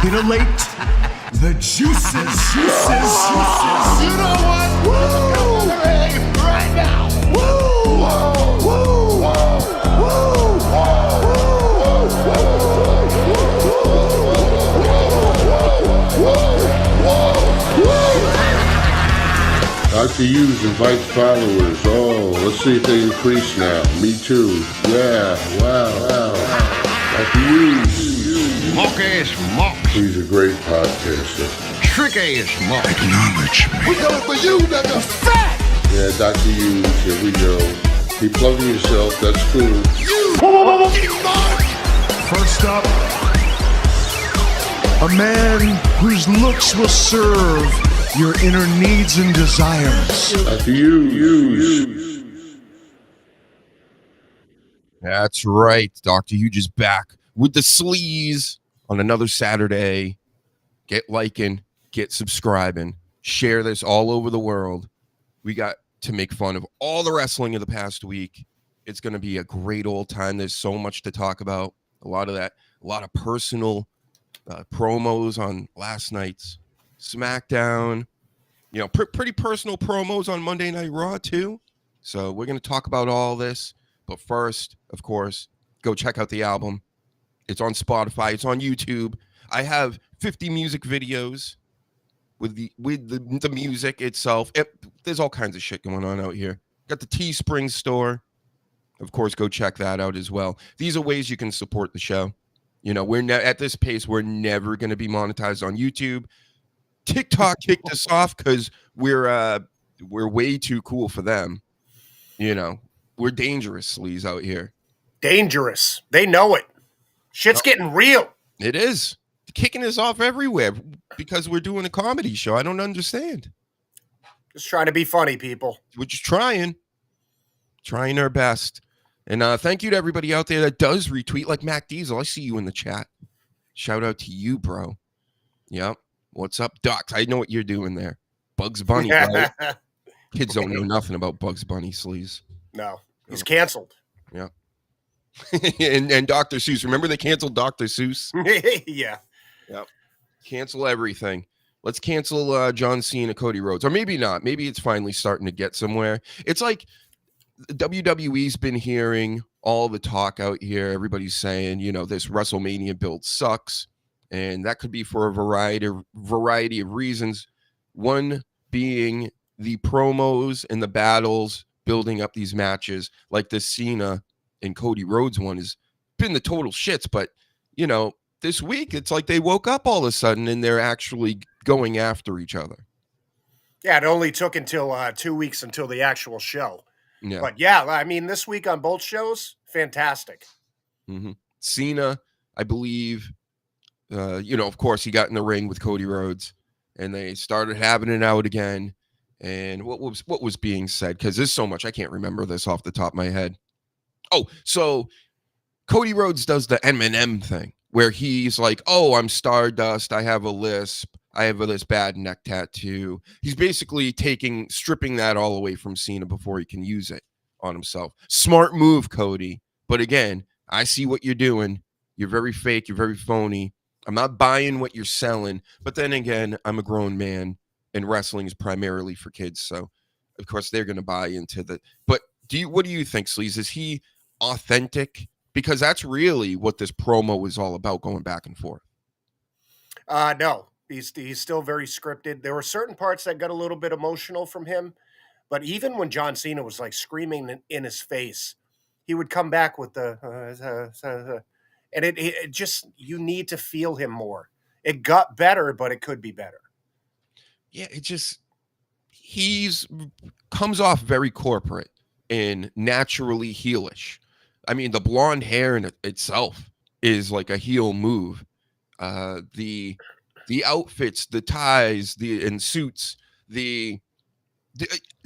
Titillate the juices. You know what? Woo! Right now. Woo! Woo! Woo! Dr. Hughes invites followers. Oh, let's see if they increase now. Me too. Yeah, wow. Dr. Hughes. Mock-ass mock. He's a great podcaster. Trick-ass mock. Acknowledge me. We coming for you, nigga. Fat! Yeah, Dr. Hughes, here we go. Keep plugging yourself, that's cool. You First up, a man whose looks will serve your inner needs and desires. Dr. Hughes. That's right. Dr. Huge is back with the sleaze on another Saturday. Get liking, get subscribing, share this all over the world. We got to make fun of all the wrestling of the past week. It's going to be a great old time. There's so much to talk about. A lot of personal promos on last night's SmackDown. You know, pretty personal promos on Monday Night Raw too. So we're going to talk about all this. But first, of course, go check out the album. It's on Spotify. It's on YouTube. I have 50 music videos with the music itself. There's all kinds of shit going on out here. Got the Teespring store. Of course, go check that out as well. These are ways you can support the show. You know, we're at this pace, we're never going to be monetized on YouTube. TikTok kicked us off because we're way too cool for them. You know, we're dangerous sleaze out here. Dangerous. They know it. Shit's getting real. It is. Kicking us off everywhere because we're doing a comedy show. I don't understand. Just trying to be funny, people. We're just trying our best. And thank you to everybody out there that does retweet, like Mac Diesel. I see you in the chat. Shout out to you, bro. Yep. What's up, Doc? I know what you're doing there. Bugs Bunny, right? Kids don't know nothing about Bugs Bunny, sleaze. No, he's canceled. Yeah. and Dr. Seuss. Remember they canceled Dr. Seuss? Yeah. Yep. Cancel everything. Let's cancel John Cena, Cody Rhodes. Or maybe not. Maybe it's finally starting to get somewhere. It's like WWE's been hearing all the talk out here. Everybody's saying, you know, this WrestleMania build sucks. And that could be for a variety of reasons. One being the promos and the battles building up these matches, like this Cena and Cody Rhodes one has been the total shits. But, you know, this week, it's like they woke up all of a sudden and they're actually going after each other. Yeah, it only took until 2 weeks until the actual show. Yeah. But yeah, I mean, this week on both shows, fantastic. Mm-hmm. Cena, I believe, of course, he got in the ring with Cody Rhodes, and they started having it out again. And what was being said? Because there's so much I can't remember this off the top of my head. Oh, so Cody Rhodes does the Eminem thing where he's like, "Oh, I'm Stardust. I have a lisp. I have this bad neck tattoo." He's basically stripping that all away from Cena before he can use it on himself. Smart move, Cody. But again, I see what you're doing. You're very fake. You're very phony. I'm not buying what you're selling. But then again, I'm a grown man, and wrestling is primarily for kids. So, of course, they're going to buy into the. But what do you think, Sleaze? Is he authentic? Because that's really what this promo was all about, going back and forth. No, he's still very scripted. There were certain parts that got a little bit emotional from him, but even when John Cena was like screaming in his face, he would come back with the and it just, you need to feel him more. It got better, but it could be better. Yeah, he's comes off very corporate and naturally heelish. I mean, the blonde hair in itself is like a heel move. The outfits, the ties, and suits, the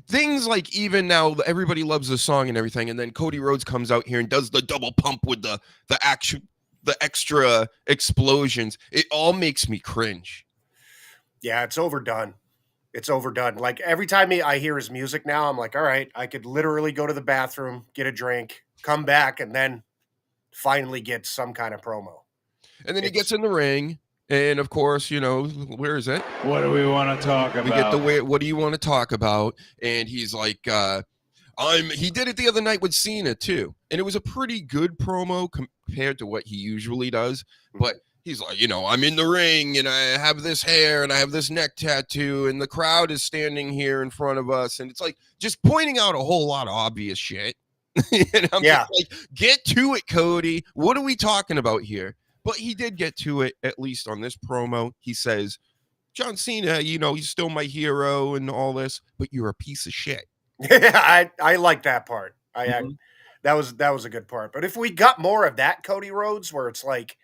things like, even now everybody loves the song and everything, and then Cody Rhodes comes out here and does the double pump with the extra explosions. It all makes me cringe. Yeah, it's overdone. It's overdone. Like every time I hear his music now, I'm like, all right, I could literally go to the bathroom, get a drink, come back, and then finally get some kind of promo. And then he gets in the ring, and of course, where is it? What do we want to talk about? We get what do you want to talk about? And he's like, he did it the other night with Cena too. And it was a pretty good promo compared to what he usually does. But he's like, I'm in the ring and I have this hair and I have this neck tattoo and the crowd is standing here in front of us. And it's like just pointing out a whole lot of obvious shit. And I'm just like, get to it, Cody. What are we talking about here? But he did get to it, at least on this promo. He says, John Cena, he's still my hero and all this, but you're a piece of shit. Yeah, I like that part. That was a good part. But if we got more of that Cody Rhodes, where it's like,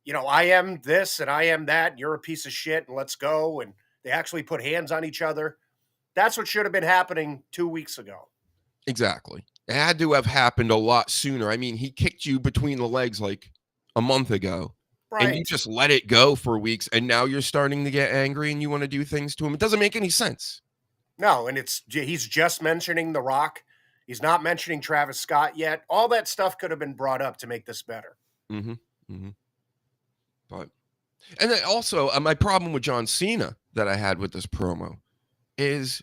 I am this and I am that, and you're a piece of shit, and let's go, and they actually put hands on each other. That's what should have been happening 2 weeks ago. Exactly. It had to have happened a lot sooner. I mean, he kicked you between the legs like a month ago. Right. And you just let it go for weeks, and now you're starting to get angry and you want to do things to him. It doesn't make any sense. No, and he's just mentioning The Rock. He's not mentioning Travis Scott yet. All that stuff could have been brought up to make this better. But, and then also, my problem with John Cena that I had with this promo is,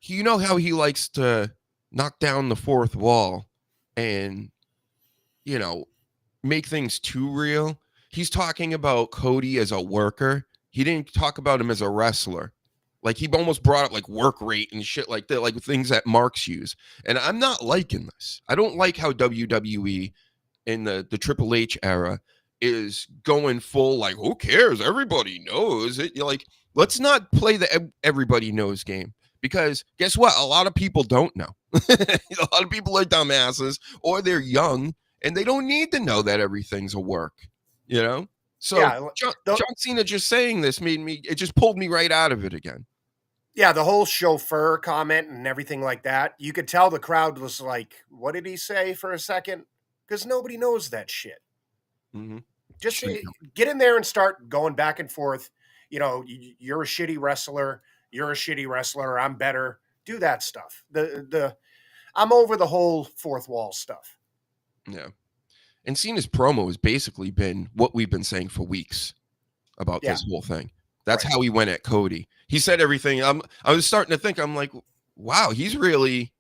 how he likes to knock down the fourth wall and, make things too real. He's talking about Cody as a worker. He didn't talk about him as a wrestler. Like, he almost brought up like work rate and shit like that, like things that marks use. And I'm not liking this. I don't like how WWE in the Triple H era is going full, like, who cares? Everybody knows it. You're like, let's not play the everybody knows game, because guess what? A lot of people don't know. A lot of people are dumbasses, or they're young and they don't need to know that everything's a work, So yeah, John Cena just saying this it just pulled me right out of it again. Yeah, the whole chauffeur comment and everything like that, you could tell the crowd was like, what did he say for a second? Because nobody knows that shit. Just get in there and start going back and forth. You're a shitty wrestler. You're a shitty wrestler. I'm better. Do that stuff. I'm over the whole fourth wall stuff. Yeah. And Cena's promo has basically been what we've been saying for weeks about this whole thing. That's how he went at Cody. He said everything. I was starting to think, I'm like, wow, he's really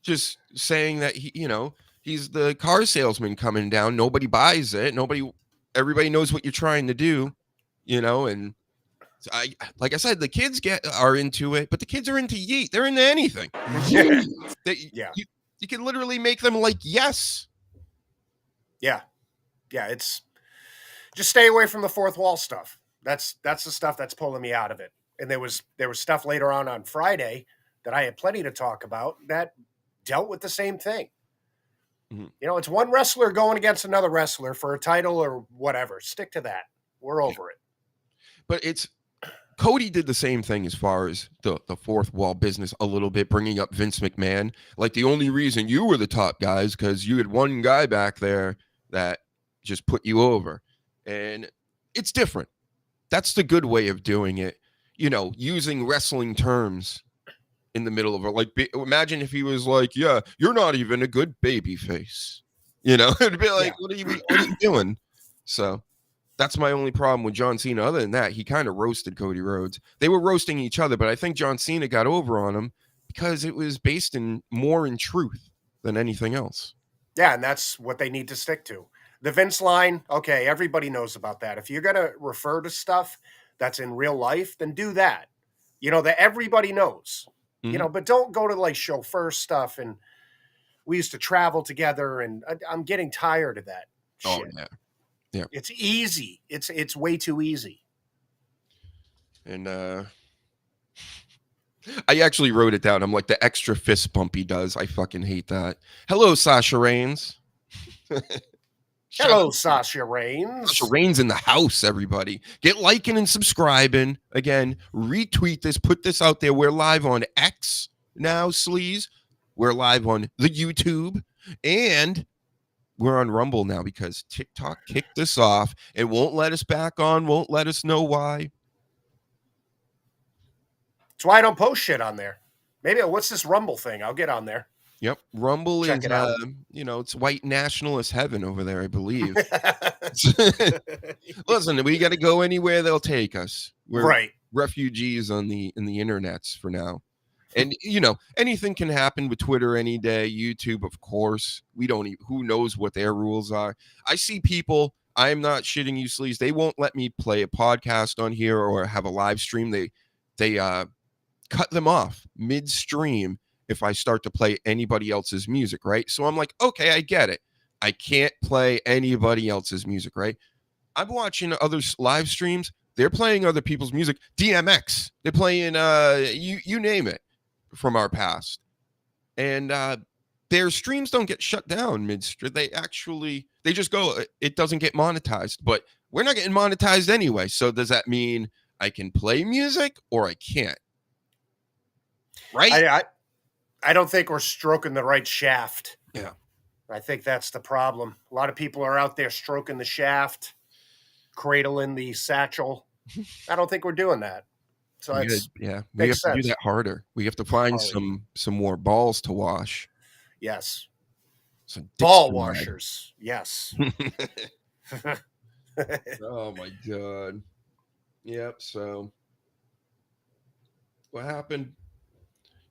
just saying that he's the car salesman coming down. Nobody buys it. Everybody knows what you're trying to do, and like I said, the kids are into it, but the kids are into yeet. They're into anything. You can literally make them like, yes. Yeah. It's just stay away from the fourth wall stuff. That's the stuff that's pulling me out of it. And there was stuff later on Friday that I had plenty to talk about that dealt with the same thing. You know, it's one wrestler going against another wrestler for a title or whatever. Stick to that. We're over it. But Cody did the same thing as far as the fourth wall business a little bit, bringing up Vince McMahon. Like, the only reason you were the top guys because you had one guy back there that just put you over. And it's different. That's the good way of doing it. You know, using wrestling terms in the middle of it. Like, imagine if he was like, yeah, you're not even a good baby face. You know, it'd be like, what are you doing? So that's my only problem with John Cena. Other than that, he kind of roasted Cody Rhodes. They were roasting each other, but I think John Cena got over on him because it was based more in truth than anything else. Yeah, and that's what they need to stick to. The Vince line, okay, everybody knows about that. If you're going to refer to stuff that's in real life, then do that. You know, that everybody knows. You know, but don't go to like chauffeur stuff. And we used to travel together, and I'm getting tired of that shit. Oh, yeah. It's easy. It's way too easy. And I actually wrote it down. I'm like, the extra fist bump he does. I fucking hate that. Hello, Sasha Reigns. Hello, Sasha Reigns. Sasha Reigns in the house, everybody. Get liking and subscribing. Again, retweet this. Put this out there. We're live on X now, sleaze. We're live on the YouTube. And we're on Rumble now because TikTok kicked us off. It won't let us back on. Won't let us know why. That's why I don't post shit on there. Maybe what's this Rumble thing? I'll get on there. Yep. Rumble Check is, you know, it's white nationalist heaven over there, I believe. Listen, we got to go anywhere they'll take us. We're refugees in the internets for now. And, you know, anything can happen with Twitter any day. YouTube, of course. We don't even, who knows what their rules are. I see people, I'm not shitting you, sleaze. They won't let me play a podcast on here or have a live stream. They cut them off midstream if I start to play anybody else's music, right? So I'm like, okay, I get it. I can't play anybody else's music, right? I'm watching other live streams. They're playing other people's music. DMX. They're playing, you name it, from our past. And their streams don't get shut down midstream. They just go, it doesn't get monetized. But we're not getting monetized anyway. So does that mean I can play music or I can't? Right? I don't think we're stroking the right shaft. Yeah. I think that's the problem. A lot of people are out there stroking the shaft, cradling the satchel. I don't think we're doing that. So we have to do that harder. We have to find some more balls to wash. Yes. Ball washers. Yes. Oh my God. Yep. So what happened?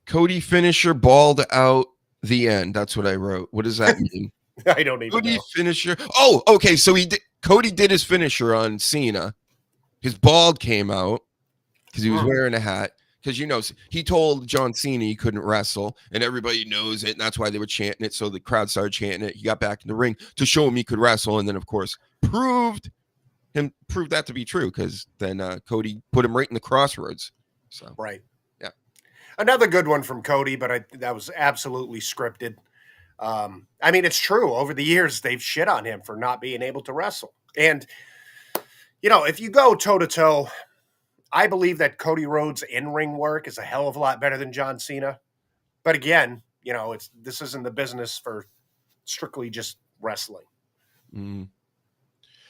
Cody finisher balled out the end. That's what I wrote. What does that mean? I don't even Cody know. Finisher. Oh, okay. So Cody did his finisher on Cena. His bald came out because he was wearing a hat. Because, you know, he told John Cena he couldn't wrestle, and everybody knows it, and that's why they were chanting it. So the crowd started chanting it. He got back in the ring to show him he could wrestle, and then, of course, proved that to be true, because then Cody put him right in the crossroads. So right. Yeah. Another good one from Cody, but that was absolutely scripted. I mean, it's true. Over the years, they've shit on him for not being able to wrestle. And, you know, if you go toe-to-toe, I believe that Cody Rhodes' in-ring work is a hell of a lot better than John Cena. But again, you know, this isn't the business for strictly just wrestling. Mm.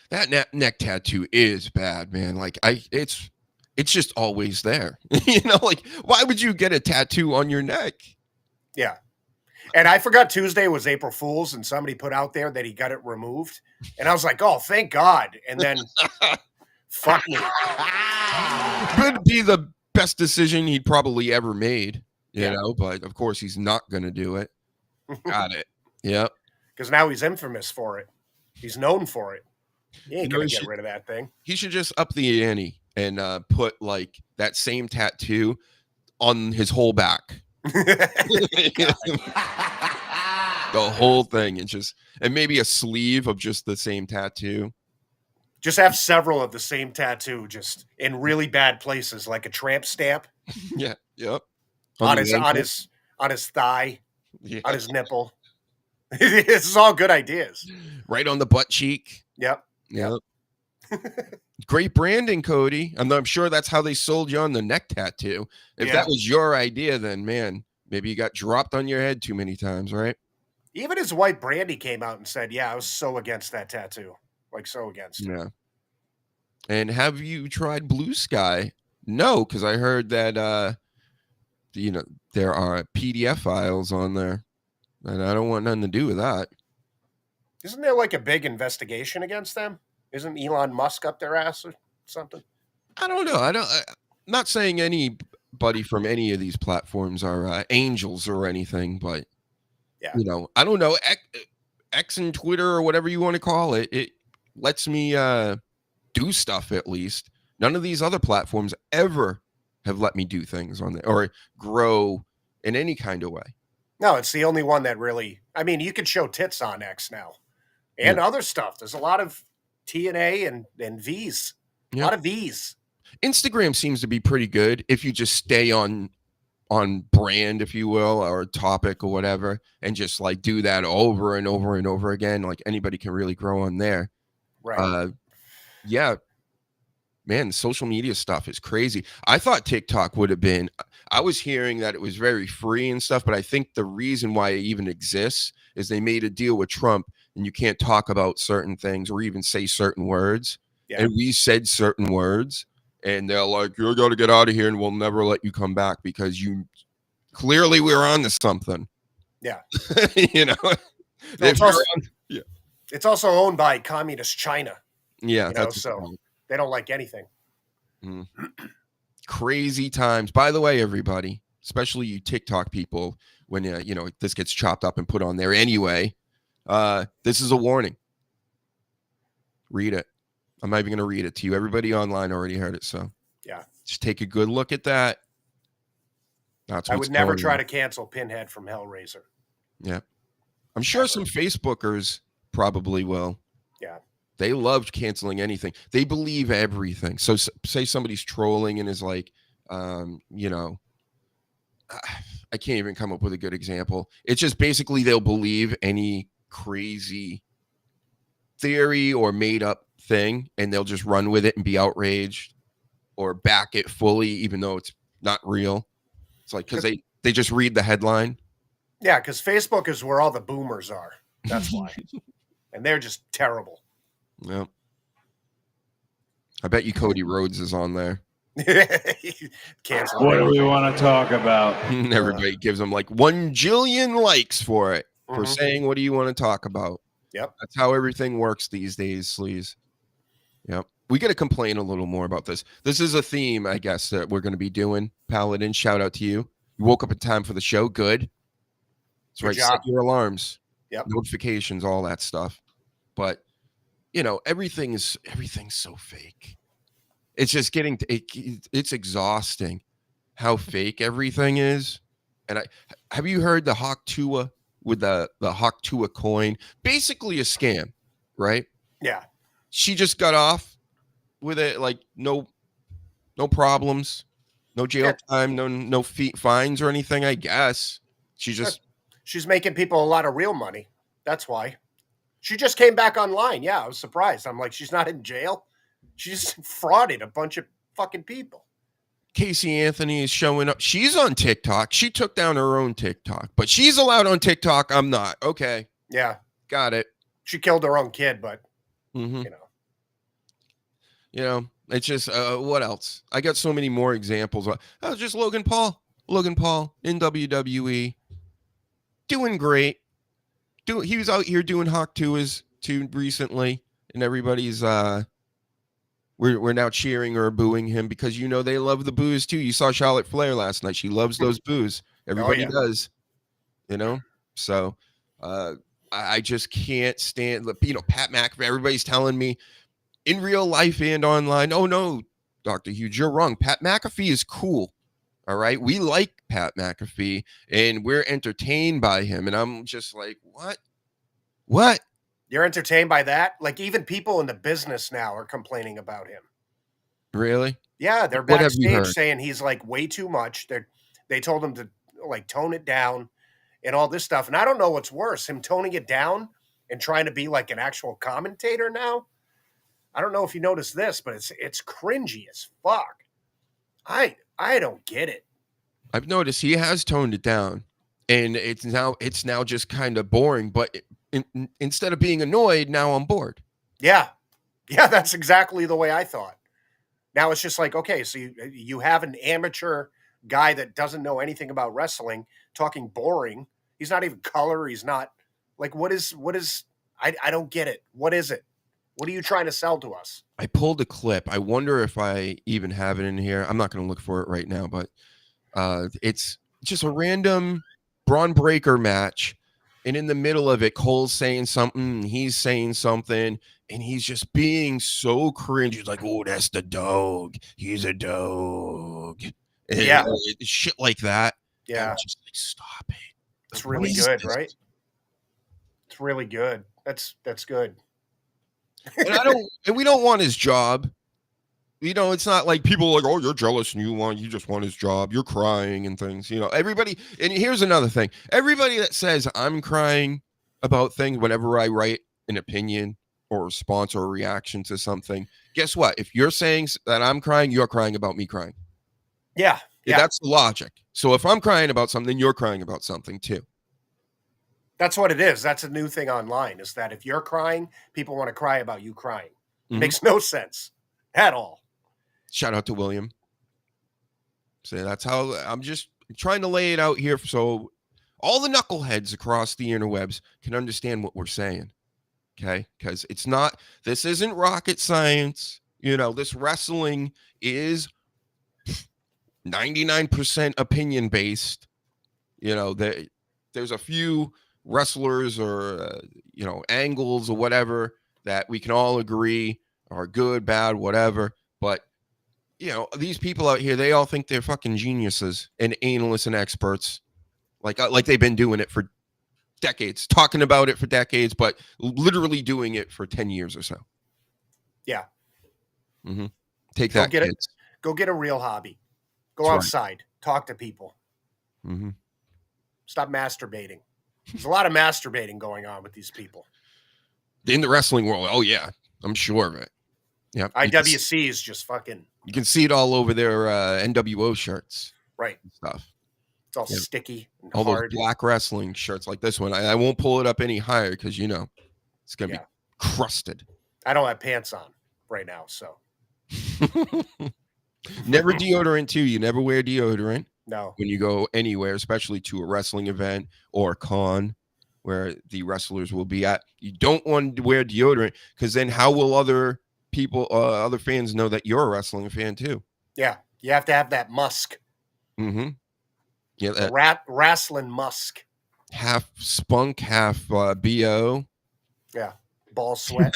That neck tattoo is bad, man. Like, it's just always there. You know, like, why would you get a tattoo on your neck? Yeah. And I forgot Tuesday was April Fool's, and somebody put out there that he got it removed. And I was like, oh, thank God. And then, fuck me. Could be the best decision he'd probably ever made, you know, but of course he's not going to do it. Got it. Yep. Because now he's infamous for it. He's known for it. He ain't going to get rid of that thing. He should just up the ante and put like that same tattoo on his whole back. The whole thing, and maybe a sleeve of just the same tattoo. Just have several of the same tattoo, just in really bad places, like a tramp stamp. Yeah. Yep. On his thigh, on his nipple. This is all good ideas. Right on the butt cheek. Yep. Yep. Great branding, Cody. I'm sure that's how they sold you on the neck tattoo. If that was your idea, then man, maybe you got dropped on your head too many times, right? Even his wife Brandy came out and said, "Yeah, I was so against that tattoo, like so against it." Yeah. And have you tried Blue Sky? No, because I heard that there are PDF files on there, and I don't want nothing to do with that. Isn't there like a big investigation against them? Isn't Elon Musk up their ass or something? I don't know. I'm not saying anybody from any of these platforms are angels or anything, but I don't know. X and Twitter or whatever you want to call it, it lets me do stuff at least. None of these other platforms ever have let me do things on there or grow in any kind of way. No, it's the only one that really. I mean, you can show tits on X now, and other stuff. There's a lot of TNA and V's. A lot of V's. Instagram seems to be pretty good if you just stay on brand, if you will, or topic or whatever, and just like do that over and over and over again. Like anybody can really grow on there. Right. Yeah. Man, social media stuff is crazy. I thought TikTok would have been, I was hearing that it was very free and stuff, but I think the reason why it even exists is they made a deal with Trump and you can't talk about certain things or even say certain words. Yeah. And we said certain words and they're like, you're going to get out of here and we'll never let you come back because you clearly we're on to something. Yeah. It's also owned by communist China. Yeah. So they don't like anything. Crazy times. By the way, everybody, especially you TikTok people, when this gets chopped up and put on there anyway, this is a warning. Read it. I'm not even going to read it to you. Everybody online already heard it, so yeah, just take a good look at that. I would never try to cancel Pinhead from Hellraiser. Yeah, I'm sure some Facebookers probably will. Yeah. They love canceling anything. They believe everything. So say somebody's trolling and is like, I can't even come up with a good example. It's just basically they'll believe any crazy theory or made up thing and they'll just run with it and be outraged or back it fully, even though it's not real. It's like, because they just read the headline. Yeah, because Facebook is where all the boomers are. That's why. And they're just terrible. Yeah. I bet you Cody Rhodes is on there. Cancel. What do we want to talk about? Everybody gives them like 1 jillion likes for it, for saying, what do you want to talk about? Yep. That's how everything works these days, sleaze. Yep. We got to complain a little more about this. This is a theme, I guess, that we're going to be doing. Paladin, shout out to you. You woke up in time for the show. Good. That's right. Set your alarms. Yep. Notifications, all that stuff. But everything's so fake. It's just it's exhausting how fake everything is. And have you heard the Hawk Tua with the Hawk Tua coin? Basically a scam, right? Yeah. She just got off with it, like no problems, no jail time, no fines or anything, I guess. She's making people a lot of real money. That's why. She just came back online. Yeah, I was surprised. I'm like, she's not in jail. She's frauded a bunch of fucking people. Casey Anthony is showing up. She's on TikTok. She took down her own TikTok, but she's allowed on TikTok. I'm not. Okay. Yeah. Got it. She killed her own kid, but, it's just, what else? I got so many more examples. Just Logan Paul in WWE. Doing great. He was out here doing Hawk Tuas too recently, and everybody's we're now cheering or booing him because they love the boos too. You saw Charlotte Flair last night; she loves those boos. Everybody does, So I just can't stand Pat McAfee. Everybody's telling me in real life and online, oh no, Dr. Huge, you're wrong. Pat McAfee is cool. All right. We like Pat McAfee and we're entertained by him. And I'm just like, what? You're entertained by that? Like even people in the business now are complaining about him. Really? Yeah. They're backstage saying he's like way too much. They told him to like tone it down. and all this stuff. And I don't know what's worse, him toning it down and trying to be like an actual commentator now. I don't know if you noticed this, but it's cringy as fuck. I don't get it. I've noticed he has toned it down, and it's now just kind of boring. But instead of being annoyed, now I'm bored. Yeah, that's exactly the way I thought. Now it's just like, okay, so you have an amateur guy that doesn't know anything about wrestling talking boring. He's not even color. He's not like, what is? I don't get it. What is it? What are you trying to sell to us? I pulled a clip. I wonder if I even have it in here. I'm not going to look for it right now, but it's just a random Braun Breaker match. And in the middle of it, Cole's saying something, he's saying something, and he's just being so cringe. He's like, oh, that's the dog. He's a dog. And, yeah. Shit like that. Yeah. I'm just like, stop it. It's really good, right? It's really good. That's good. And we don't want his job. You know, it's not like people are like, oh, you're jealous and you just want his job. You're crying and things, you know, everybody. And here's another thing. Everybody that says I'm crying about things whenever I write an opinion or a response or a reaction to something, guess what? If you're saying that I'm crying, you're crying about me crying. Yeah. That's the logic. So if I'm crying about something, you're crying about something too. That's what it is. That's a new thing online, is that if you're crying, people want to cry about you crying. Mm-hmm. Makes no sense at all. Shout out to William. So that's how I'm just trying to lay it out here so all the knuckleheads across the interwebs can understand what we're saying. Okay? Because this isn't rocket science. You know, this wrestling is 99% opinion based. You know, there's a few wrestlers or angles or whatever that we can all agree are good, bad, whatever, but you know, these people out here, they all think they're fucking geniuses and analysts and experts, like they've been doing it for decades, talking about it for decades, but literally doing it for 10 years or so. Yeah. Mm-hmm. Take that, kids. Go get a real hobby. Go outside. Talk to people. Mm-hmm. Stop masturbating. There's a lot of masturbating going on with these people. In the wrestling world, oh yeah, I'm sure of it. Yeah, IWC is just fucking... You can see it all over their NWO shirts. Right. And stuff. It's all sticky and all hard. Those black wrestling shirts like this one. I won't pull it up any higher because, you know, it's going to be crusted. I don't have pants on right now, so. Never deodorant, too. You never wear deodorant. No. When you go anywhere, especially to a wrestling event or a con where the wrestlers will be at. You don't want to wear deodorant because then how will other people, other fans know that you're a wrestling fan too? Yeah. You have to have that musk. Mm-hmm. Yeah. That wrestling musk. Half spunk, half BO. Yeah. Ball sweat.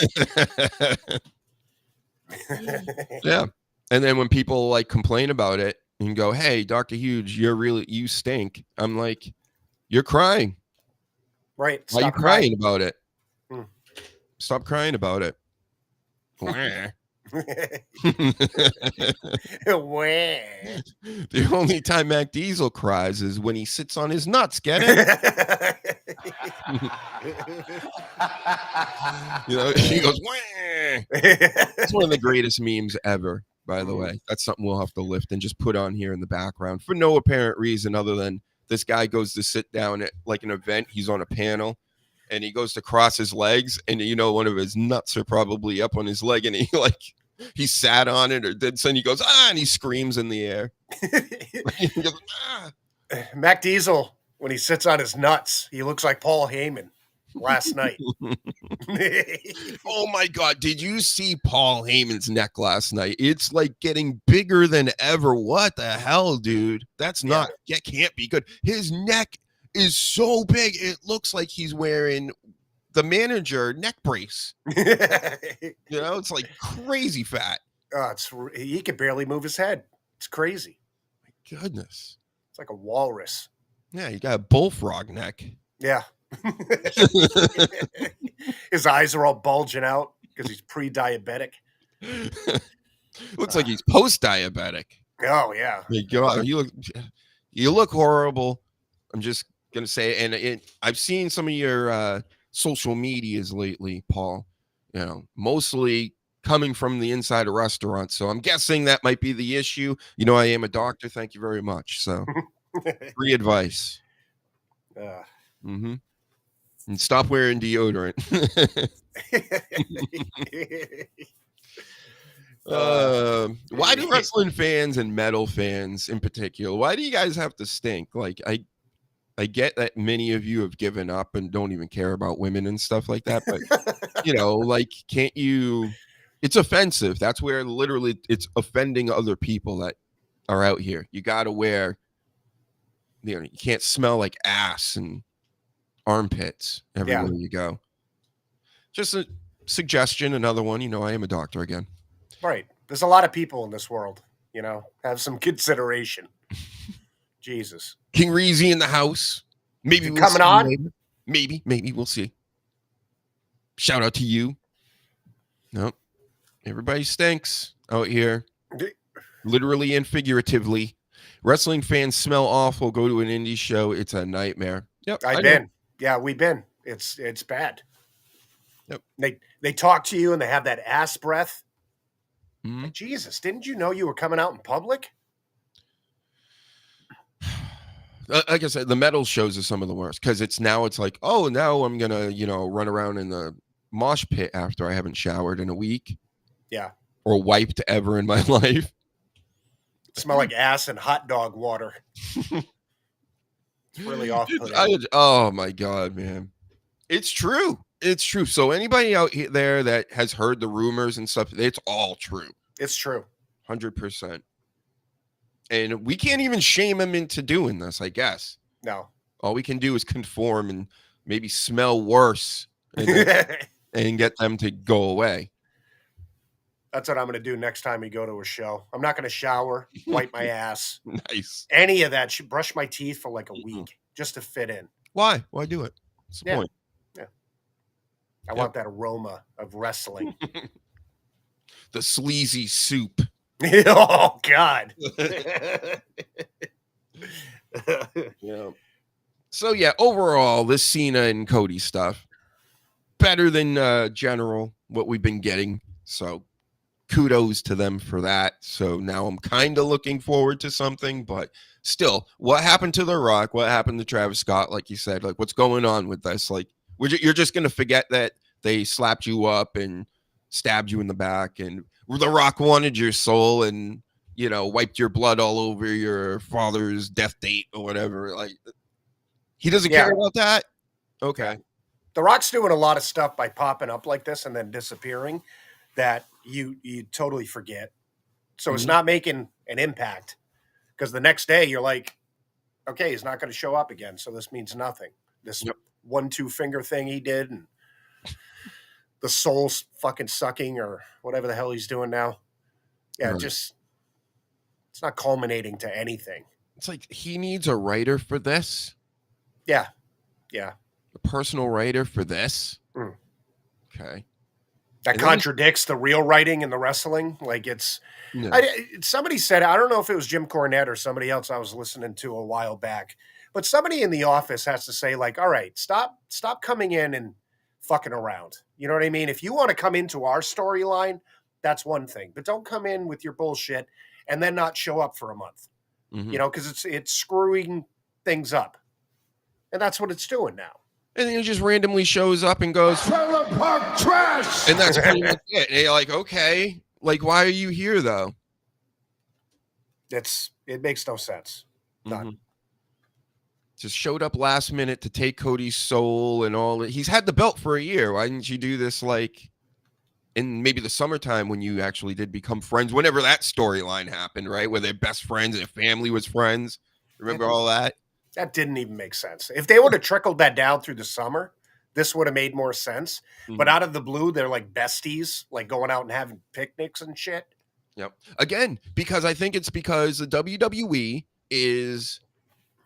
Yeah. And then when people like complain about it and go, hey, Dr. Huge, you stink. I'm like, you're crying. Right. Why are you crying about it? Stop crying about it. The only time Mac Diesel cries is when he sits on his nuts. Get it? You know, he goes, wah. It's one of the greatest memes ever, by the way. That's something we'll have to lift and just put on here in the background for no apparent reason other than this guy goes to sit down at like an event. He's on a panel. And he goes to cross his legs, and you know one of his nuts are probably up on his leg, and he sat on it or did something. He goes and he screams in the air. He goes, Mac Diesel, when he sits on his nuts, he looks like Paul Heyman last night. Oh my God! Did you see Paul Heyman's neck last night? It's like getting bigger than ever. What the hell, dude? That can't be good. His neck is so big it looks like he's wearing the manager neck brace. You know, it's like crazy fat. He can barely move his head. It's crazy. My goodness, it's like a walrus. Yeah, you got a bullfrog neck. Yeah. His eyes are all bulging out because he's pre-diabetic. Looks like he's post-diabetic. Oh yeah. You look horrible. I'm just gonna say, and I've seen some of your social medias lately, Paul. You know, mostly coming from the inside of restaurants. So I'm guessing that might be the issue. You know, I am a doctor. Thank you very much. So free advice. And stop wearing deodorant. Why do wrestling fans and metal fans in particular, why do you guys have to stink? Like, I get that many of you have given up and don't even care about women and stuff like that, but you know, like, can't you? It's offensive. That's where literally it's offending other people that are out here. You got to wear, you know, you can't smell like ass and armpits everywhere you go. Just a suggestion, another one. You know, I am a doctor again. Right. There's a lot of people in this world, you know, have some consideration. Jesus. King Reezy in the house. Maybe we'll coming on. Maybe we'll see. Shout out to you. Nope. Everybody stinks out here. Literally and figuratively. Wrestling fans smell awful. Go to an indie show. It's a nightmare. Yep. I've been. Yeah, we've been. It's bad. Yep. They talk to you and they have that ass breath. Like, Jesus, didn't you know you were coming out in public? Like I said, the metal shows are some of the worst because it's like, oh, now I'm gonna, you know, run around in the mosh pit after I haven't showered in a week. Yeah. Or wiped ever in my life. Smell like ass and hot dog water. It's really awful. Oh my God, man. It's true. It's true. So anybody out there that has heard the rumors and stuff, it's all true. It's true. 100%. And we can't even shame him into doing this, I guess. No. All we can do is conform and maybe smell worse and get them to go away. That's what I'm going to do next time we go to a show. I'm not going to shower, wipe my ass. Nice. Any of that. Brush my teeth for like a week just to fit in. Why? Why do it? What's the point? Yeah. I want that aroma of wrestling. The sleazy soup. Oh, God. Yeah. So, yeah, overall, this Cena and Cody stuff, better than general, what we've been getting. So, kudos to them for that. So, now I'm kind of looking forward to something. But still, what happened to The Rock? What happened to Travis Scott? Like you said, like, what's going on with this? Like, you're just going to forget that they slapped you up and stabbed you in the back and The Rock wanted your soul and, you know, wiped your blood all over your father's death date or whatever. Like, he doesn't care about that? Okay. The Rock's doing a lot of stuff by popping up like this and then disappearing that you totally forget. So it's not making an impact because the next day you're like, okay, he's not going to show up again. So this means nothing. This 1-2 finger thing he did and the soul's fucking sucking or whatever the hell he's doing now. Yeah, it's not culminating to anything. It's like he needs a writer for this. Yeah. Yeah. A personal writer for this. Okay. That contradicts the real writing in the wrestling. Like somebody said, I don't know if it was Jim Cornette or somebody else I was listening to a while back, but somebody in the office has to say like, all right, stop coming in and fucking around. You know what I mean? If you want to come into our storyline, that's one thing, but don't come in with your bullshit and then not show up for a month, you know, because it's screwing things up. And that's what it's doing now. And then he just randomly shows up and goes, Trailer park trash! And that's pretty much it. And you're like, okay, like, why are you here though? It makes no sense. None. Just showed up last minute to take Cody's soul and all. He's had the belt for a year. Why didn't you do this like in maybe the summertime when you actually did become friends? Whenever that storyline happened, right? Where they're best friends and their family was friends. Remember all that? That didn't even make sense. If they would have trickled that down through the summer, this would have made more sense. But out of the blue, they're like besties, like going out and having picnics and shit. Yep. Again, because I think it's because the WWE is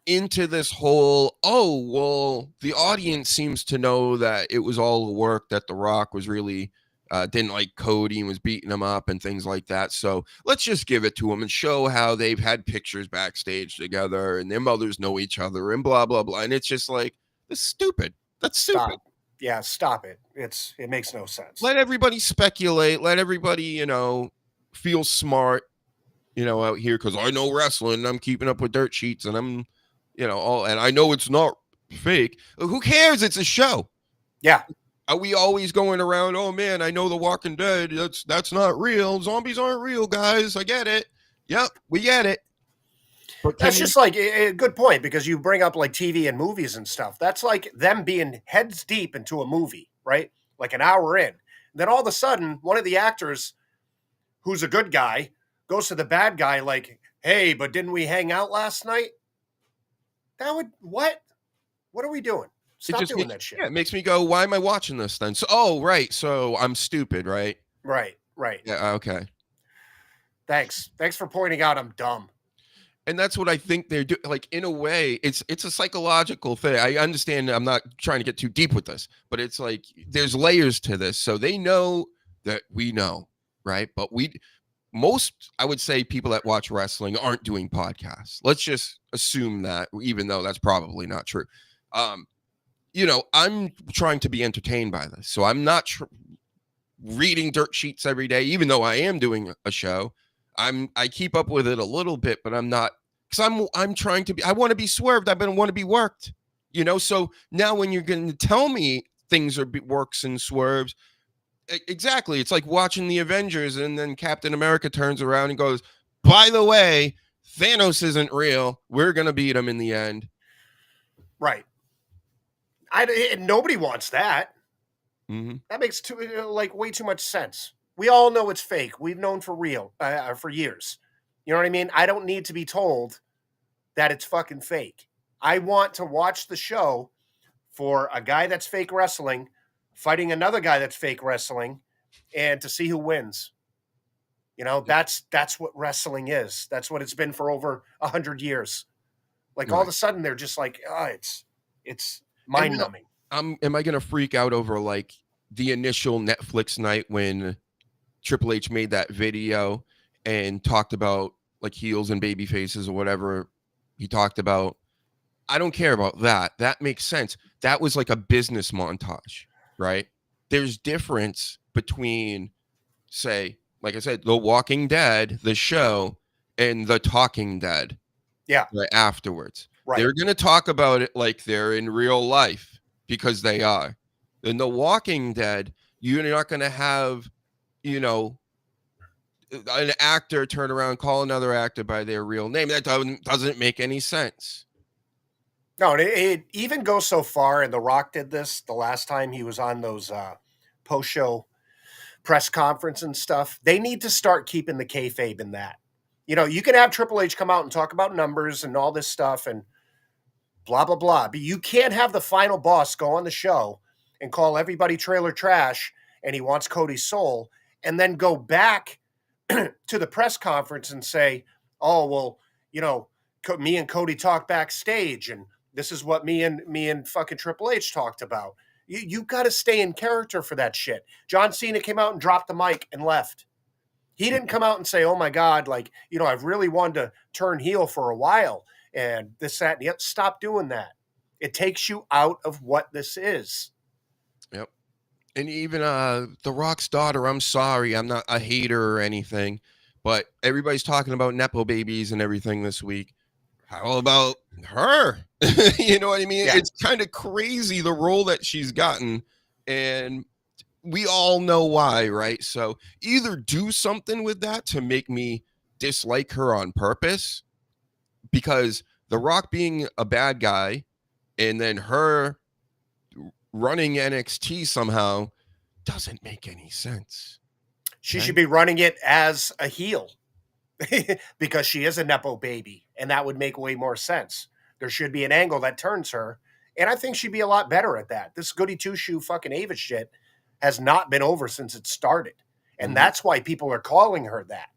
into this whole, oh, well, the audience seems to know that it was all the work, that The Rock was really didn't like Cody and was beating him up and things like that. So let's just give it to him and show how they've had pictures backstage together and their mothers know each other and blah, blah, blah. And it's just like, that's stupid. That's stupid. Stop. Yeah, stop it. It makes no sense. Let everybody speculate. Let everybody, feel smart, out here because I know wrestling and I'm keeping up with dirt sheets and I'm, and I know it's not fake. Who cares? It's a show. Yeah. Are we always going around, oh man, I know The Walking Dead, that's not real. Zombies aren't real, guys. I get it. Yep, we get it. But that's just like a good point because you bring up like TV and movies and stuff. That's like them being heads deep into a movie, right? Like an hour in. Then all of a sudden, one of the actors who's a good guy goes to the bad guy like, hey, but didn't we hang out last night? What? What are we doing? Stop doing that shit. Yeah, it makes me go, why am I watching this then? So, right. So I'm stupid, right? Right. Yeah, okay. Thanks for pointing out I'm dumb. And that's what I think they're doing. Like, in a way, it's a psychological thing. I understand I'm not trying to get too deep with this, but it's like there's layers to this. So they know that we know, right? But I would say people that watch wrestling aren't doing podcasts. Let's just assume that, even though that's probably not true. I'm trying to be entertained by this. So I'm not reading dirt sheets every day, even though I am doing a show. I keep up with it a little bit, but I'm not, because I'm trying to be, I want to be swerved. I want to be worked, So now when you're going to tell me things are works and swerves, exactly. It's like watching the Avengers and then Captain America turns around and goes, by the way, Thanos isn't real. We're going to beat him in the end. Right. Nobody wants that. Mm-hmm. That makes way too much sense. We all know it's fake. We've known for years. You know what I mean? I don't need to be told that it's fucking fake. I want to watch the show for a guy that's fake wrestling fighting another guy that's fake wrestling and to see who wins. That's what wrestling is. That's what it's been for over 100 years. Like all of a sudden they're just like, it's mind-numbing. Am I going to freak out over like the initial Netflix night when Triple H made that video and talked about like heels and baby faces or whatever he talked about? I don't care about that. That makes sense. That was like a business montage, right? There's difference between, say, like I said, The Walking Dead, the show, and The Talking Dead. Yeah. Right afterwards. Right. They're going to talk about it like they're in real life because they are. In The Walking Dead, you're not going to have, an actor turn around, call another actor by their real name. That doesn't make any sense. No, it even goes so far, and The Rock did this the last time he was on those post-show press conference and stuff. They need to start keeping the kayfabe in that. You can have Triple H come out and talk about numbers and all this stuff and blah, blah, blah. But you can't have the final boss go on the show and call everybody trailer trash and he wants Cody's soul and then go back to the press conference and say, oh, well, me and Cody talked backstage and this is what me and fucking Triple H talked about. You got to stay in character for that shit. John Cena came out and dropped the mic and left. He didn't come out and say, oh my God, I've really wanted to turn heel for a while and this, that, and the other. Stop doing that. It takes you out of what this is. Yep. And even The Rock's daughter, I'm sorry, I'm not a hater or anything, but everybody's talking about Nepo babies and everything this week. How about her? You know what I mean? Yeah. It's kind of crazy the role that she's gotten. And we all know why, right? So either do something with that to make me dislike her on purpose, because The Rock being a bad guy and then her running NXT somehow doesn't make any sense. She should be running it as a heel because she is a Nepo baby, and that would make way more sense. There should be an angle that turns her, and I think she'd be a lot better at that. This goody two-shoe fucking Ava shit has not been over since it started, and that's why people are calling her that,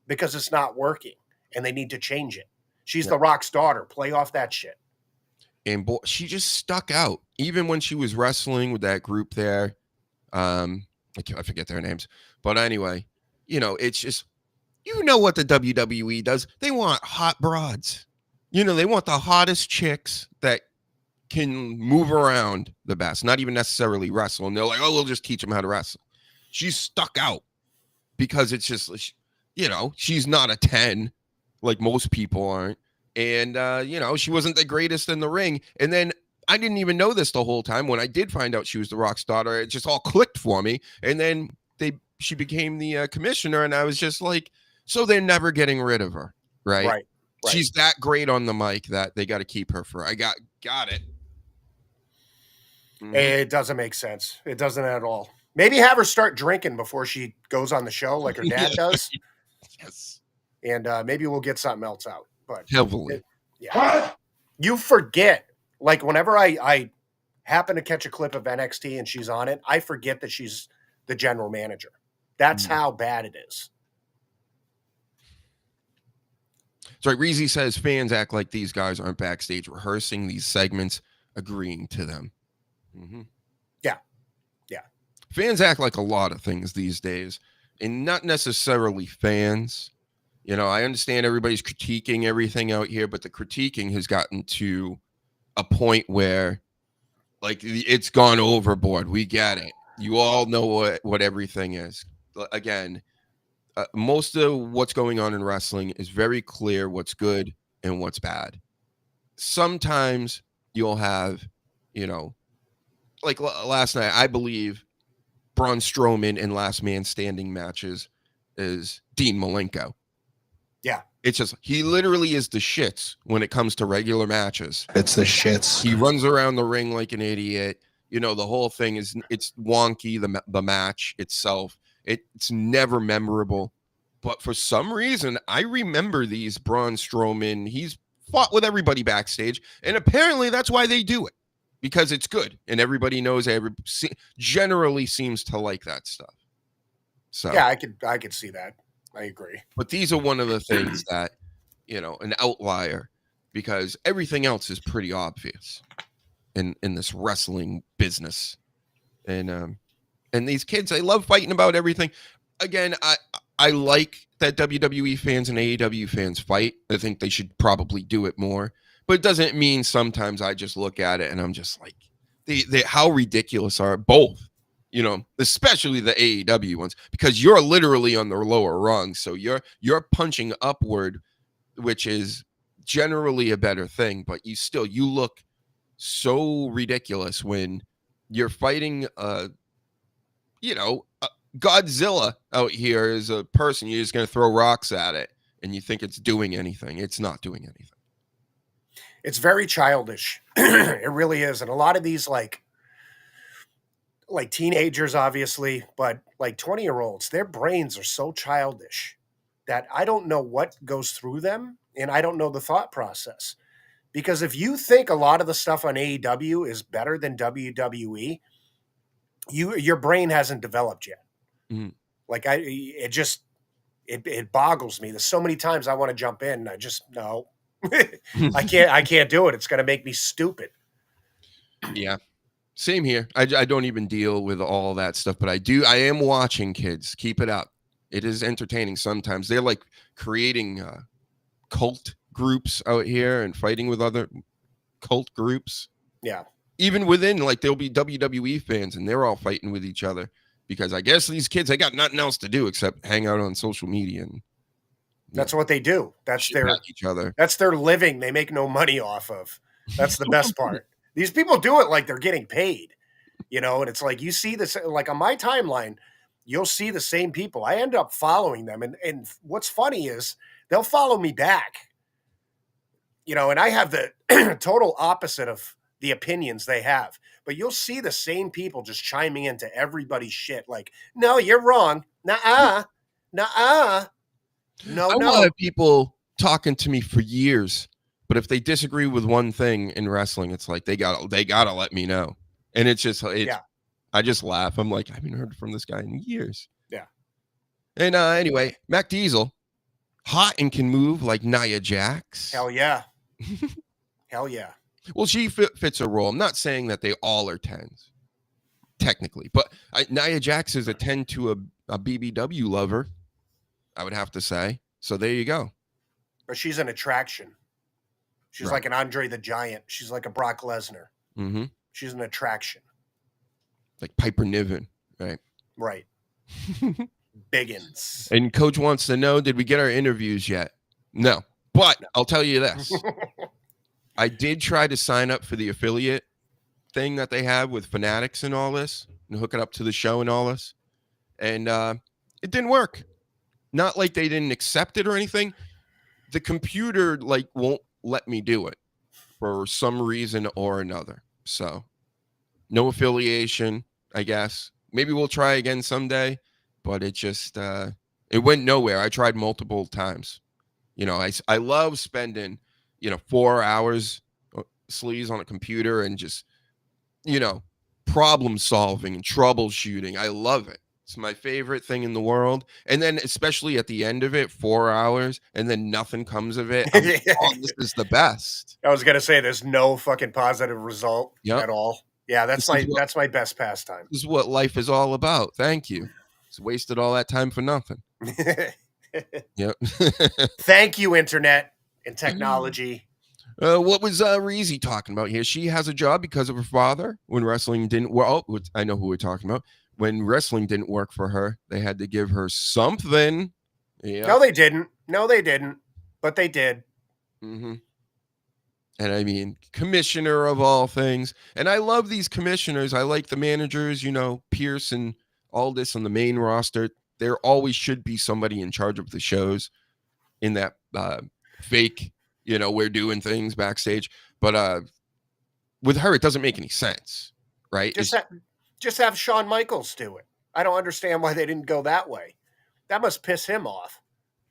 because it's not working, and they need to change it. She's The Rock's daughter. Play off that shit. And boy, she just stuck out, even when she was wrestling with that group there. I forget their names. But anyway, it's just, what the WWE does. They want hot broads. They want the hottest chicks that can move around the best, not even necessarily wrestle. And they're like, oh, we'll just teach them how to wrestle. She's stuck out because it's just, she's not a 10 like most people aren't. And, she wasn't the greatest in the ring. And then I didn't even know this the whole time. When I did find out she was the Rock's daughter, it just all clicked for me. And then she became the commissioner, and I was just like, so they're never getting rid of her, right? Right. She's that great on the mic that they got to keep her for. I got it. Mm-hmm. It doesn't make sense. It doesn't at all. Maybe have her start drinking before she goes on the show, like her dad does. Yes. And maybe we'll get something else out. But heavily. What? You forget. Like whenever I happen to catch a clip of NXT and she's on it, I forget that she's the general manager. That's how bad it is. Sorry, Reezy says fans act like these guys aren't backstage rehearsing these segments, agreeing to them. Mm-hmm. Yeah. Fans act like a lot of things these days, and not necessarily fans. I understand everybody's critiquing everything out here, but the critiquing has gotten to a point where, like, it's gone overboard. We get it. You all know what everything is. Again, most of what's going on in wrestling is very clear what's good and what's bad. Sometimes you'll have, like last night, I believe Braun Strowman in last man standing matches is Dean Malenko. Yeah. It's just, he literally is the shits when it comes to regular matches. It's the shits. He runs around the ring like an idiot. The whole thing it's wonky, the match itself. It's never memorable. But for some reason, I remember these Braun Strowman. He's fought with everybody backstage, and apparently that's why they do it, because it's good, and everybody knows. Generally seems to like that stuff. So yeah, I could see that. I agree. But these are one of the things that, an outlier, because everything else is pretty obvious in this wrestling business. And these kids, they love fighting about everything. Again, I like that WWE fans and AEW fans fight. I think they should probably do it more. But it doesn't mean sometimes I just look at it and I'm just like, how ridiculous are both? Especially the AEW ones, because you're literally on the lower rung. So you're punching upward, which is generally a better thing. But you look so ridiculous when you're fighting, Godzilla out here is a person. You're just going to throw rocks at it and you think it's doing anything. It's not doing anything. It's very childish. It really is. And a lot of these, like teenagers, obviously, but like 20-year-olds, their brains are so childish that I don't know what goes through them, and I don't know the thought process. Because if you think a lot of the stuff on AEW is better than WWE, your brain hasn't developed yet. Mm. Like it boggles me. There's so many times I want to jump in, and I just no, I can't do it. It's going to make me stupid. Yeah. Same here. I don't even deal with all that stuff, but I am watching kids. Keep it up. It is entertaining sometimes. They're like creating cult groups out here and fighting with other cult groups. Yeah. Even within, like, there'll be WWE fans and they're all fighting with each other because I guess these kids, they got nothing else to do except hang out on social media. And that's what they do. That's each other. That's their living. They make no money off of. That's the best part. These people do it like they're getting paid, and it's like you see this, like on my timeline, you'll see the same people. I end up following them. And what's funny is they'll follow me back, and I have the total opposite of the opinions they have. But you'll see the same people just chiming into everybody's shit. Like, no, you're wrong. Nuh-uh. Nuh-uh. No. I have people talking to me for years. But if they disagree with one thing in wrestling, it's like they gotta let me know. And it's just I just laugh. I'm like, I haven't heard from this guy in years. Yeah. And anyway, Mac Diesel, hot and can move like Nia Jax. Hell yeah. Hell yeah. Well, she fits a role. I'm not saying that they all are 10s, technically. But Nia Jax is a 10 to a BBW lover, I would have to say. So there you go. But she's an attraction. She's Right. like an Andre the Giant. She's like a Brock Lesnar. Mm-hmm. She's an attraction. Like Piper Niven, right? Right. Biggins. And Coach wants to know, did we get our interviews yet? No. But I'll tell you this. I did try to sign up for the affiliate thing that they have with Fanatics and all this, and hook it up to the show and all this. And it didn't work. Not like they didn't accept it or anything. The computer like won't let me do it for some reason or another. So no affiliation, I guess. Maybe we'll try again someday, but it just it went nowhere. I tried multiple times. You know, I love spending, 4 hours sleaze on a computer and just, problem solving and troubleshooting. I love it. It's my favorite thing in the world. And then especially at the end of it, 4 hours, and then nothing comes of it. I'm like, oh, this is the best. I was gonna say there's no fucking positive result at all. Yeah, that's my best pastime. This is what life is all about. Thank you. It's wasted all that time for nothing. Yep. Thank you, internet and technology. What was Reezy talking about here? She has a job because of her father. When wrestling didn't work, I know who we're talking about. When wrestling didn't work for her, they had to give her something. Yeah. No, they didn't. But they did. Mm-hmm. And I mean, commissioner of all things. And I love these commissioners. I like the managers, Pierce and all this on the main roster. There always should be somebody in charge of the shows in that fake, we're doing things backstage. But with her, it doesn't make any sense, right? Just have Shawn Michaels do it. I don't understand why they didn't go that way. That must piss him off.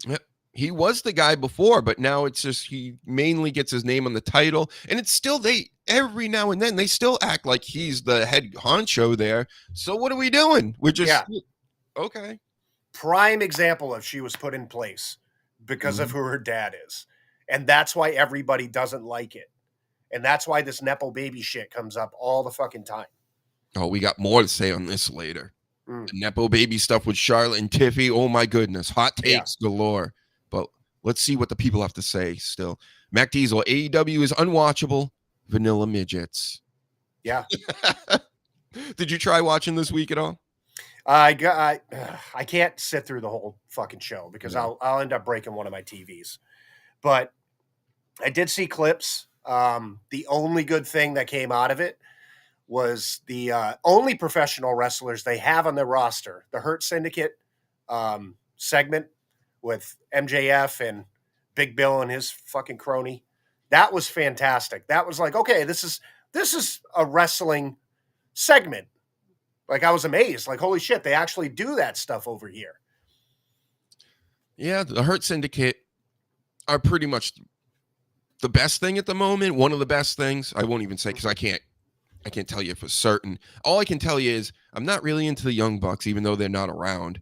Yep. He was the guy before, but now it's just he mainly gets his name on the title. And it's still every now and then they still act like he's the head honcho there. So what are we doing? We're just okay. Prime example of she was put in place because of who her dad is. And that's why everybody doesn't like it. And that's why this Nepo baby shit comes up all the fucking time. Oh, we got more to say on this later. The Nepo baby stuff with Charlotte and Tiffy. Oh my goodness. Hot takes galore. But let's see what the people have to say still. Mac Diesel, AEW is unwatchable. Vanilla midgets. Yeah. Did you try watching this week at all? I can't sit through the whole fucking show because I'll end up breaking one of my TVs. But I did see clips. The only good thing that came out of it was the only professional wrestlers they have on their roster, the Hurt Syndicate segment with MJF and Big Bill and his fucking crony. That was fantastic. That was like, okay, this is a wrestling segment. Like, I was amazed. Like, holy shit, they actually do that stuff over here. Yeah, the Hurt Syndicate are pretty much the best thing at the moment. One of the best things. I won't even say because I can't tell you for certain. All I can tell you is I'm not really into the Young Bucks, even though they're not around.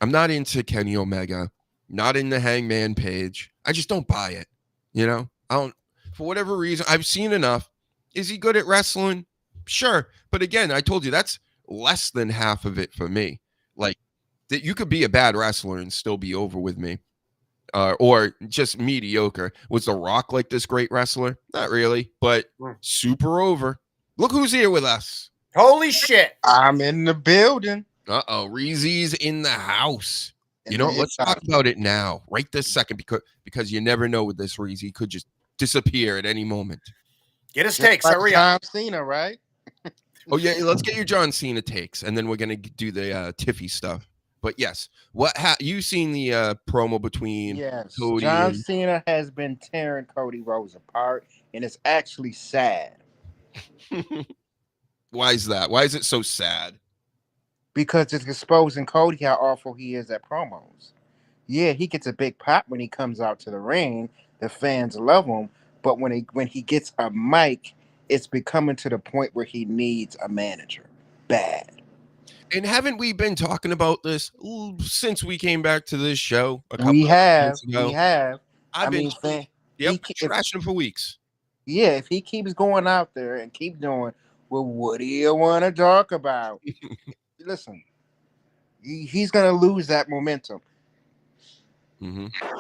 I'm not into Kenny Omega, not in the Hangman Page. I just don't buy it. I don't, for whatever reason, I've seen enough. Is he good at wrestling? Sure. But again, I told you that's less than half of it for me. Like, that you could be a bad wrestler and still be over with me. Or just mediocre. Was The Rock like this great wrestler? Not really, but super over. Look who's here with us. Holy shit. I'm in the building. Uh-oh, Reezy's in the house. Let's talk about it now, right this second, because you never know with this Reezy. He could just disappear at any moment. Get his takes. Hurry up. John Cena, right? Oh, yeah, let's get your John Cena takes, and then we're going to do the Tiffy stuff. But yes, you seen the promo between Cody John Cena has been tearing Cody Rhodes apart, and it's actually sad. Why is that? Why is it so sad? Because it's exposing Cody how awful he is at promos. Yeah, he gets a big pop when he comes out to the ring. The fans love him, but when he gets a mic, it's becoming to the point where he needs a manager. Bad. And haven't we been talking about this since we came back to this show? We have. I've been trashing him for weeks. Yeah, if he keeps going out there and keep doing Well, what do you want to talk about? Listen, he's going to lose that momentum.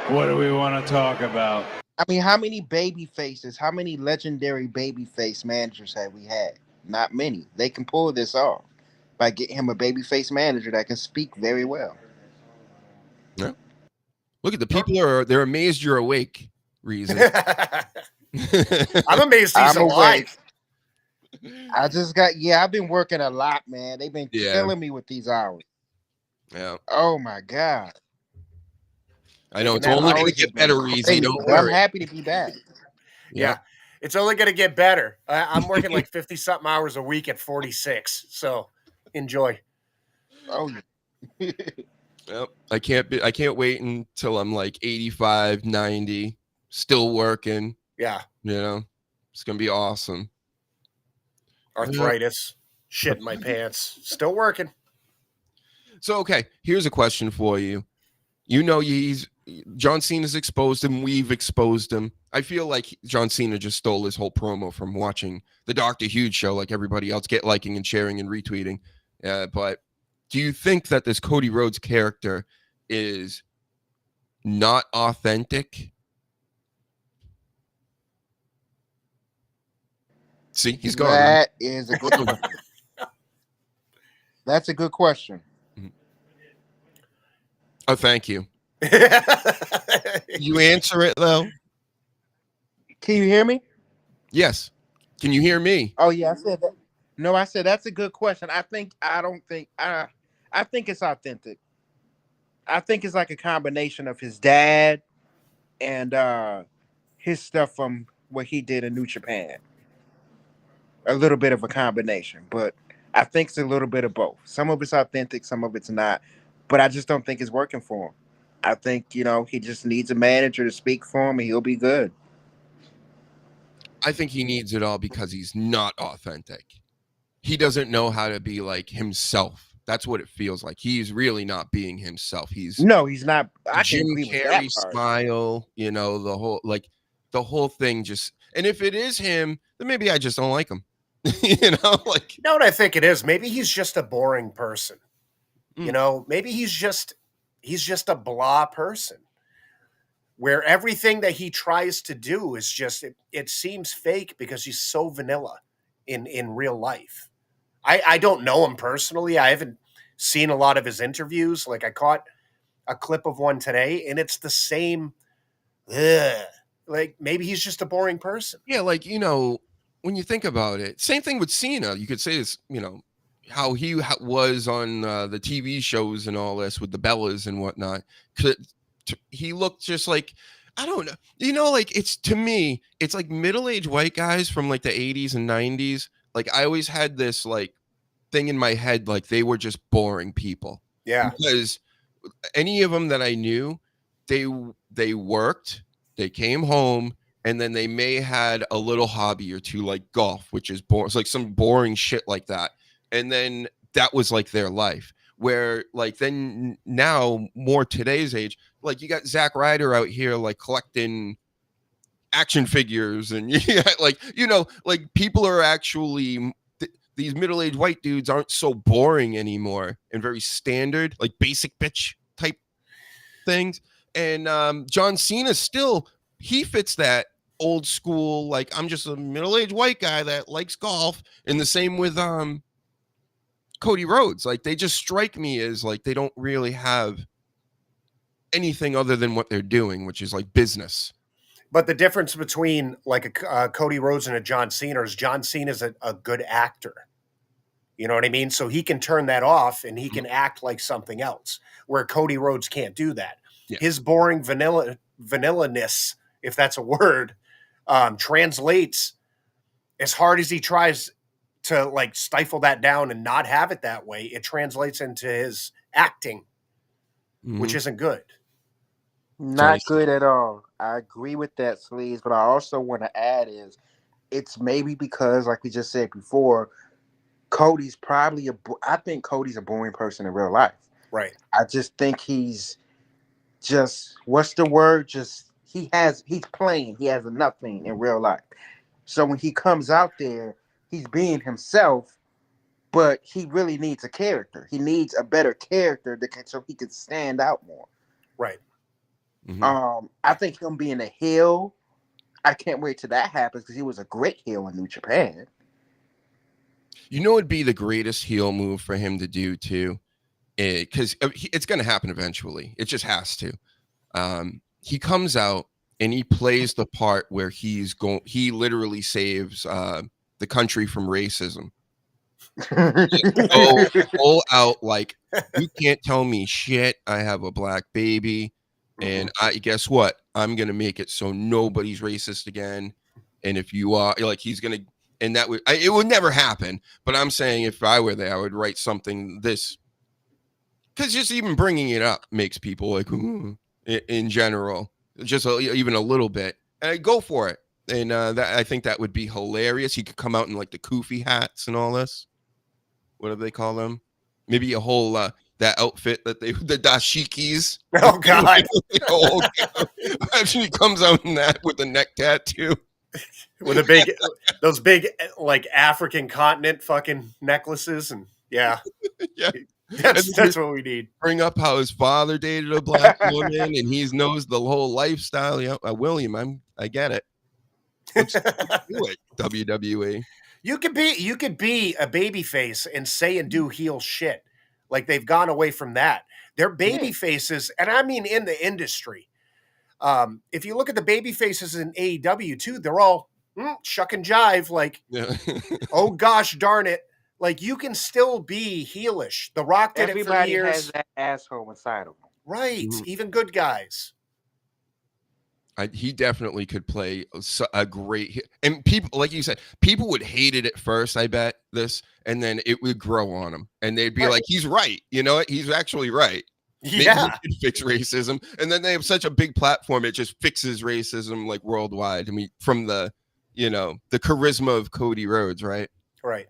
What do we want to talk about? I mean, how many baby faces, how many legendary baby face managers have we had? Not many. They can pull this off by getting him a baby face manager that can speak very well. Yeah. Look at the people they're amazed you're awake. Reason. I'm amazed he's alive. I just I've been working a lot, man. They've been killing me with these hours. Yeah. Oh my God. I know it's only going to get better, Reezy. Don't worry. I'm happy to be back. Yeah. It's only going to get better. I'm working like 50 something hours a week at 46. So enjoy. Oh, yeah. Yep. I can't wait until I'm like 85, 90, still working. Yeah. You know, it's going to be awesome. Arthritis, shit in my pants, still working. So, okay, here's a question for you. You know, John Cena's exposed him. We've exposed him. I feel like John Cena just stole his whole promo from watching the Dr. Huge show, like everybody else, get liking and sharing and retweeting. But do you think that this Cody Rhodes character is not authentic? See, he's gone. That is a good one. That's a good question. Oh, thank you. You answer it though. Can you hear me? Yes. Can you hear me? Oh yeah, I said that. No, I said that's a good question. I think it's authentic. I think it's like a combination of his dad and his stuff from what he did in New Japan. A little bit of a combination, but I think it's a little bit of both. Some of it's authentic, some of it's not. But I just don't think it's working for him. I think, he just needs a manager to speak for him and he'll be good. I think he needs it all because he's not authentic. He doesn't know how to be like himself. That's what it feels like. He's really not being himself. He's not. I Jim can agree with Carrey that part. smile, the whole thing just. And if it is him, then maybe I just don't like him. You know what I think it is? Maybe he's just a boring person. Maybe he's just a blah person where everything that he tries to do is just, it seems fake because he's so vanilla in real life. I don't know him personally. I haven't seen a lot of his interviews. Like I caught a clip of one today and it's the same. Like maybe he's just a boring person. Yeah. Like, when you think about it, same thing with Cena. You could say this, how he was on the TV shows and all this with the Bellas and whatnot. He looked just like, I don't know, it's, to me, it's like middle-aged white guys from like the 80s and 90s. Like I always had this like thing in my head, like they were just boring people. Yeah. Because any of them that I knew, they worked, they came home, and then they may had a little hobby or two like golf, which is boring. It's like some boring shit like that. And then that was like their life. Where like then now more today's age, like you got Zack Ryder out here like collecting action figures and like people are actually these middle-aged white dudes aren't so boring anymore and very standard, like basic bitch type things. And John Cena still, he fits that old school, like I'm just a middle-aged white guy that likes golf. And the same with Cody Rhodes. Like they just strike me as like they don't really have anything other than what they're doing, which is like business. But the difference between like a Cody Rhodes and a John Cena is John Cena is a good actor. You know what I mean? So he can turn that off and he can act like something else, where Cody Rhodes can't do that. Yeah. His boring vanilla-ness, if that's a word, translates as hard as he tries to like stifle that down and not have it that way. It translates into his acting, which isn't good. Not good at all. I agree with that, Sleaze. But I also want to add is it's maybe because, like we just said before, Cody's probably I think Cody's a boring person in real life. Right. I just think he's just, what's the word? Just he's plain. He has nothing in real life. So when he comes out there, he's being himself, but he really needs a character. He needs a better character so he can stand out more. Right. Mm-hmm. I think him being a heel, I can't wait till that happens because he was a great heel in New Japan. You know, it'd be the greatest heel move for him to do too, because it's going to happen eventually. It just has to. He comes out and he plays the part where he literally saves the country from racism. Go full out, like, you can't tell me shit. I have a black baby, and guess what? I'm gonna make it so nobody's racist again. And if you are, like, he's gonna, and that it would never happen. But I'm saying if I were there, I would write something this, because just even bringing it up makes people like, ooh, in general, just even a little bit, and I'd go for it. And I think that would be hilarious. He could come out in like the Koofy hats and all this. What do they call them? Maybe a whole that outfit that the dashikis. Oh God! Actually comes out in that with a neck tattoo, with those big like African continent fucking necklaces, and yeah, that's what we need. Bring up how his father dated a black woman, and he knows the whole lifestyle. Yeah, William, I get it. Let's do it, WWE. You could be a baby face and say and do heel shit. Like, they've gone away from that. They're baby faces, and I mean in the industry. If you look at the baby faces in AEW too, they're all shuck and jive. Like, oh gosh darn it! Like, you can still be heelish. The Rock did it for years. Everybody has that asshole inside of them, right? Even good guys. He definitely could play a great, and people, like you said, people would hate it at first, I bet, and then it would grow on him, and they'd be like, he's right, you know what, he's actually right. Maybe he could fix racism, and then they have such a big platform, it just fixes racism like worldwide. I mean, from the charisma of Cody Rhodes, right? Right.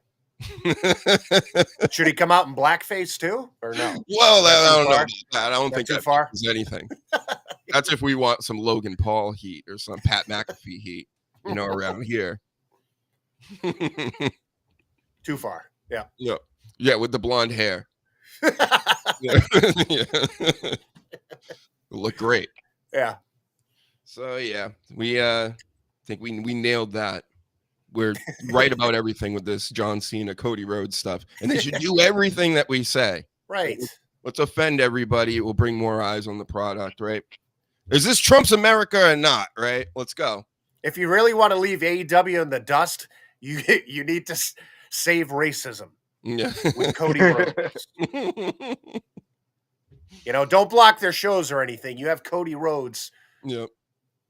Should he come out in blackface too, or no? Well, I don't know. I don't think that far is anything. That's if we want some Logan Paul heat or some Pat McAfee heat, around here. Too far. Yeah. Yeah, with the blonde hair. Look great. Yeah. So yeah, we think we nailed that. We're right about everything with this John Cena, Cody Rhodes stuff, and they should do everything that we say. Right. Let's offend everybody. It will bring more eyes on the product, right? Is this Trump's America or not, right? Let's go. If you really want to leave AEW in the dust, you need to save racism. Yeah. With Cody Rhodes. Don't block their shows or anything. You have Cody Rhodes. Yep.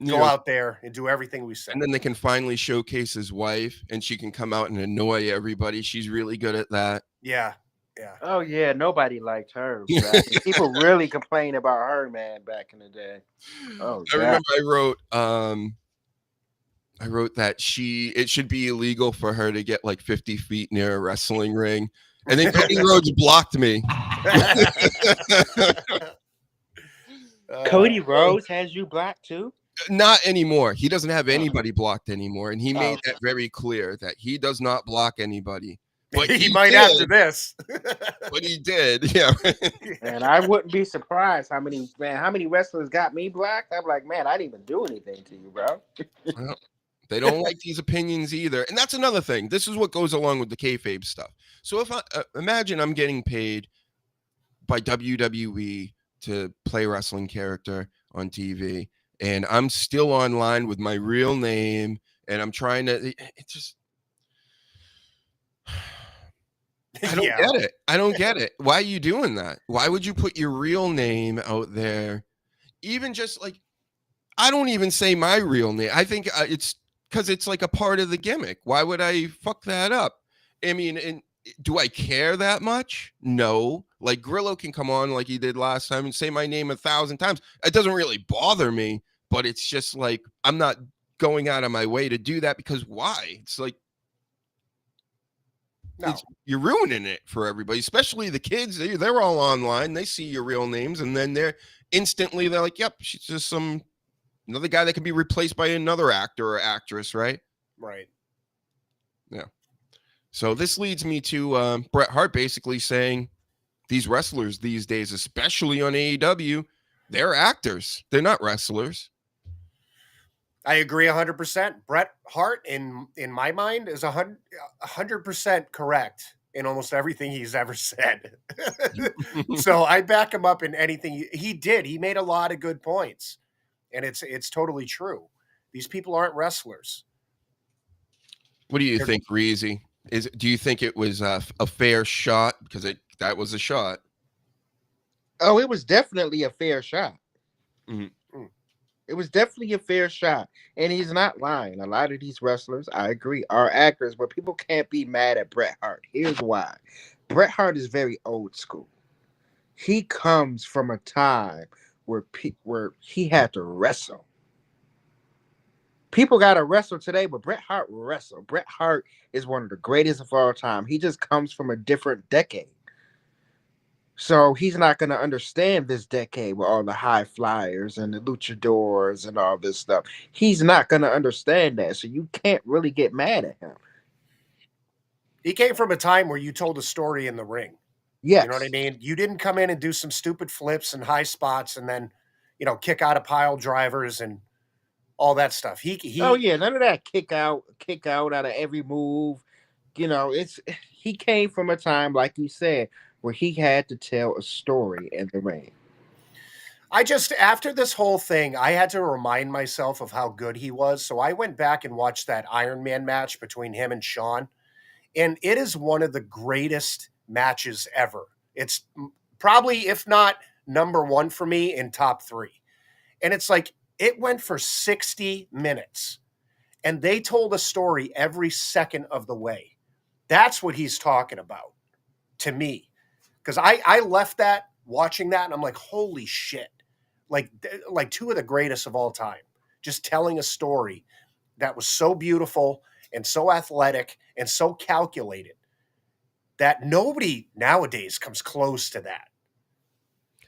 Go out there and do everything we say. And then they can finally showcase his wife, and she can come out and annoy everybody. She's really good at that. Yeah. Yeah. Oh yeah, nobody liked her. People really complained about her, man, back in the day. Oh, I remember I wrote that it should be illegal for her to get like 50 feet near a wrestling ring, and then Cody Rhodes blocked me. Cody Rhodes has you blocked too? Not anymore. He doesn't have anybody blocked anymore, and he made that very clear that he does not block anybody. But he might after this. But he did, yeah. And I wouldn't be surprised how many wrestlers got me blocked. I'm like, man, I didn't even do anything to you, bro. Well, they don't like these opinions either, and that's another thing. This is what goes along with the kayfabe stuff. So if imagine I'm getting paid by WWE to play a wrestling character on TV, and I'm still online with my real name, and I'm trying to. It just. I don't get it. I don't get it. Why are you doing that? Why would you put your real name out there? Even just like, I don't even say my real name. I think it's because it's like a part of the gimmick. Why would I fuck that up? I mean, and do I care that much? No. Like, Grillo can come on like he did last time and say my name 1,000 times. It doesn't really bother me, but it's just like, I'm not going out of my way to do that, because why? It's like, no. You're ruining it for everybody, especially the kids. They're all online. They see your real names, and then they're like, yep, she's just another guy that can be replaced by another actor or actress, right? Right. Yeah. So this leads me to Bret Hart basically saying these wrestlers these days, especially on AEW, they're actors. They're not wrestlers. I agree 100%. Bret Hart, in my mind, is 100% correct in almost everything he's ever said. So I back him up in anything he did. He made a lot of good points, and it's totally true. These people aren't wrestlers. What do you think, Reezy? Do you think it was a fair shot? Because that was a shot. Oh, it was definitely a fair shot. Mm-hmm. It was definitely a fair shot. And he's not lying. A lot of these wrestlers, I agree, are actors, but people can't be mad at Bret Hart. Here's why. Bret Hart is very old school. He comes from a time where he had to wrestle. People got to wrestle today, but Bret Hart wrestled. Bret Hart is one of the greatest of all time. He just comes from a different decade. So he's not going to understand this decade with all the high flyers and the luchadors and all this stuff. He's not going to understand that. So you can't really get mad at him. He came from a time where you told a story in the ring. Yes. You know what I mean? You didn't come in and do some stupid flips and high spots and then, kick out of pile drivers and all that stuff. Oh yeah, none of that kick out out of every move. He came from a time, like you said, where he had to tell a story in the ring. After this whole thing, I had to remind myself of how good he was. So I went back and watched that Iron Man match between him and Shawn. And it is one of the greatest matches ever. It's probably, if not number one for me, in top 3. And it's like, it went for 60 minutes. And they told a story every second of the way. That's what he's talking about to me. Because I left that, watching that, and I'm like, holy shit. Like 2 of the greatest of all time. Just telling a story that was so beautiful and so athletic and so calculated that nobody nowadays comes close to that.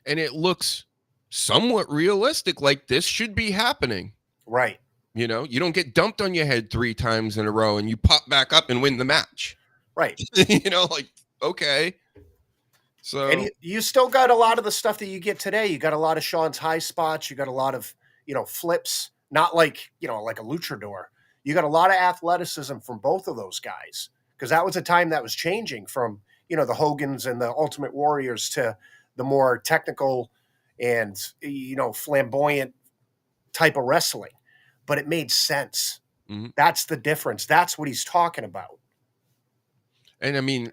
And it looks somewhat realistic, like this should be happening. Right. You don't get dumped on your head 3 times in a row and you pop back up and win the match. Right. Okay. So, and you still got a lot of the stuff that you get today. You got a lot of Shawn's high spots. You got a lot of, flips, not like, like a luchador. You got a lot of athleticism from both of those guys, because that was a time that was changing from, the Hogans and the Ultimate Warriors to the more technical and, flamboyant type of wrestling. But it made sense. Mm-hmm. That's the difference. That's what he's talking about. And I mean,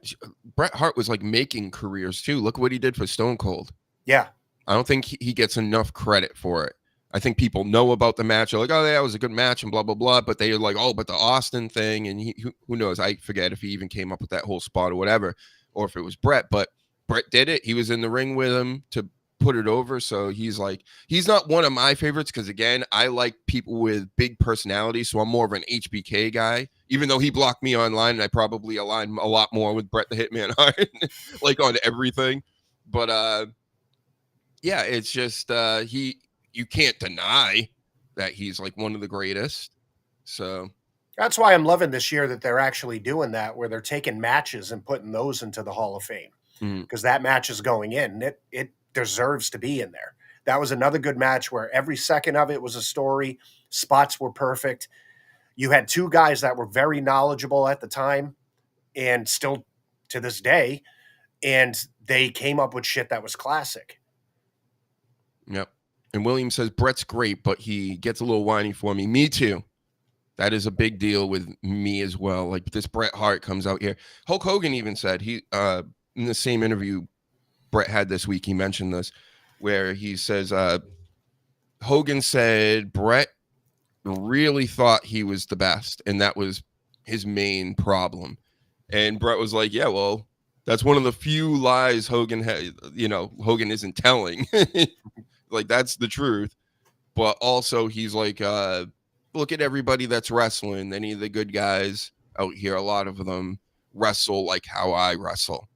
Bret Hart was like making careers too. Look what he did for Stone Cold. Yeah. I don't think he gets enough credit for it. I think people know about the match. They're like, oh, yeah, it was a good match and blah, blah, blah. But they're like, oh, but the Austin thing. And who knows? I forget if he even came up with that whole spot or whatever, or if it was Bret. But Bret did it. He was in the ring with him to put it over. So he's not one of my favorites because, again, I like people with big personalities. So I'm more of an HBK guy, even though he blocked me online. And I probably align a lot more with Bret the Hitman Hart, like on everything. But yeah, it's just you can't deny that he's like one of the greatest. So that's why I'm loving this year that they're actually doing that, where they're taking matches and putting those into the Hall of Fame, because that match is going in. It deserves to be in there. That was another good match where every second of it was a story. Spots were perfect. You had 2 guys that were very knowledgeable at the time and still to this day, and they came up with shit that was classic. Yep. And William says, Bret's great, but he gets a little whiny for me. Me too. That is a big deal with me as well. Like this Bret Hart comes out here. Hulk Hogan even said, in the same interview Bret had this week, he mentioned this, where he says, Hogan said Bret really thought he was the best, and that was his main problem. And Bret was like, yeah, well, that's one of the few lies Hogan Hogan isn't telling. Like, that's the truth. But also he's like, look at everybody that's wrestling. Any of the good guys out here, a lot of them wrestle like how I wrestle.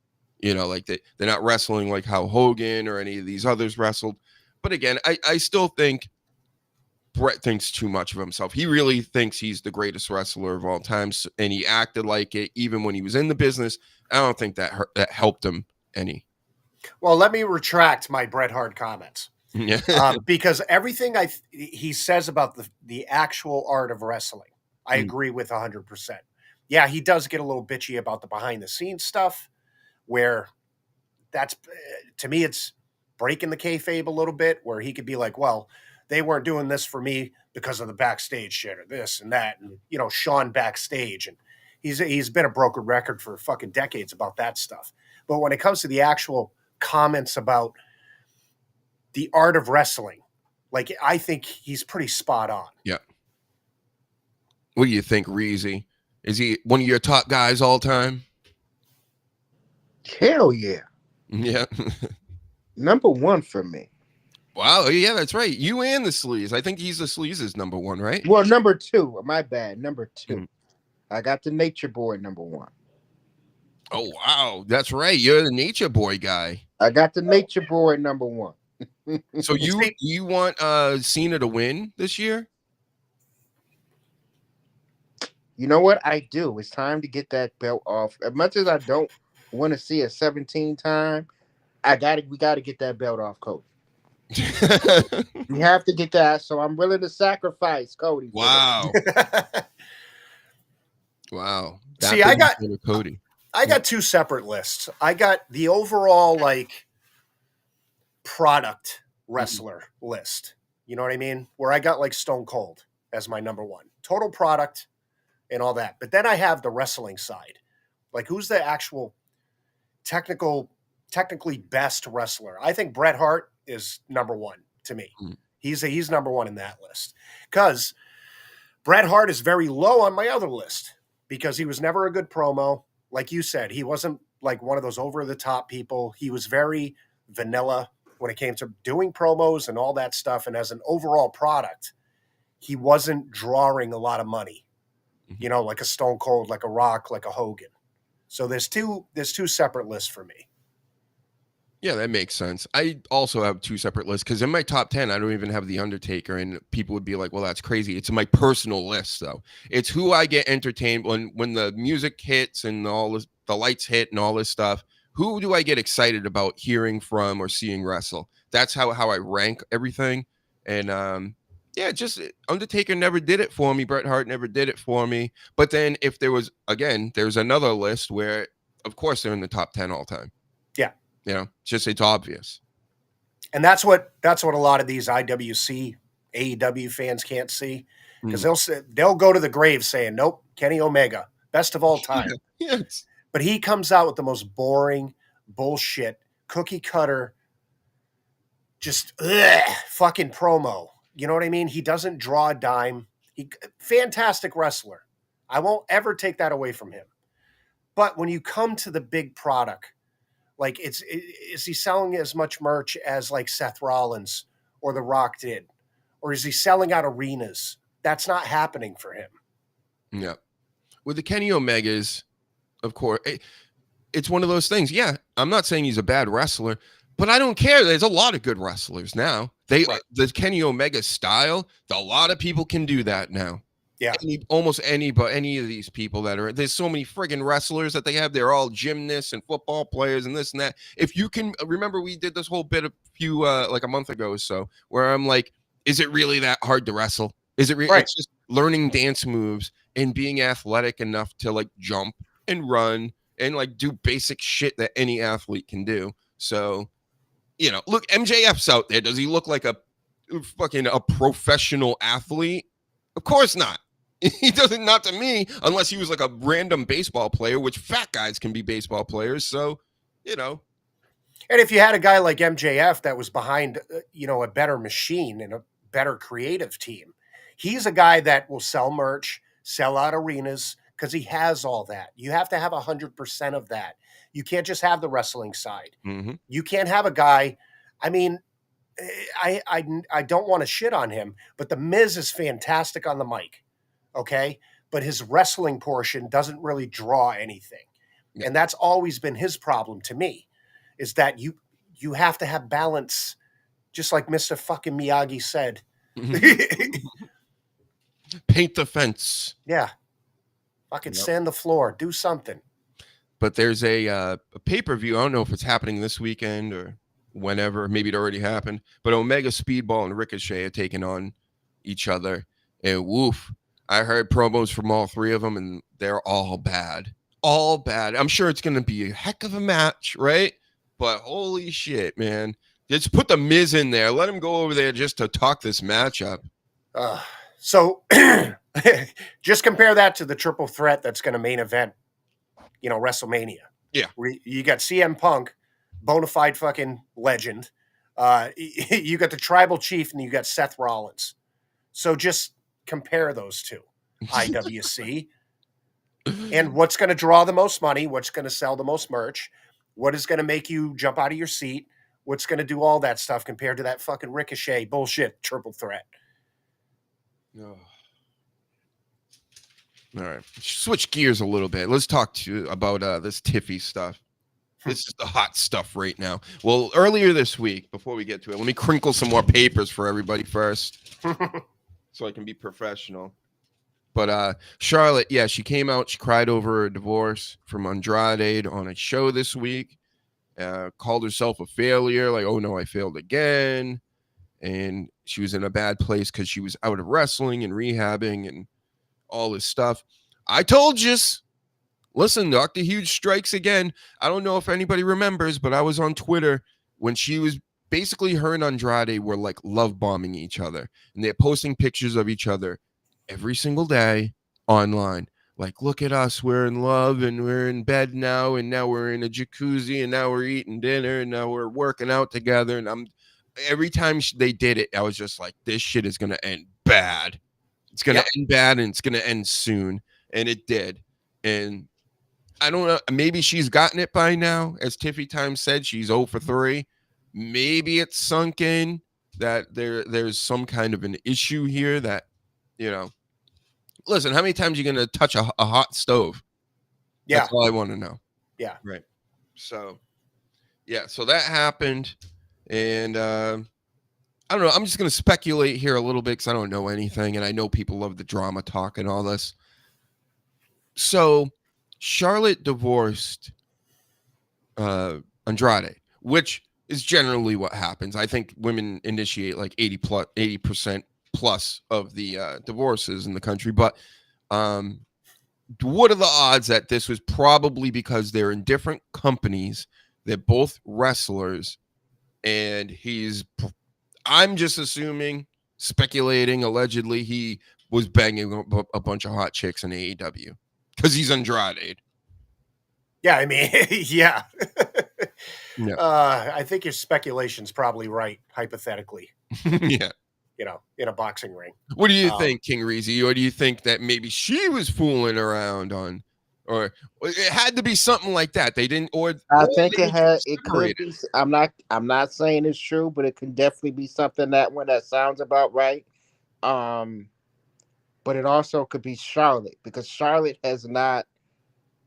Like they're not wrestling like how Hogan or any of these others wrestled. But again, I still think Brett thinks too much of himself. He really thinks he's the greatest wrestler of all time, and he acted like it even when he was in the business. I don't think that helped him any. Well, let me retract my Bret Hart comments. Yeah. Because everything he says about the actual art of wrestling, I agree with 100%. Yeah, he does get a little bitchy about the behind the scenes stuff, where that's, to me, it's breaking the kayfabe a little bit, where he could be like, well, they weren't doing this for me because of the backstage shit or this and that, and Sean backstage, and he's been a broken record for fucking decades about that stuff. But when it comes to the actual comments about the art of wrestling, like, I think he's pretty spot on. Yeah. What do you think, Reezy? Is he one of your top guys all time? Hell yeah. Yeah. Number one for me. Wow. Yeah, that's right. You and the Sleaze. I think he's the Sleaze's number one, right? Well, number two. My bad. Number two. I got the Nature Boy number one. Oh, wow. That's right. You're the Nature Boy guy. I got the Nature Boy number one. So you want Cena to win this year? You know what? I do. It's time to get that belt off. As much as I don't want to see a 17-time, we gotta get that belt off Cody. We have to get that. So I'm willing to sacrifice Cody. Wow. Wow. See, I got two separate lists. I got the overall product wrestler list. You know what I mean? Where I got Stone Cold as my number one. Total product and all that. But then I have the wrestling side. Like, who's the actual technically best wrestler? I think Bret Hart is number one to me. He's number one in that list. Because Bret Hart is very low on my other list because he was never a good promo. Like you said, he wasn't like one of those over-the-top people. He was very vanilla when it came to doing promos and all that stuff. And as an overall product, he wasn't drawing a lot of money, like a Stone Cold, like a Rock, like a Hogan. So there's two separate lists for me. Yeah, that makes sense. I also have two separate lists because in my top 10, I don't even have The Undertaker, and people would be like, well, that's crazy. It's my personal list, though. It's who I get entertained when the music hits and all this, the lights hit and all this stuff. Who do I get excited about hearing from or seeing wrestle? That's how I rank everything. And just Undertaker never did it for me. Bret Hart never did it for me. But then if there's another list where, of course, they're in the top 10 all time. Yeah. It's obvious. And that's what a lot of these IWC, AEW fans can't see, because they'll go to the grave saying, nope, Kenny Omega, best of all time. Yes. But he comes out with the most boring bullshit, cookie cutter, just fucking promo. You know what I mean? He doesn't draw a dime. Fantastic wrestler. I won't ever take that away from him. But when you come to the big product, like, is he selling as much merch as like Seth Rollins or The Rock did? Or is he selling out arenas? That's not happening for him. Yeah. With the Kenny Omegas, of course, it's one of those things. Yeah, I'm not saying he's a bad wrestler, but I don't care. There's a lot of good wrestlers now. The Kenny Omega style, a lot of people can do that now. Yeah. Any of these people there's so many friggin' wrestlers that they have. They're all gymnasts and football players and this and that. If you can remember, we did this whole bit like a month ago or so, where I'm like, is it really that hard to wrestle? Is it really? Right. It's just learning dance moves and being athletic enough to like jump and run and like do basic shit that any athlete can do. So, look, MJF's out there. Does he look like a professional athlete? Of course not. He doesn't, not to me, unless he was like a random baseball player, which fat guys can be baseball players. So, And if you had a guy like MJF that was behind, a better machine and a better creative team, he's a guy that will sell merch, sell out arenas, because he has all that. You have to have 100% of that. You can't just have the wrestling side. Mm-hmm. You can't have a guy. I mean, I don't want to shit on him, but the Miz is fantastic on the mic. Okay. But his wrestling portion doesn't really draw anything. Yeah. And that's always been his problem to me, is that you have to have balance. Just like Mr. fucking Miyagi said, Paint the fence. Yeah. Fucking sand the floor. Do something. But there's a pay-per-view. I don't know if it's happening this weekend or whenever. Maybe it already happened. But Omega Speedball and Ricochet are taking on each other. And woof, I heard promos from all three of them, and they're all bad. All bad. I'm sure it's going to be a heck of a match, right? But holy shit, man. Just put the Miz in there. Let him go over there just to talk this match up. So just compare that to the triple threat that's going to main event, WrestleMania. Yeah. You got CM Punk, bona fide fucking legend. You got the tribal chief, and you got Seth Rollins. So just compare those two, IWC. And what's going to draw the most money? What's going to sell the most merch? What is going to make you jump out of your seat? What's going to do all that stuff compared to that fucking Ricochet bullshit triple threat? Oh. All right. Switch gears a little bit. Let's talk about this Tiffy stuff. This is the hot stuff right now. Well, earlier this week, before we get to it, let me crinkle some more papers for everybody first so I can be professional. But Charlotte, yeah, she came out. She cried over a divorce from Andrade on a show this week. Called herself a failure. Like, oh, no, I failed again. And she was in a bad place because she was out of wrestling and rehabbing and all this stuff. I told you. Listen, Dr. Huge strikes again. I don't know if anybody remembers, but I was on Twitter when she was basically, her and Andrade were like love bombing each other. And they're posting pictures of each other every single day online. Like, look at us, we're in love and we're in bed now, and now we're in a jacuzzi, and now we're eating dinner, and now we're working out together. And every time they did it, I was just like, this shit is going to end bad. It's going to end bad, and it's going to end soon. And it did. And I don't know, maybe she's gotten it by now. As Tiffy Time said, she's 0 for 3. Maybe it's sunk in that there's some kind of an issue here that, listen, how many times are you going to touch a hot stove? Yeah. That's all I want to know. Yeah. Right. So, yeah. So that happened. And I don't know. I'm just going to speculate here a little bit because I don't know anything. And I know people love the drama talk and all this. So Charlotte divorced Andrade, which is generally what happens. I think women initiate like 80% plus of the divorces in the country. But what are the odds that this was probably because they're in different companies? They're both wrestlers, and I'm just assuming, speculating, allegedly he was banging a bunch of hot chicks in AEW because he's Andrade. Yeah, I mean, yeah. Yeah. I think your speculation's probably right, hypothetically. Yeah. In a boxing ring. What do you think, King Reezy? Or do you think that maybe she was fooling around on, or it had to be something like that? They didn't, or I think it had. It could be. I'm not saying it's true, but it can definitely be something that sounds about right. But it also could be Charlotte, because Charlotte has not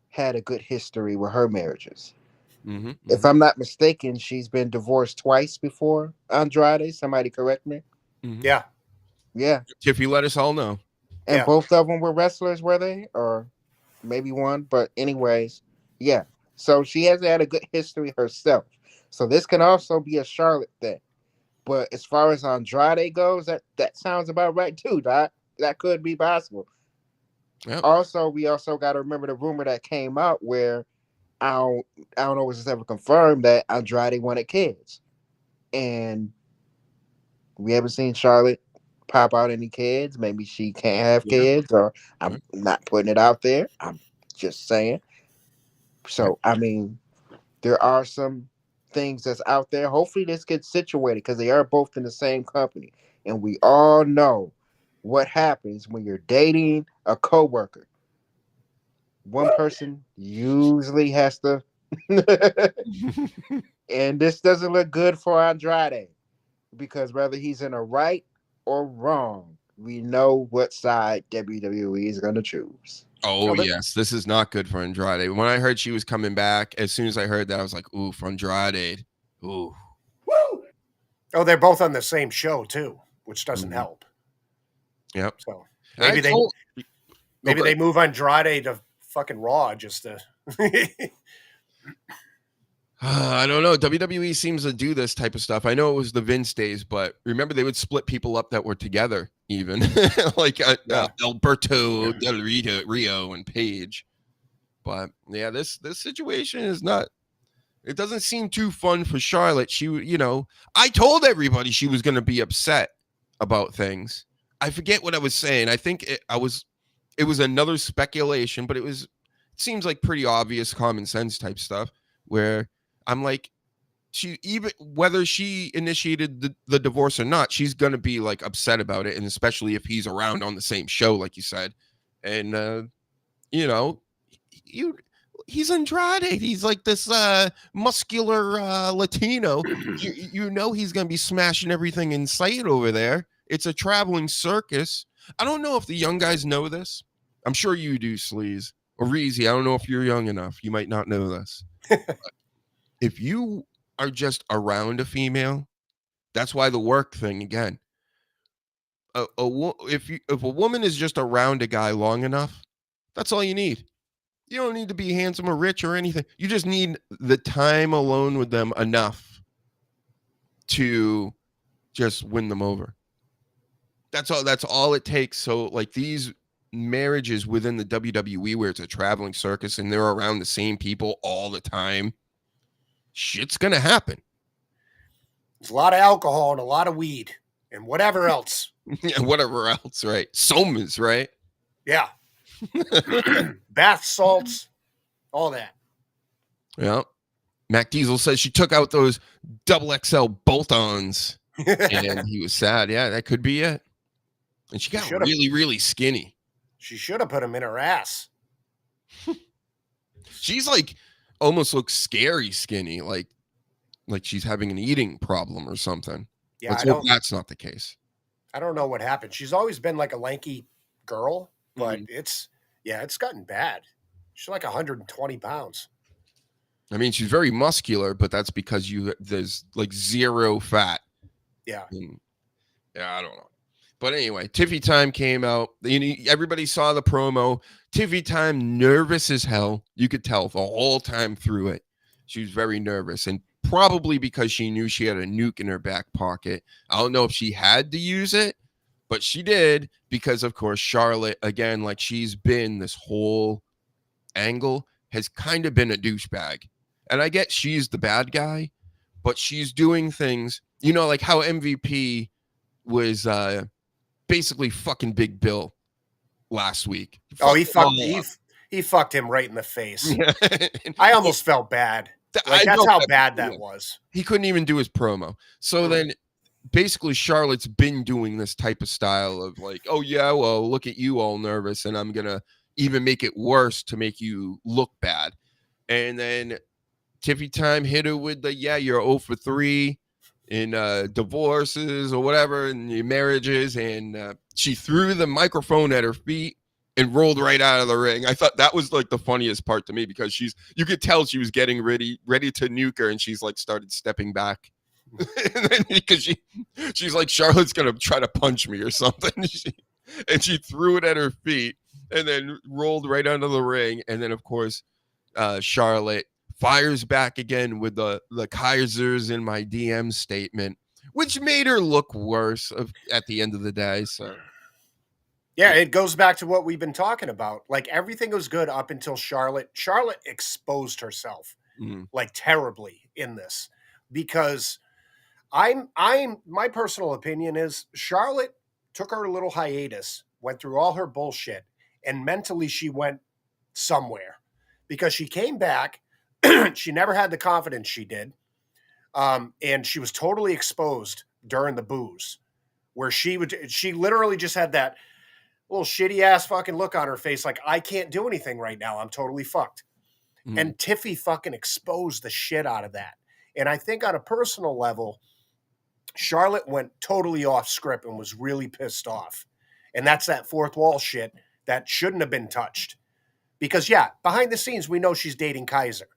had a good history with her marriages. Mm-hmm. If I'm not mistaken, she's been divorced twice before Andrade. Somebody correct me. Mm-hmm. Yeah. Tiffy, let us all know. And both of them were wrestlers, were they? Or maybe one. But anyways, yeah. So she hasn't had a good history herself. So this can also be a Charlotte thing. But as far as Andrade goes, that sounds about right too. That could be possible. Yep. Also, we also got to remember the rumor that came out where I don't know if it's ever confirmed that Andrade wanted kids. And we haven't seen Charlotte pop out any kids. Maybe she can't have kids, or I'm not putting it out there. I'm just saying. So, I mean, there are some things that's out there. Hopefully this gets situated, because they are both in the same company. And we all know what happens when you're dating a coworker. One person usually has to and this doesn't look good for Andrade, because whether he's in a right or wrong, we know what side WWE is going to choose. Oh, yes. This is not good for Andrade. When I heard she was coming back, as soon as I heard that, I was like, ooh, for Andrade. Ooh. Woo! Oh, they're both on the same show, too, which doesn't help. Yep. So maybe they move Andrade to fucking Raw just to. I don't know. WWE seems to do this type of stuff. I know it was the Vince days, but remember they would split people up that were together, even like Alberto Del Rio and Paige. But yeah, this situation is not. It doesn't seem too fun for Charlotte. She, I told everybody she was going to be upset about things. I forget what I was saying. I think it was another speculation, but it seems like pretty obvious common sense type stuff where I'm like, whether she initiated the divorce or not, she's going to be like upset about it. And especially if he's around on the same show, like you said, and, he's Andrade. He's like this muscular Latino. He's going to be smashing everything in sight over there. It's a traveling circus. I don't know if the young guys know this. I'm sure you do, Sleaze. Or Reezy, I don't know if you're young enough. You might not know this. If you are just around a female, that's why the work thing again. If a woman is just around a guy long enough, that's all you need. You don't need to be handsome or rich or anything. You just need the time alone with them enough to just win them over. That's all it takes. So like these marriages within the WWE where it's a traveling circus and they're around the same people all the time, shit's going to happen. There's a lot of alcohol and a lot of weed and whatever else. Yeah, whatever else, right? Somas, right? Yeah. Bath salts, all that. Yeah. Mac Diesel says she took out those XXL bolt-ons and he was sad. Yeah, that could be it. And she got really, really skinny. She should have put him in her ass. She's like almost looks scary skinny, like she's having an eating problem or something. Yeah, let's hope that's not the case. I don't know what happened. She's always been like a lanky girl, but it's gotten bad. She's like 120 pounds. I mean, she's very muscular, but that's because there's like zero fat. Yeah. I don't know. But anyway, Tiffy Time came out. Everybody saw the promo. Tiffy Time nervous as hell. You could tell the whole time through it. She was very nervous, and probably because she knew she had a nuke in her back pocket. I don't know if she had to use it, but she did because, of course, Charlotte, again, like she's been this whole angle, has kind of been a douchebag. And I get she's the bad guy, but she's doing things, like how MVP was basically fucking Big Bill last week. He fucked him right in the face. I almost felt bad. Like, that's how bad that was. He couldn't even do his promo. So then basically Charlotte's been doing this type of style of like, oh yeah, well, look at you all nervous and I'm going to even make it worse to make you look bad. And then Tiffy Time hit her with the, you're 0 for 3 in divorces or whatever and your marriages. And she threw the microphone at her feet and rolled right out of the ring. I thought that was like the funniest part to me because you could tell she was getting ready to nuke her and she's like started stepping back. Because she's like, Charlotte's going to try to punch me or something. And she threw it at her feet and then rolled right under the ring. And then, of course, Charlotte fires back again with the Kaisers in my DM statement, which made her look worse at the end of the day. So. Yeah, it goes back to what we've been talking about. Like everything was good up until Charlotte. Charlotte exposed herself like terribly in this because my personal opinion is Charlotte took her little hiatus, went through all her bullshit, and mentally she went somewhere because she came back. She never had the confidence she did. And she was totally exposed during the booze where she literally just had that little shitty ass fucking look on her face. Like, I can't do anything right now. I'm totally fucked. And Tiffy fucking exposed the shit out of that. And I think on a personal level, Charlotte went totally off script and was really pissed off. And that's that fourth wall shit that shouldn't have been touched. Because behind the scenes, we know she's dating Kaiser,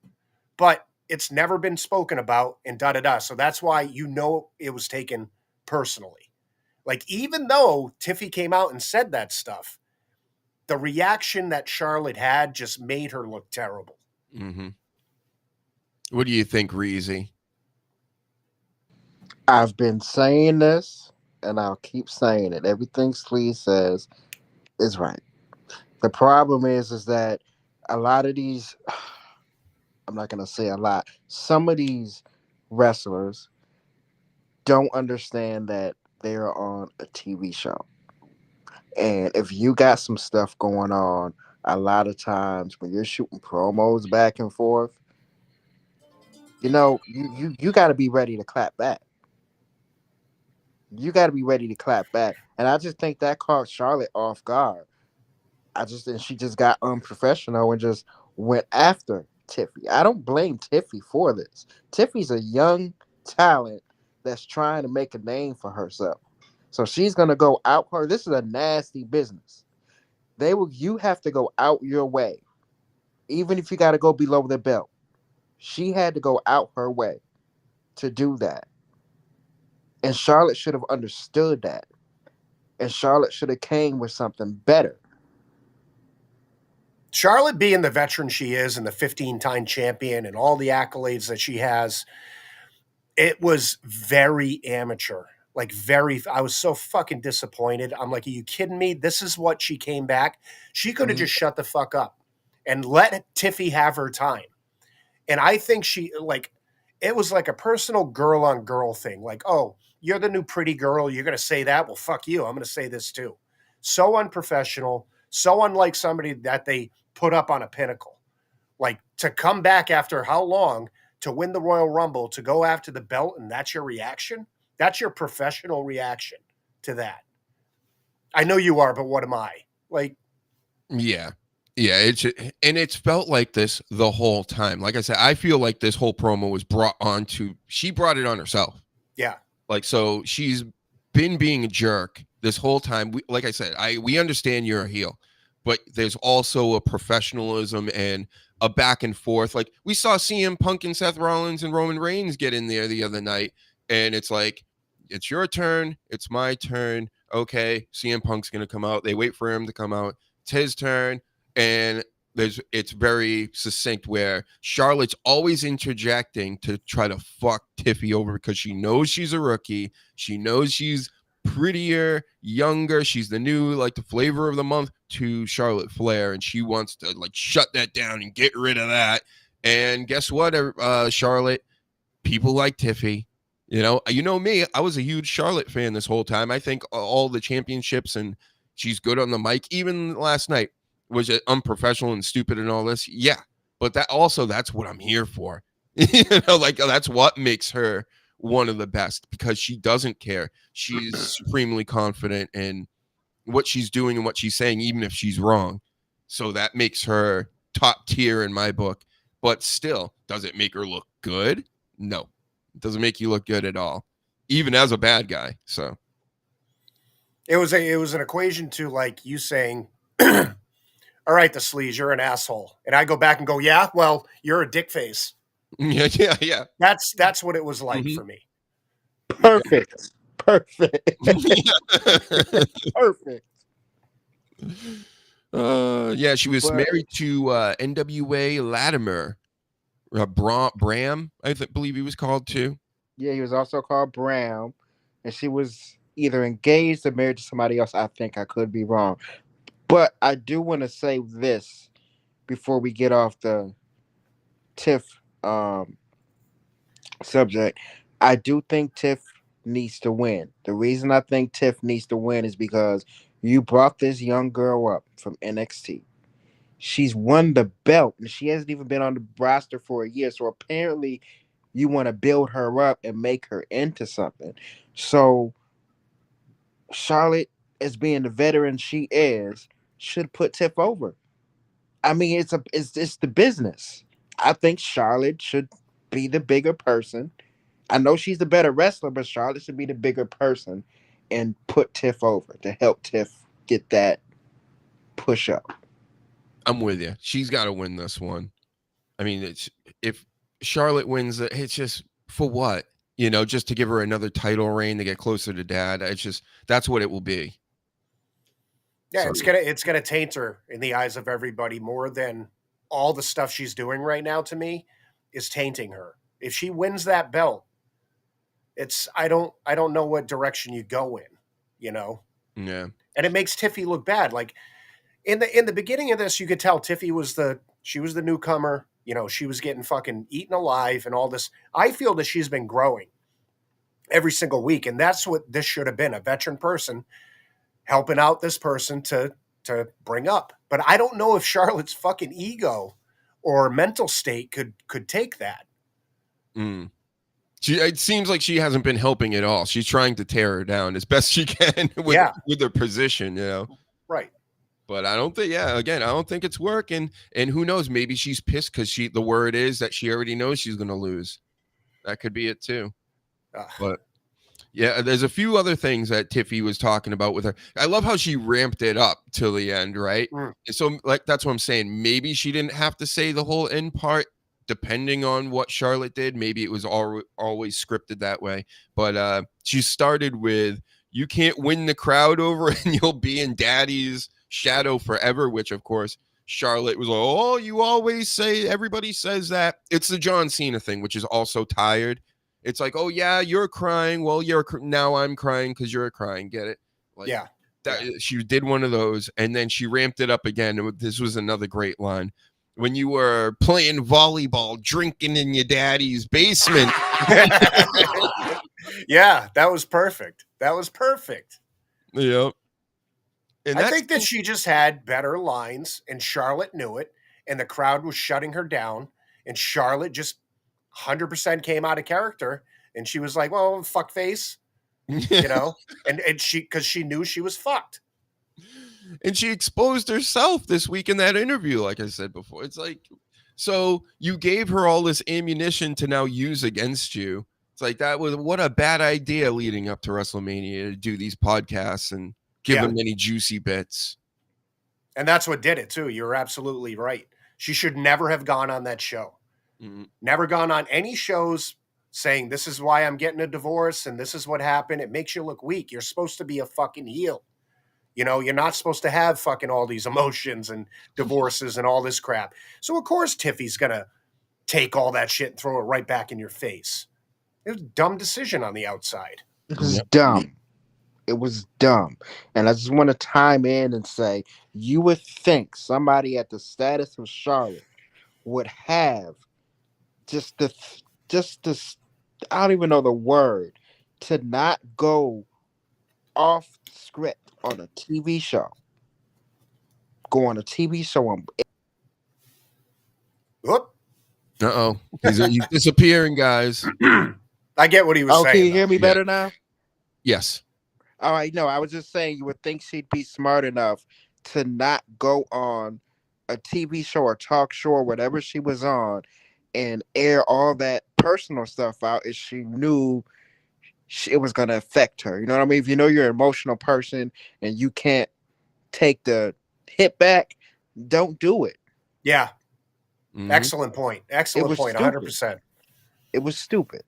but it's never been spoken about and da-da-da. So that's why it was taken personally. Like, even though Tiffy came out and said that stuff, the reaction that Charlotte had just made her look terrible. Mm-hmm. What do you think, Reezy? I've been saying this, and I'll keep saying it. Everything Slee says is right. The problem is that a lot of these, I'm not going to say a lot, some of these wrestlers don't understand that they're on a TV show. And if you got some stuff going on, a lot of times when you're shooting promos back and forth, you got to be ready to clap back. You got to be ready to clap back. And I just think that caught Charlotte off guard. And she just got unprofessional and just went after Tiffy. I don't blame Tiffy for this. Tiffy's a young talent that's trying to make a name for herself. So she's gonna go out her. This is a nasty business. You have to go out your way. Even if you gotta go below the belt. She had to go out her way to do that. And Charlotte should have understood that. And Charlotte should have came with something better. Charlotte, being the veteran she is and the 15-time champion and all the accolades that she has, it was very amateur. I was so fucking disappointed. I'm like, are you kidding me? This is what she came back. She could have just shut the fuck up and let Tiffy have her time. And I think it was like a personal girl on girl thing. Like, oh, you're the new pretty girl. You're going to say that? Well, fuck you. I'm going to say this too. So unprofessional, so unlike somebody that they put up on a pinnacle. Like, to come back after how long to win the Royal Rumble, to go after the belt, and that's your reaction? That's your professional reaction to that. I know you are, but what am I? Like, yeah. It's felt like this the whole time. Like I said, I feel like this whole promo was she brought it on herself. Yeah. Like, so she's been being a jerk this whole time. Like I said, we understand you're a heel, but there's also a professionalism and a back and forth. Like, we saw CM Punk and Seth Rollins and Roman Reigns get in there the other night, and it's like, it's your turn, it's my turn. Okay, CM Punk's gonna come out. They wait for him to come out. It's his turn, and it's very succinct where Charlotte's always interjecting to try to fuck Tiffy over because she knows she's a rookie. She knows she's prettier, younger. She's the new, like, the flavor of the month to Charlotte Flair, and she wants to, like, shut that down and get rid of that. And guess what, Charlotte? People like Tiffy. You know me. I was a huge Charlotte fan this whole time. I think all the championships, and she's good on the mic. Even last night, was it unprofessional and stupid and all this? Yeah, but that's what I'm here for. Like, that's what makes her one of the best, because she doesn't care. She's supremely confident in what she's doing and what she's saying, even if she's wrong. So that makes her top tier in my book. But still, does it make her look good? No, it doesn't make you look good at all, even as a bad guy. So it was an equation to, like, you saying, all right, the sleaze, you're an asshole. And I go back and go, yeah, well, you're a dick face. Yeah. That's what it was like for me. Perfect. Perfect. Yeah, she was married to NWA Latimer. Bram, I believe he was called too. Yeah, he was also called Bram. And she was either engaged or married to somebody else. I think I could be wrong. But I do want to say this before we get off the Tiff subject. I do think Tiff needs to win. The reason I think Tiff needs to win is because you brought this young girl up from NXT. She's won the belt, and she hasn't even been on the roster for a year. So apparently you want to build her up and make her into something. So Charlotte, as being the veteran she is, should put Tiff over. I mean, it's the business. I think Charlotte should be the bigger person. I know she's the better wrestler, but Charlotte should be the bigger person and put Tiff over to help Tiff get that push up. I'm with you. She's got to win this one. I mean, if Charlotte wins, it's just, for what? you know, just to give her another title reign to get closer to dad. It's just, that's what it will be. Yeah, it's gonna taint her in the eyes of everybody more than all the stuff she's doing right now. To me, is tainting her. If she wins that belt, I don't know what direction you go in, you know. Yeah, and it makes Tiffy look bad. Like in the beginning of this, you could tell Tiffy was the newcomer. You know, she was getting fucking eaten alive and all this. I feel that she's been growing every single week, and that's what this should have been, a veteran person helping out this person to bring up. But I don't know if Charlotte's fucking ego or mental state could take that. It seems like she hasn't been helping at all. She's trying to tear her down as best she can with her position, you know. Right. But I don't think, I don't think it's working. And who knows? Maybe she's pissed because the word is that she already knows she's going to lose. That could be it too. But yeah, there's a few other things that Tiffy was talking about with her. I love how she ramped it up till the end, right? So like, that's what I'm saying. Maybe she didn't have to say the whole end part, depending on what Charlotte did. Maybe it was always scripted that way. But she started with, you can't win the crowd over and you'll be in daddy's shadow forever, which of course Charlotte was like, oh, you always say, everybody says that. It's the John Cena thing, which is also tired. It's like, oh yeah, you're crying. Well, now I'm crying because you're crying. Get it? Like, she did one of those, and then she ramped it up again. This was another great line. When you were playing volleyball, drinking in your daddy's basement. Yeah, that was perfect. That was perfect. Yep. And I think that she just had better lines, and Charlotte knew it, and the crowd was shutting her down, and Charlotte just 100% came out of character, and she was like, well, fuck face, you know, and because she knew she was fucked. And she exposed herself this week in that interview, like I said before. It's like, so you gave her all this ammunition to now use against you. It's like, what a bad idea leading up to WrestleMania to do these podcasts and give them any juicy bits. And that's what did it too. You're absolutely right. She should never have gone on that show. Never gone on any shows saying, this is why I'm getting a divorce and this is what happened. It makes you look weak. You're supposed to be a fucking heel. You know, you're not supposed to have fucking all these emotions and divorces and all this crap. So of course Tiffy's going to take all that shit and throw it right back in your face. It was a dumb decision on the outside. It was dumb. It was dumb. And I just want to chime in and say, you would think somebody at the status of Charlotte would have just the I don't even know the word, to not go off script on a TV show. Go on a TV show on. Whoop. Uh-oh. He's disappearing, guys. I get what he was saying. Can you hear me better now? Yes. All right. No, I was just saying you would think she'd be smart enough to not go on a TV show or talk show or whatever she was on and air all that personal stuff out if she knew it was going to affect her. You know what I mean? If you know you're an emotional person and you can't take the hit back, don't do it. Yeah. Excellent point. Excellent point. 100%. It was stupid.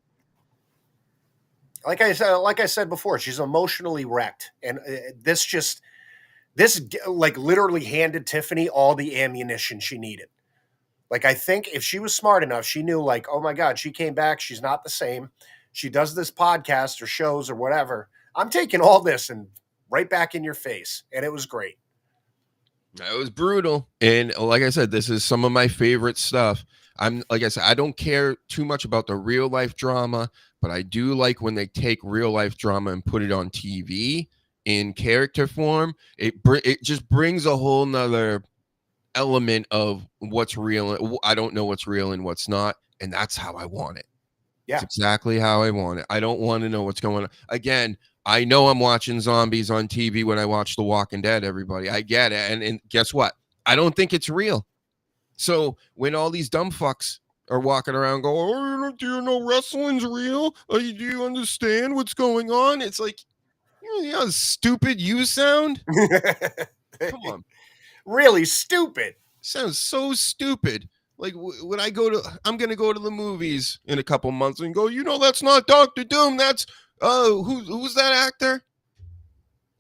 Like I said before, she's emotionally wrecked. And this like literally handed Tiffany all the ammunition she needed. Like, I think if she was smart enough, she knew, like, oh my God, she came back. She's not the same. She does this podcast or shows or whatever. I'm taking all this and right back in your face. And it was great. It was brutal. And like I said, this is some of my favorite stuff. Like I said, I don't care too much about the real life drama, but I do like when they take real life drama and put it on TV in character form. It just brings a whole nother element of what's real. I don't know what's real and what's not. And that's how I want it. Yeah. It's exactly how I want it. I don't want to know what's going on. Again, I know I'm watching zombies on TV when I watch The Walking Dead, everybody. I get it. And guess what? I don't think it's real. So when all these dumb fucks are walking around going, oh, do you know wrestling's real? Do you understand what's going on? It's like, you know how stupid you sound? Come on. Really stupid. Sounds so stupid. Like when I'm going to go to the movies in a couple months and go, that's not Dr. Doom. That's, who's that actor?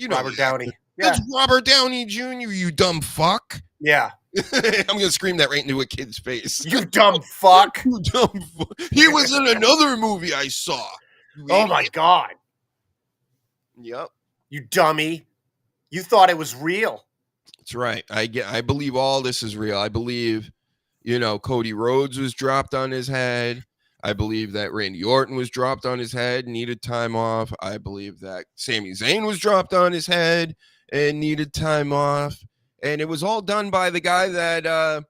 Robert Downey. That's Robert Downey Jr., you dumb fuck. Yeah. I'm going to scream that right into a kid's face. You dumb fuck. You dumb fuck. He was in another movie I saw. Oh, my God. Yep. You dummy. You thought it was real. That's right. I believe all this is real. I believe, Cody Rhodes was dropped on his head. I believe that Randy Orton was dropped on his head, needed time off. I believe that Sami Zayn was dropped on his head and needed time off. And it was all done by the guy that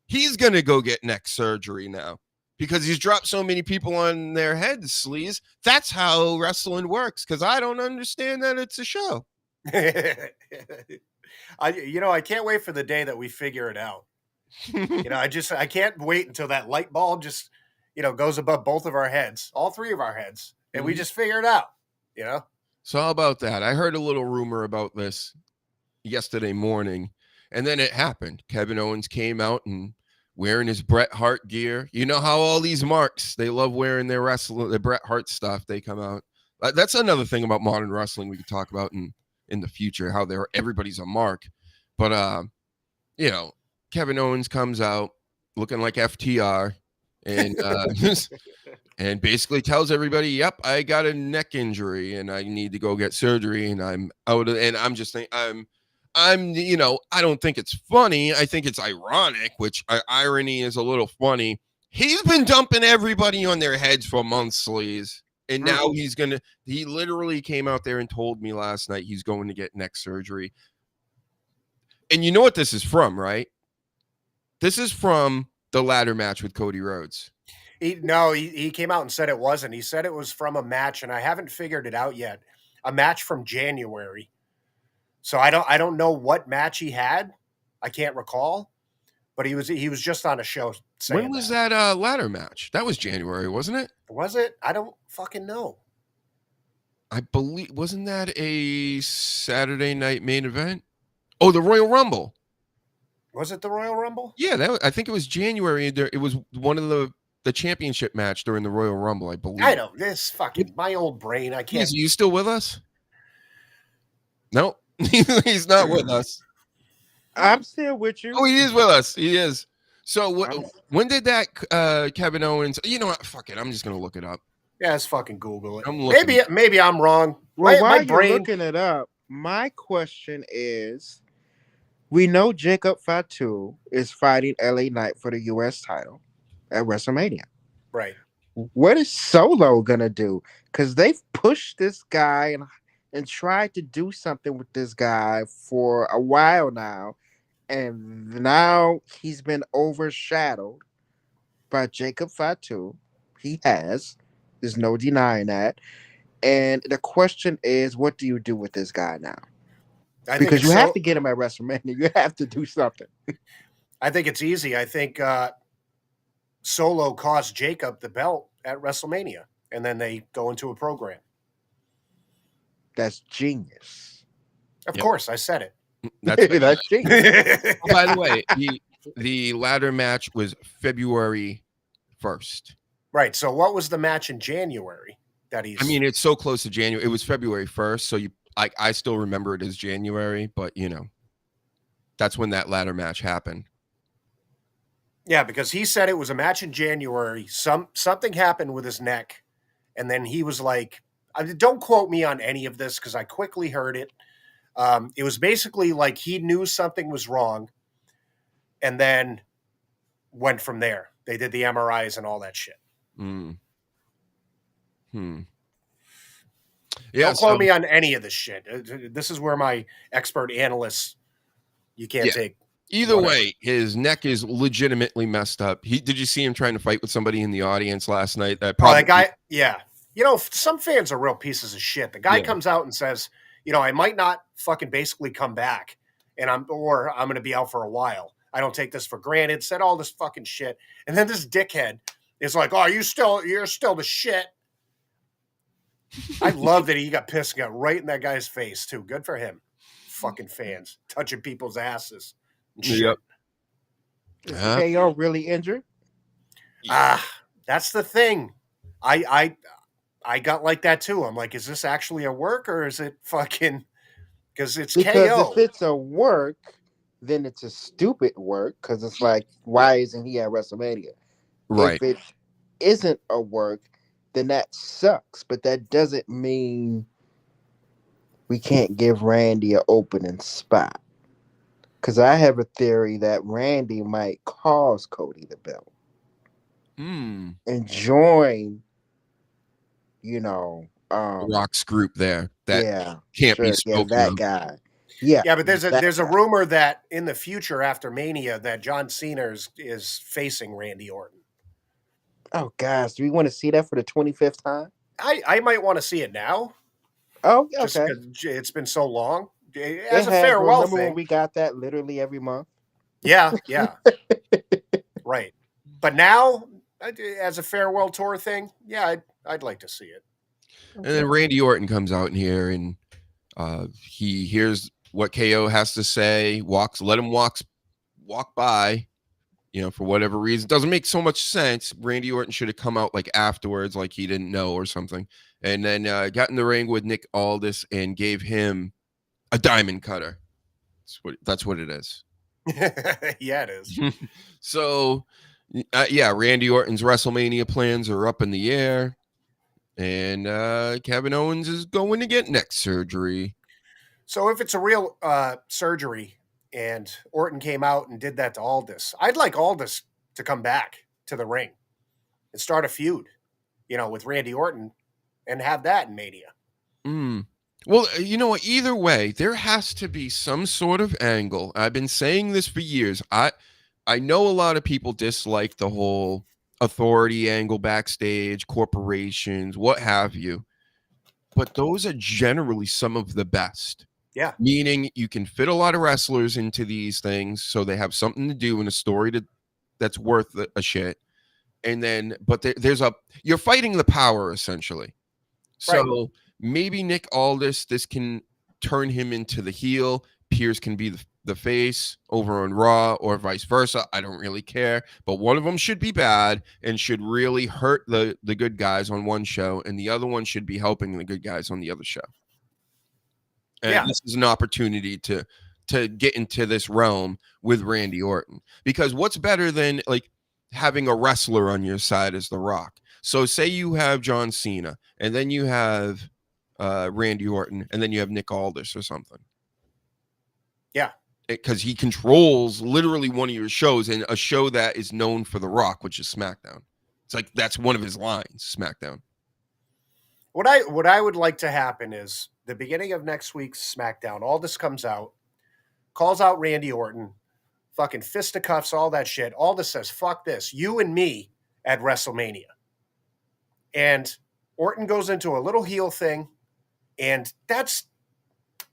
he's going to go get neck surgery now because he's dropped so many people on their heads, sleaze. That's how wrestling works, because I don't understand that it's a show. I can't wait for the day that we figure it out. I can't wait until that light bulb just, goes above both of our heads, all three of our heads, and we just figure it out, So how about that? I heard a little rumor about this yesterday morning, and then it happened. Kevin Owens came out and wearing his Bret Hart gear. You know how all these marks, they love wearing their Bret Hart stuff. They come out. That's another thing about modern wrestling we could talk about in the future, how everybody's a mark. But Kevin Owens comes out looking like FTR and and basically tells everybody, yep, I got a neck injury and I need to go get surgery, and I'm out of, and I'm just thinking, I don't think it's funny. I think it's ironic, which irony is a little funny. He's been dumping everybody on their heads for months, sleaze. And now he literally came out there and told me last night he's going to get neck surgery. And you know what this is from, right? This is from the ladder match with Cody Rhodes. He came out and said it wasn't. He said it was from a match, and I haven't figured it out yet. A match from January. So I don't know what match he had. I can't recall. But he was just on a show saying when was that ladder match? That was January, wasn't it? Was it? I don't fucking know. I believe, wasn't that a Saturday night main event? Oh, the Royal Rumble. Was it the Royal Rumble? Yeah, I think it was January. It was one of the championship match during the Royal Rumble, I believe. I know, this fucking, my old brain, I can't. Are you still with us? No, he's not with us. I'm still with you. Oh, he is with us. He is. So when did that Kevin Owens? You know what? Fuck it. I'm just gonna look it up. Yeah, let's fucking Google it. Maybe I'm wrong. Well, while you're looking it up, my question is: we know Jacob Fatu is fighting LA Knight for the U.S. title at WrestleMania. Right. What is Solo gonna do? Because they've pushed this guy and tried to do something with this guy for a while now, and now he's been overshadowed by Jacob Fatu. He has. There's no denying that. And the question is, what do you do with this guy now? Because you have to get him at WrestleMania. You have to do something. I think it's easy. I think Solo cost Jacob the belt at WrestleMania, and then they go into a program. That's genius. Of course, I said it. That's genius. By the way, the ladder match was February 1st. Right. So what was the match in January that he's... I mean, it's so close to January. It was February 1st. So I still remember it as January, but that's when that ladder match happened. Yeah, because he said it was a match in January. Something happened with his neck. And then he was like, don't quote me on any of this because I quickly heard it. It was basically like he knew something was wrong and then went from there. They did the MRIs and all that shit. Yeah, don't quote me on any of this shit. This is where my expert analysts, you can't take. Either way, his neck is legitimately messed up. Did you see him trying to fight with somebody in the audience last night? That guy, yeah. Some fans are real pieces of shit. The guy comes out and says, I might not fucking basically come back, and I'm going to be out for a while. I don't take this for granted. Said all this fucking shit, and then this dickhead is like, "Oh, you're still the shit." I love that he got pissed and got right in that guy's face too. Good for him. Fucking fans touching people's asses. And shit. Yep. Is KO really injured? That's the thing. I got like that too. I'm like, is this actually a work or is it fucking? Because it's Because KO. if it's a work, then it's a stupid work. Because it's like, why isn't he at WrestleMania? Right. If it isn't a work, then that sucks. But that doesn't mean we can't give Randy an opening spot. Because I have a theory that Randy might cause Cody the belt and join, Rock's group there. That can't be spoken that of. guy. Yeah, but there's a rumor that in the future after Mania that John Cena is facing Randy Orton. Oh gosh, do we want to see that for the 25th time? I might want to see it now. Oh, okay. Just because it's been so long. As a farewell remember thing. when we got that literally every month? Yeah. Right. But now, as a farewell tour thing, yeah, I'd like to see it. And then Randy Orton comes out in here and he hears what KO has to say, let him walk by, for whatever reason. Doesn't make so much sense. Randy Orton should have come out like afterwards, like he didn't know or something. And then got in the ring with Nick Aldis and gave him a diamond cutter. That's what it is. Yeah, it is. So, Randy Orton's WrestleMania plans are up in the air. And Kevin Owens is going to get neck surgery. So if it's a real surgery and Orton came out and did that to Aldis, I'd like Aldis to come back to the ring and start a feud, with Randy Orton and have that in Mania. Well, either way, there has to be some sort of angle. I've been saying this for years. I know a lot of people dislike the whole authority angle backstage, corporations, what have you. But those are generally some of the best. Yeah. Meaning you can fit a lot of wrestlers into these things so they have something to do in a story that's worth a shit. And then, but you're fighting the power essentially. So maybe Nick Aldis, this can turn him into the heel. Pierce can be the face over on Raw or vice versa. I don't really care. But one of them should be bad and should really hurt the good guys on one show. And the other one should be helping the good guys on the other show. And this is an opportunity to get into this realm with Randy Orton. Because what's better than having a wrestler on your side as The Rock? So say you have John Cena, and then you have Randy Orton, and then you have Nick Aldis or something. Yeah. Because he controls literally one of your shows, and a show that is known for The Rock, which is SmackDown. It's like that's one of his lines, SmackDown. What I would like to happen is the beginning of next week's SmackDown, Aldis comes out, calls out Randy Orton, fucking fisticuffs, all that shit. Aldis says, fuck this, you and me at WrestleMania. And Orton goes into a little heel thing, and that's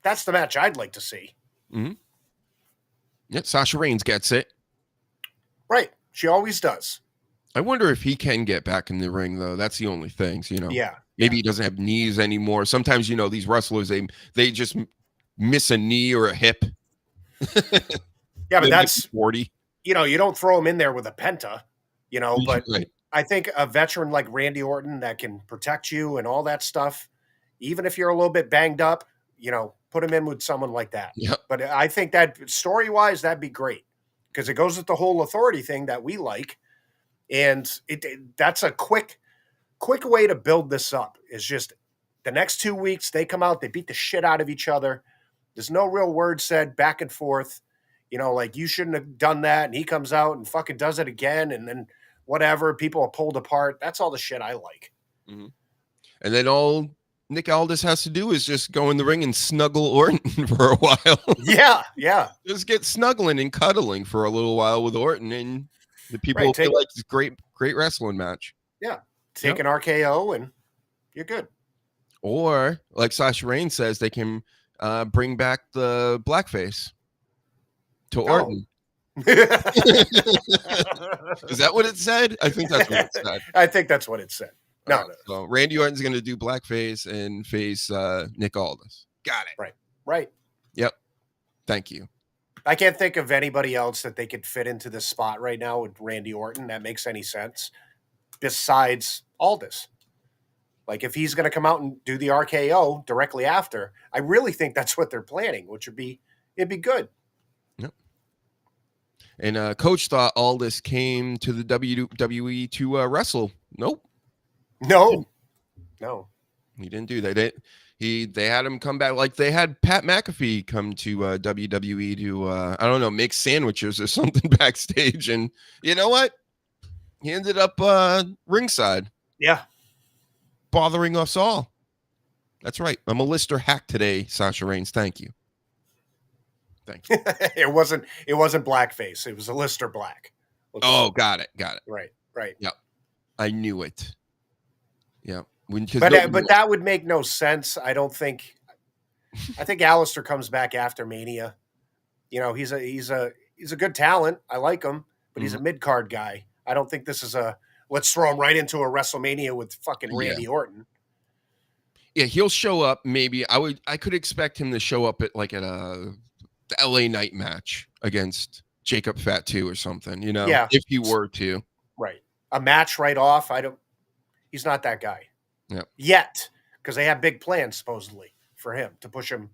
the match I'd like to see. Mm-hmm. Yeah, Sasha Reigns gets it. Right. She always does. I wonder if he can get back in the ring, though. That's the only thing, Yeah. Maybe he doesn't have knees anymore. Sometimes, these wrestlers, they just miss a knee or a hip. Yeah, but that's 40. You don't throw him in there with a penta, but right. I think a veteran like Randy Orton that can protect you and all that stuff, even if you're a little bit banged up, put him in with someone like that. Yep. But I think that story-wise, that'd be great because it goes with the whole authority thing that we like. And that's a quick way to build this up is just the next 2 weeks, they come out, they beat the shit out of each other. There's no real word said back and forth, you shouldn't have done that. And he comes out and fucking does it again. And then whatever, people are pulled apart. That's all the shit I like. Mm-hmm. And then all Nick Aldis has to do is just go in the ring and snuggle Orton for a while. Yeah. Just get snuggling and cuddling for a little while with Orton, and the people feel like it's a great wrestling match. Yeah. Take an RKO and you're good. Or, like Sasha Reigns says, they can bring back the blackface to Orton. Is that what it said? I think that's what it said. I think that's what it said. No, right, so Randy Orton's going to do blackface and face Nick Aldis. Got it. Right. Yep. Thank you. I can't think of anybody else that they could fit into this spot right now with Randy Orton that makes any sense besides Aldis. Like, if he's going to come out and do the RKO directly after, I really think that's what they're planning, which it'd be good. Yep. And Coach thought Aldis came to the WWE to wrestle. Nope. No. He didn't do that. They had him come back, like they had Pat McAfee come to WWE to I don't know, make sandwiches or something backstage, and you know what? He ended up ringside. Yeah. Bothering us all. That's right. I'm a Lister hack today, Sasha Reigns. Thank you. It wasn't blackface. It was a Lister black. Got it. Right. Yep. I knew it. Yeah. But that would make no sense. I don't think. I think Alistair comes back after Mania. You know, he's a good talent. I like him, but he's a mid-card guy. I don't think this is let's throw him right into a WrestleMania with fucking Randy Orton. Yeah, he'll show up. Maybe I could expect him to show up at the LA Knight match against Jacob Fatu or something. You know, if he were to. Right, a match right off. He's not that guy. Yeah. Yet, because they have big plans supposedly for him to push him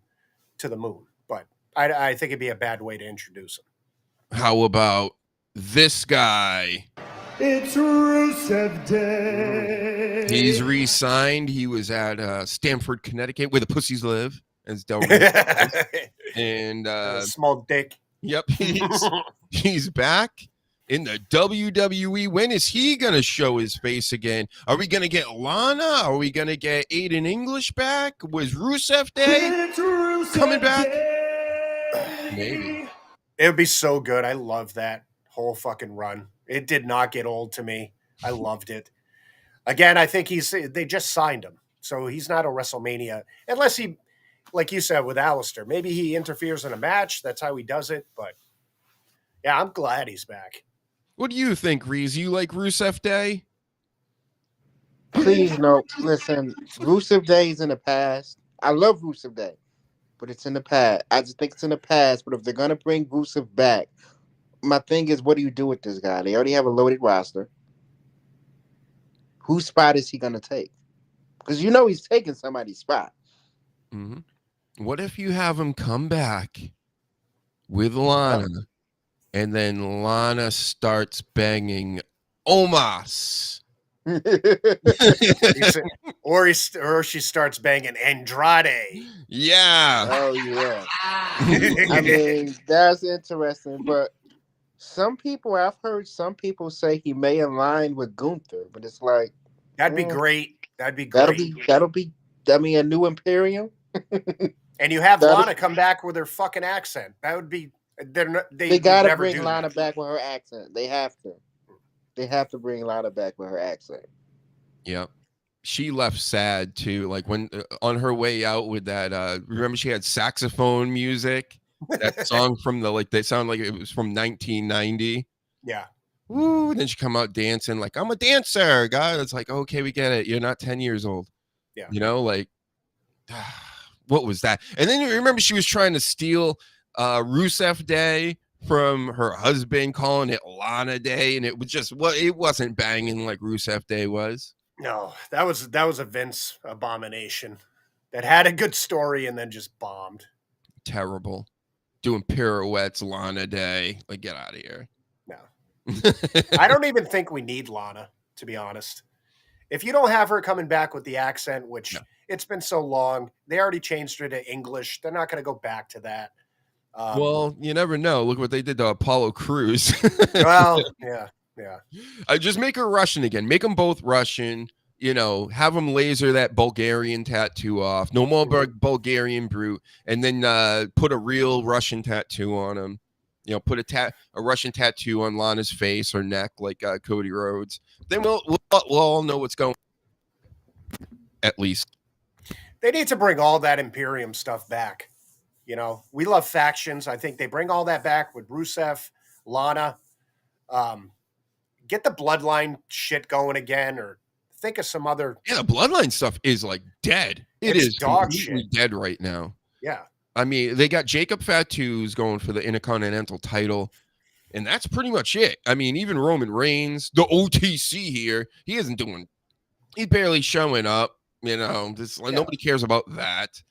to the moon. But I think it'd be a bad way to introduce him. How about this guy? It's Rusev Day. He's re-signed. He was at Stamford, Connecticut, where the pussies live, as Del and small dick. Yep, he's back in the WWE. When is he gonna show his face again? Are we gonna get Lana? Are we gonna get Aiden English back? Was Rusev Day coming back? Maybe. It would be so good. I love that whole fucking run. It did not get old to me. I loved it. Again, I think they just signed him. So he's not a WrestleMania. Unless he, like you said with Alistair, maybe he interferes in a match. That's how he does it. But yeah, I'm glad he's back. What do you think, Reese? You like Rusev Day? Please, no. Listen, Rusev Day is in the past. I love Rusev Day, but it's in the past. I just think it's in the past. But if they're going to bring Rusev back, my thing is, what do you do with this guy? They already have a loaded roster. Whose spot is he going to take? Because you know he's taking somebody's spot. Mm-hmm. What if you have him come back with Lana, and then Lana starts banging Omos? or she starts banging Andrade. Yeah. Oh, yeah. I mean, that's interesting, but I've heard some people say he may align with Gunther, but it's like that'd be great. That'd be great. That'll be. I mean, a new Imperium. And you have Lana come back with her fucking accent. That would be. They gotta bring Lana back with her accent. They have to. They have to bring Lana back with her accent. Yep. She left sad too. Like when on her way out with that. Remember she had saxophone music. That song from they sound like it was from 1990. Yeah. Woo! And then she come out dancing like I'm a dancer, guy. It's like, okay, we get it. You're not 10 years old. Yeah. You know, like what was that? And then you remember she was trying to steal Rusev Day from her husband, calling it Lana Day, and it was just it wasn't banging like Rusev Day was. No, that was a Vince abomination that had a good story and then just bombed. Terrible. Doing pirouettes, Lana Day. Like, get out of here. No. I don't even think we need Lana, to be honest. If you don't have her coming back with the accent, which it's been so long, they already changed her to English. They're not going to go back to that. Well, you never know. Look what they did to Apollo Crews. Well, yeah. I just make her Russian again. Make them both Russian. You know, have them laser that Bulgarian tattoo off. No more Bulgarian brute. And then put a real Russian tattoo on him. You know, put a Russian tattoo on Lana's face or neck like Cody Rhodes. Then we'll all know what's going on. At least. They need to bring all that Imperium stuff back. You know, we love factions. I think they bring all that back with Rusev, Lana. Get the bloodline shit going again, or think of some other. Yeah, the bloodline stuff is like dead. It is dog shit. Dead right now. Yeah, I mean, they got Jacob Fatu's going for the Intercontinental title, and that's pretty much it. I mean, even Roman Reigns, the OTC here, he's barely showing up. You know, nobody cares about that.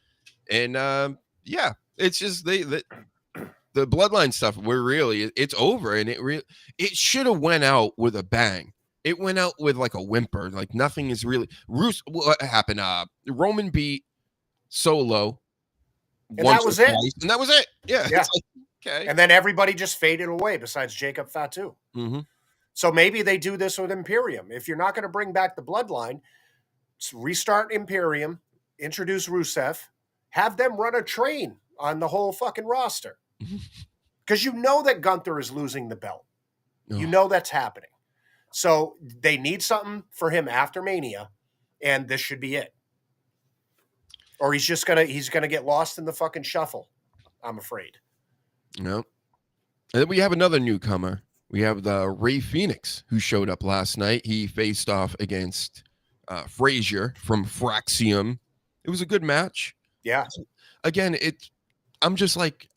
And yeah, it's just the bloodline stuff. It's over, and it should have went out with a bang. It went out with like a whimper. Like nothing is really. What happened? Roman beat Solo. And that was it. And that was it. Yeah. Yeah. Okay. And then everybody just faded away besides Jacob Fatu. Mm-hmm. So maybe they do this with Imperium. If you're not going to bring back the bloodline, restart Imperium, introduce Rusev, have them run a train on the whole fucking roster. Because you know that Gunther is losing the belt. You know that's happening. So they need something for him after Mania, and this should be it. Or he's gonna get lost in the fucking shuffle, I'm afraid. No. And then we have another newcomer. We have the Ray Phoenix, who showed up last night. He faced off against Frazier from Fraxium. It was a good match. Yeah. Again, I'm just like,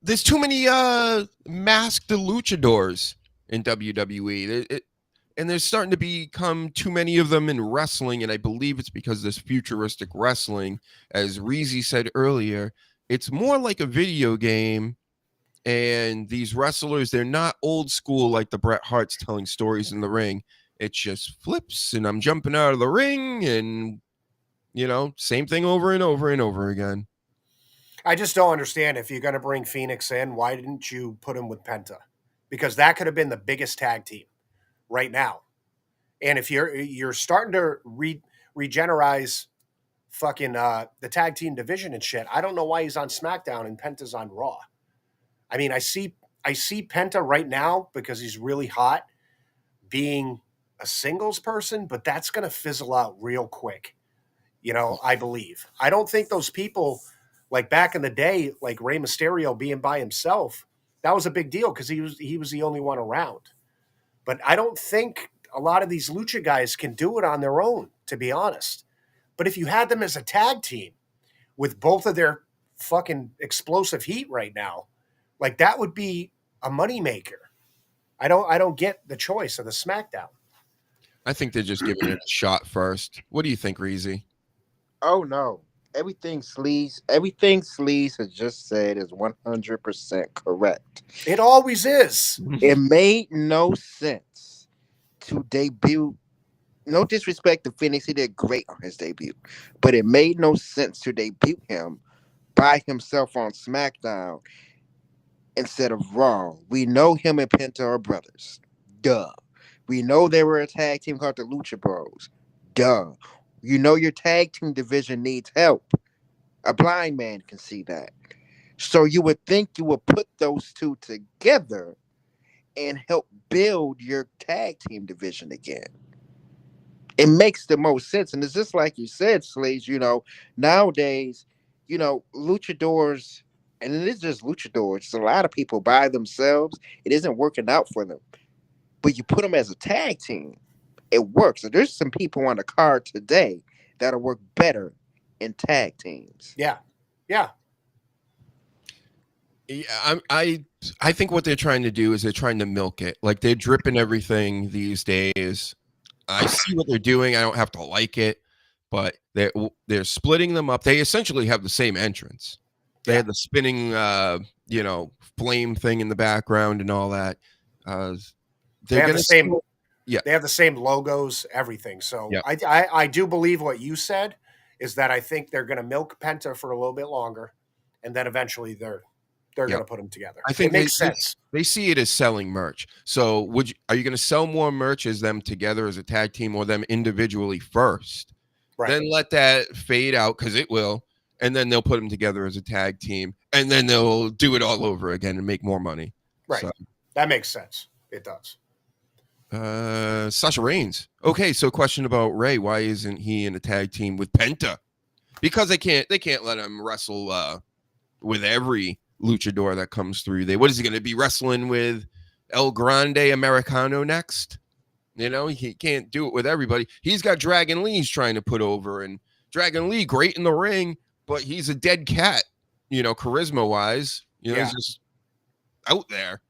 there's too many masked luchadors in WWE. And there's starting to become too many of them in wrestling, and I believe it's because this futuristic wrestling, as Reezy said earlier, it's more like a video game, and these wrestlers, they're not old school like the Bret Hart's telling stories in the ring. It just flips, and I'm jumping out of the ring, and, you know, same thing over and over and over again. I just don't understand, if you're going to bring Phoenix in, why didn't you put him with Penta? Because that could have been the biggest tag team right now. And if you're starting to regenerize fucking the tag team division and shit, I don't know why he's on SmackDown and Penta's on Raw. I mean, I see Penta right now because he's really hot being a singles person, but that's going to fizzle out real quick. You know, I believe. I don't think those people, like back in the day, like Rey Mysterio being by himself, that was a big deal because he was the only one around. But I don't think a lot of these lucha guys can do it on their own, to be honest. But if you had them as a tag team with both of their fucking explosive heat right now, like that would be a moneymaker. I don't get the choice of the SmackDown. I think they're just giving it a shot first. What do you think, Reezy? Oh no. Everything Sleaze has just said is 100% correct. It always is. It made no sense to debut. No disrespect to Phoenix, he did great on his debut, but it made no sense to debut him by himself on SmackDown instead of Raw. We know him and Penta are brothers. Duh. We know they were a tag team called the Lucha Bros. Duh. You know your tag team division needs help. A blind man can see that. So you would think you would put those two together and help build your tag team division again. It makes the most sense. And it's just like you said, Sleaze, you know, nowadays, you know, luchadors, and it is just luchadors, a lot of people by themselves, it isn't working out for them. But you put them as a tag team, it works. So there's some people on the card today that'll work better in tag teams. Yeah. Yeah. Yeah, I think what they're trying to do is they're trying to milk it. Like they're dripping everything these days. I see what they're doing. I don't have to like it, but they're splitting them up. They essentially have the same entrance. They had the spinning, flame thing in the background and all that. They have the same. Yeah, they have the same logos, everything. So yeah. I do believe what you said is that I think they're going to milk Penta for a little bit longer, and then eventually they're going to put them together. I think it makes sense. They see it as selling merch. So are you going to sell more merch as them together as a tag team or them individually first? Right. Then let that fade out because it will, and then they'll put them together as a tag team, and then they'll do it all over again and make more money. Right. So, that makes sense. It does. Sasha Reigns. Okay, so question about Ray. Why isn't he in a tag team with Penta? Because they can't let him wrestle with every luchador that comes through. What is he going to be wrestling with El Grande Americano next? You know, he can't do it with everybody. He's got Dragon Lee he's trying to put over, and Dragon Lee great in the ring, but he's a dead cat. charisma wise, he's just out there.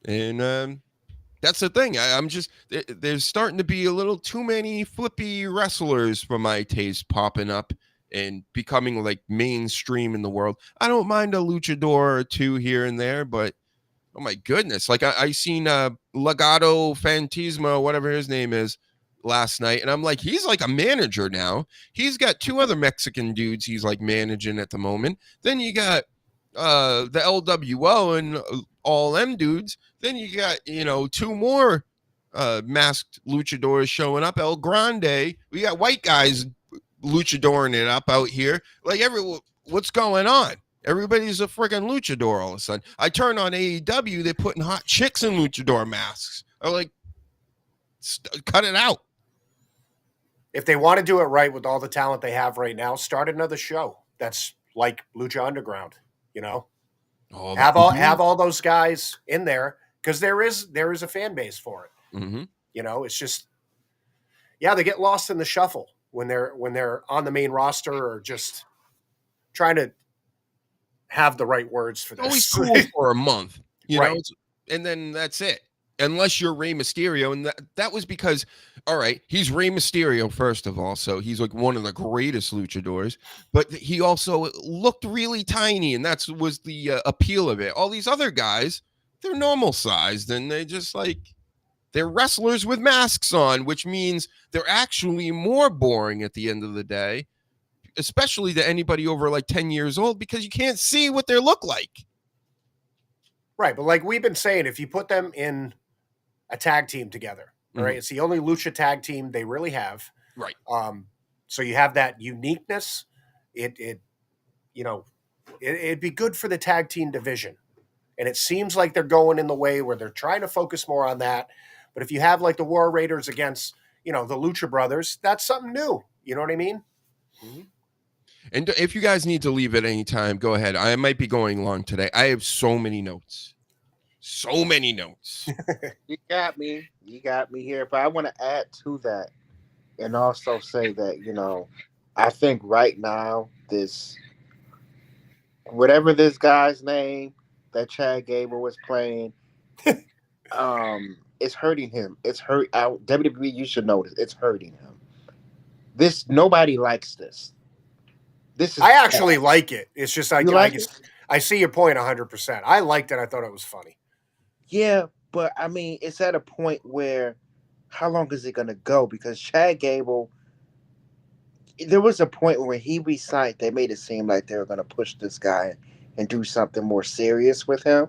And that's the thing. I'm just, there's starting to be a little too many flippy wrestlers for my taste popping up and becoming like mainstream in the world. I don't mind a luchador or two here and there, but oh my goodness. Like I seen Legado Fantasma, whatever his name is, last night. And I'm like, he's like a manager now. He's got two other Mexican dudes he's like managing at the moment. Then you got the LWO and all them dudes. Then you got, two more masked luchadors showing up. El Grande. We got white guys luchadoring it up out here. Like what's going on? Everybody's a freaking luchador all of a sudden. I turn on AEW, they're putting hot chicks in luchador masks. I'm like, cut it out. If they want to do it right with all the talent they have right now, start another show that's like Lucha Underground. Have all those guys in there, because there is a fan base for it. Mm-hmm. It's just, they get lost in the shuffle when they're on the main roster or just trying to have the right words for this. Always cool for a month, right. And then that's it. Unless you're Rey Mysterio, and that was because, all right, he's Rey Mysterio first of all, so he's like one of the greatest luchadors, but he also looked really tiny, and that was the appeal of it. All these other guys, they're normal sized, and they just they're wrestlers with masks on, which means they're actually more boring at the end of the day, especially to anybody over like 10 years old, because you can't see what they look like. Right, but like we've been saying, if you put them in a tag team together, all right, it's the only lucha tag team they really have. Right. So you have that uniqueness. It'd be good for the tag team division. And it seems like they're going in the way where they're trying to focus more on that. But if you have like the War Raiders against, the Lucha Brothers, that's something new. You know what I mean? Mm-hmm. And if you guys need to leave at any time, go ahead. I might be going long today. I have so many notes. You got me here. But I want to add to that and also say that, I think right now whatever this guy's name that Chad Gable was playing, it's hurting him. It's hurt out. WWE, you should notice, it's hurting him. Nobody likes this. I actually like it. It's just I see your point 100%. I liked it. I thought it was funny. Yeah, but I mean, it's at a point where how long is it going to go? Because Chad Gable, there was a point where he resigned. They made it seem like they were going to push this guy and do something more serious with him.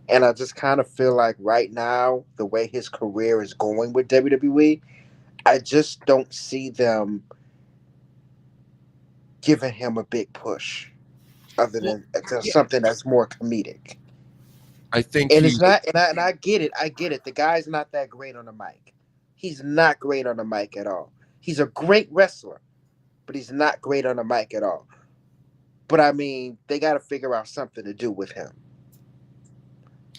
And I just kind of feel like right now, the way his career is going with WWE, I just don't see them giving him a big push other than something that's more comedic. I think it's not, and I get it. The guy's not that great on the mic. He's not great on the mic at all. He's a great wrestler, but he's not great on the mic at all. But I mean, they got to figure out something to do with him.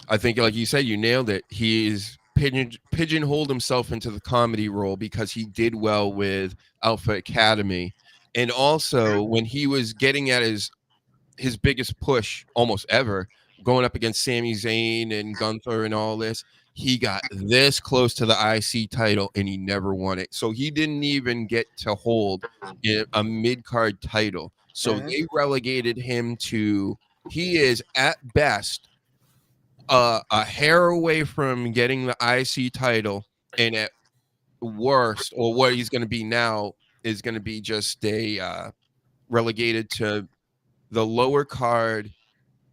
I think, like you said, you nailed it. He's pigeonholed himself into the comedy role because he did well with Alpha Academy. And also, when he was getting at his biggest push almost ever, going up against Sami Zayn and Gunther and all this, he got this close to the IC title and he never won it. So he didn't even get to hold a mid-card title. So they relegated him to, he is at best a hair away from getting the IC title, and at worst, or what he's going to be now, is going to be just a relegated to the lower card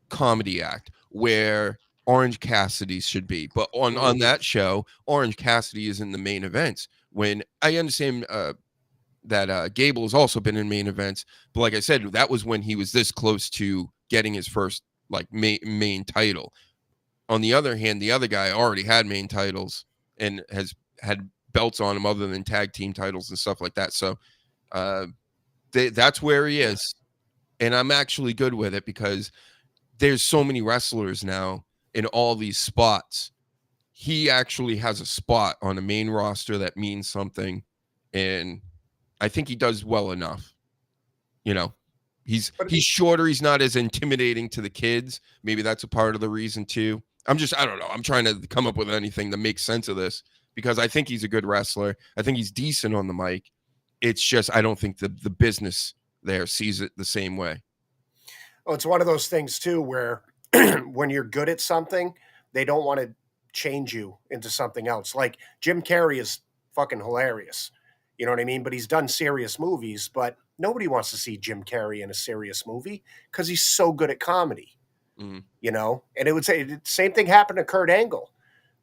comedy act where Orange Cassidy should be. But on that show, Orange Cassidy is in the main events. When I understand that Gable has also been in main events, but like I said, that was when he was this close to getting his first like main title. On the other hand, the other guy already had main titles and has had belts on him other than tag team titles and stuff like that. So that's where he is. And I'm actually good with it because there's so many wrestlers now in all these spots. He actually has a spot on the main roster that means something. And I think he does well enough, He's shorter. He's not as intimidating to the kids. Maybe that's a part of the reason too. I don't know. I'm trying to come up with anything to make sense of this because I think he's a good wrestler. I think he's decent on the mic. It's just I don't think the business there sees it the same way. Well, it's one of those things too where when you're good at something, they don't want to change you into something else. Like Jim Carrey is fucking hilarious. You know what I mean? But he's done serious movies, but nobody wants to see Jim Carrey in a serious movie because he's so good at comedy. You know? And it would say the same thing happened to Kurt Angle.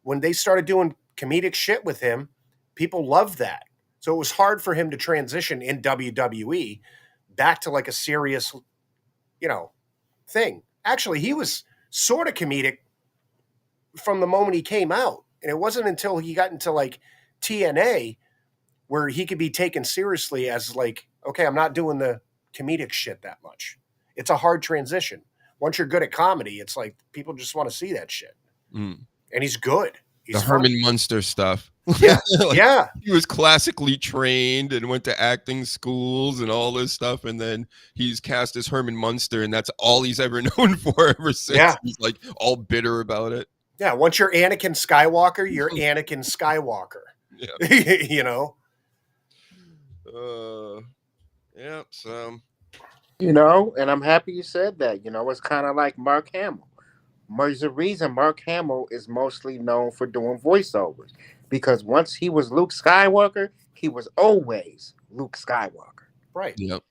When they started doing comedic shit with him, people loved that. So it was hard for him to transition in WWE back to like a serious, you know, thing. Actually, he was sort of comedic from the moment he came out. And it wasn't until he got into like TNA where he could be taken seriously as like, okay, I'm not doing the comedic shit that much. It's a hard transition. Once you're good at comedy, it's like people just want to see that shit. And he's good. He's the Herman Munster stuff. Yeah. Like, yeah. He was classically trained and went to acting schools and all this stuff. And then he's cast as Herman Munster, and that's all he's ever known for ever since. Yeah. He's like all bitter about it. Yeah. Once you're Anakin Skywalker, you're Anakin Skywalker. Yeah. You know? Yeah. So. You know, and I'm happy you said that. You know, it's kind of like Mark Hamill. There's a reason Mark Hamill is mostly known for doing voiceovers. Because once he was Luke Skywalker, he was always Luke Skywalker. Right. Yep.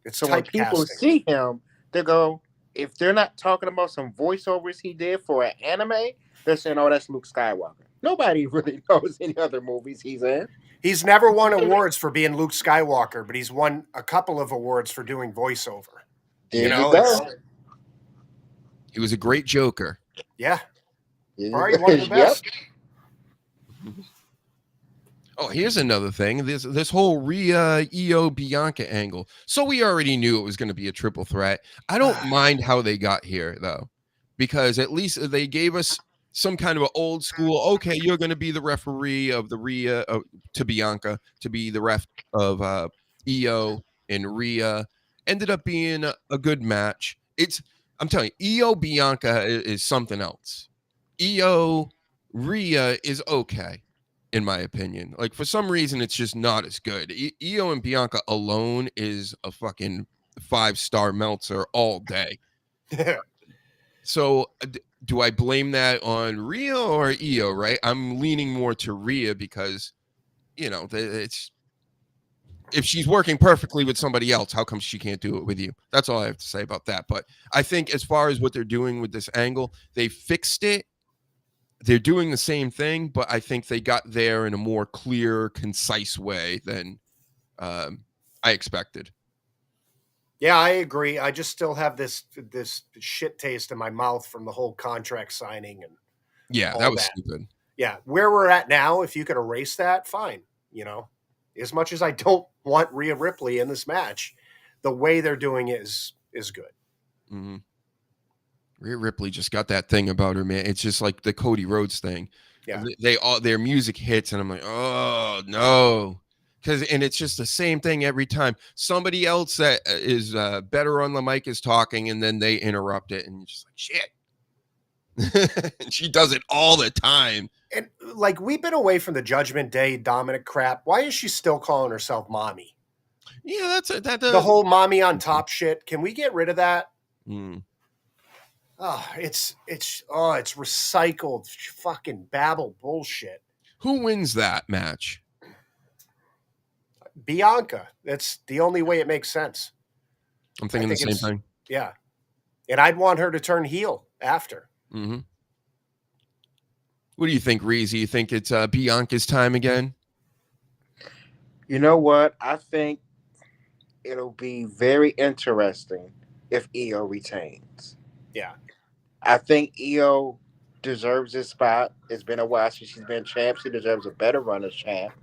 It's so when people see him, they go, if they're not talking about some voiceovers he did for an anime, they're saying, oh, that's Luke Skywalker. Nobody really knows any other movies he's in. He's never won awards for being Luke Skywalker, but he's won a couple of awards for doing voiceover. You know? He was a great Joker. Yeah. Probably one of the best. Oh, here's another thing. This whole Rhea Io Bianca angle. So we already knew it was going to be a triple threat. I don't mind how they got here though, because at least they gave us some kind of an old school. Okay, you're going to be the referee of the Rhea to Bianca to be the ref of Io and Rhea. Ended up being a good match. I'm telling you, Io Bianca is something else. Io Rhea is okay, in my opinion. Like, for some reason, it's just not as good. Io and Bianca alone is a fucking 5-star Meltzer all day. So, do I blame that on Rhea or Io, right? I'm leaning more to Rhea because, you know, it's... If she's working perfectly with somebody else, how come she can't do it with you? That's all I have to say about that. But I think as far as what they're doing with this angle, they fixed it. They're doing the same thing, but I think they got there in a more clear, concise way than I expected. Yeah, I agree. I just still have this shit taste in my mouth from the whole contract signing and that was stupid. Yeah, where we're at now, if you could erase that, fine. You know, as much as I don't want Rhea Ripley in this match, the way they're doing it is good. Mm-hmm. Rhea Ripley just got that thing about her, man. It's just like the Cody Rhodes thing. Yeah, their music hits, and I'm like, oh no, and it's just the same thing every time. Somebody else that is better on the mic is talking, and then they interrupt it, and you're just like, shit. And she does it all the time. And like, we've been away from the Judgment Day Dominic crap. Why is she still calling herself mommy? Yeah, the whole mommy on top shit. Can we get rid of that? Oh, it's recycled fucking babble bullshit. Who wins that match? Bianca. That's the only way it makes sense. I'm thinking the same thing. Yeah. And I'd want her to turn heel after. Mm-hmm. What do you think, Reezy? You think it's Bianca's time again? You know what? I think it'll be very interesting if Io retains. Yeah. I think Io deserves this spot. It's been a while since she's been champ. She deserves a better run as champ.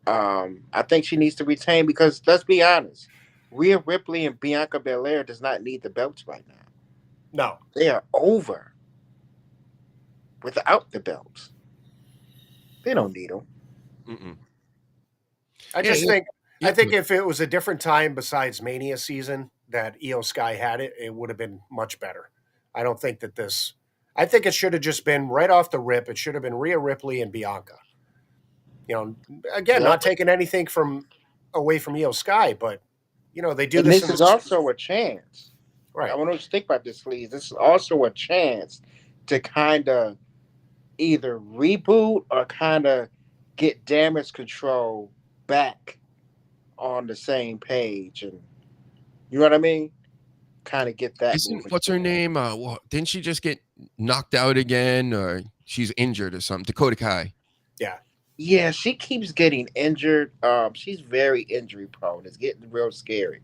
I think she needs to retain because, let's be honest, Rhea Ripley and Bianca Belair does not need the belts right now. No. They are over without the belts. They don't need them. Mm-mm. I think if it was a different time besides Mania season, that Io Sky had it, it would have been much better. I don't think that this. I think it should have just been right off the rip. It should have been Rhea Ripley and Bianca. You know, again, not taking anything away from Io Sky, but they do and this. This is also a chance. Right. I want to think about this, please. This is also a chance to kind of either reboot or kind of get Damage Control back on the same page, and you know what I mean? Kind of get that. What's her name? Didn't she just get knocked out again, or she's injured or something? Dakota Kai. Yeah, she keeps getting injured. She's very injury prone. It's getting real scary.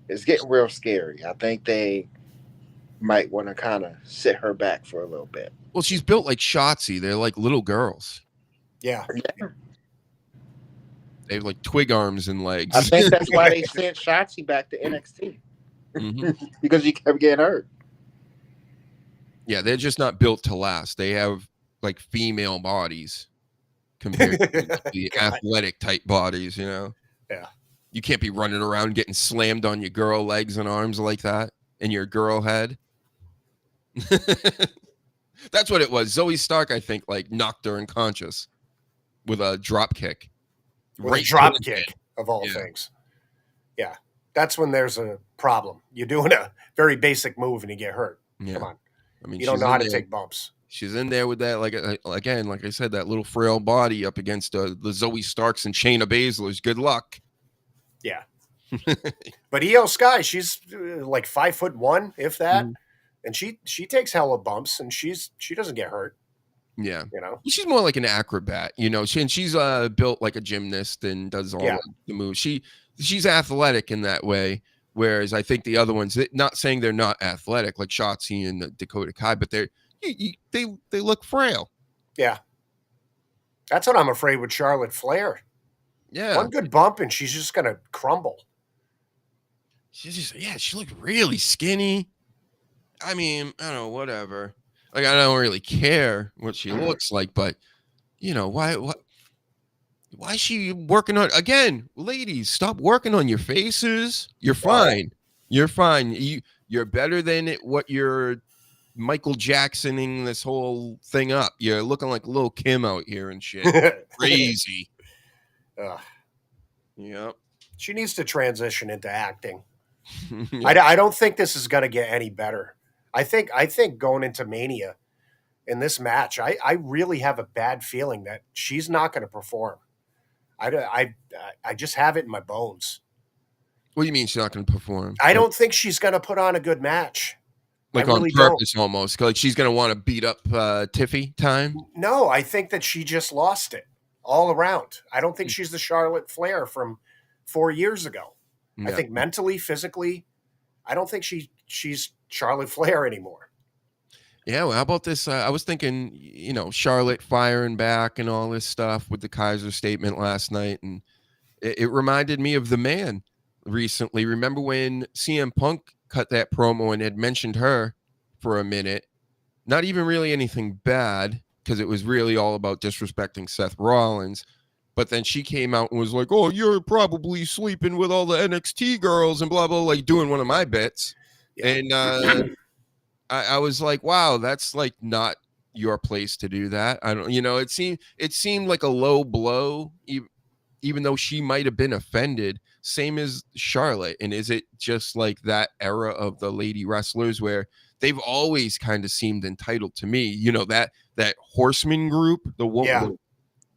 I think they might want to kind of sit her back for a little bit. Well, she's built like Shotzi. They're like little girls. Yeah. They have like twig arms and legs. I think that's why they sent Shotzi back to NXT. Because she kept getting hurt. Yeah, they're just not built to last. They have like female bodies compared to the athletic type bodies, Yeah. You can't be running around getting slammed on your girl legs and arms like that in your girl head. That's what it was. Zoe Stark, I think, like knocked her unconscious with a drop kick. With a drop kick, of all things. Yeah. That's when there's a problem. You're doing a very basic move and you get hurt. Yeah. Come on. I mean, you don't know how to take bumps. She's in there with that, like again, like I said, that little frail body up against the Zoe Starks and Shayna Baszler's. Good luck. Yeah. But Io Sky, she's like 5'1", if that, and she takes hella bumps and she doesn't get hurt. Yeah, she's more like an acrobat, she's built like a gymnast and does all the moves. She's athletic in that way, whereas I think the other ones, not saying they're not athletic like Shotzi and Dakota Kai, but they look frail. Yeah, that's what I'm afraid with Charlotte Flair. Yeah, one good bump and she's just gonna crumble. She looked really skinny. I mean, I don't know, whatever. Like, I don't really care what she looks like, but why is she working on again? Ladies, stop working on your faces. You're fine. You're fine. You're better than what you're Michael Jacksoning this whole thing up. You're looking like Lil Kim out here and shit. Crazy. Yep. She needs to transition into acting. I don't think this is gonna get any better. I think going into Mania in this match, I really have a bad feeling that she's not going to perform. I just have it in my bones. What do you mean she's not going to perform? I don't think she's going to put on a good match. Like on purpose almost. Like she's going to want to beat up Tiffy time? No, I think that she just lost it all around. I don't think she's the Charlotte Flair from 4 years ago. Yeah. I think mentally, physically, I don't think she's Charlotte Flair anymore. Yeah, well, how about this? I was thinking, Charlotte firing back and all this stuff with the Kaiser statement last night, and it reminded me of the Man recently. Remember when CM Punk cut that promo and had mentioned her for a minute? Not even really anything bad, because it was really all about disrespecting Seth Rollins. But then she came out and was like, "Oh, you're probably sleeping with all the NXT girls," and blah, blah, like doing one of my bits. Yeah. And I was like, wow, that's like not your place to do that. I don't, it seemed like a low blow, even though she might have been offended, same as Charlotte. And is it just like that era of the lady wrestlers where they've always kind of seemed entitled to me, that Horseman group,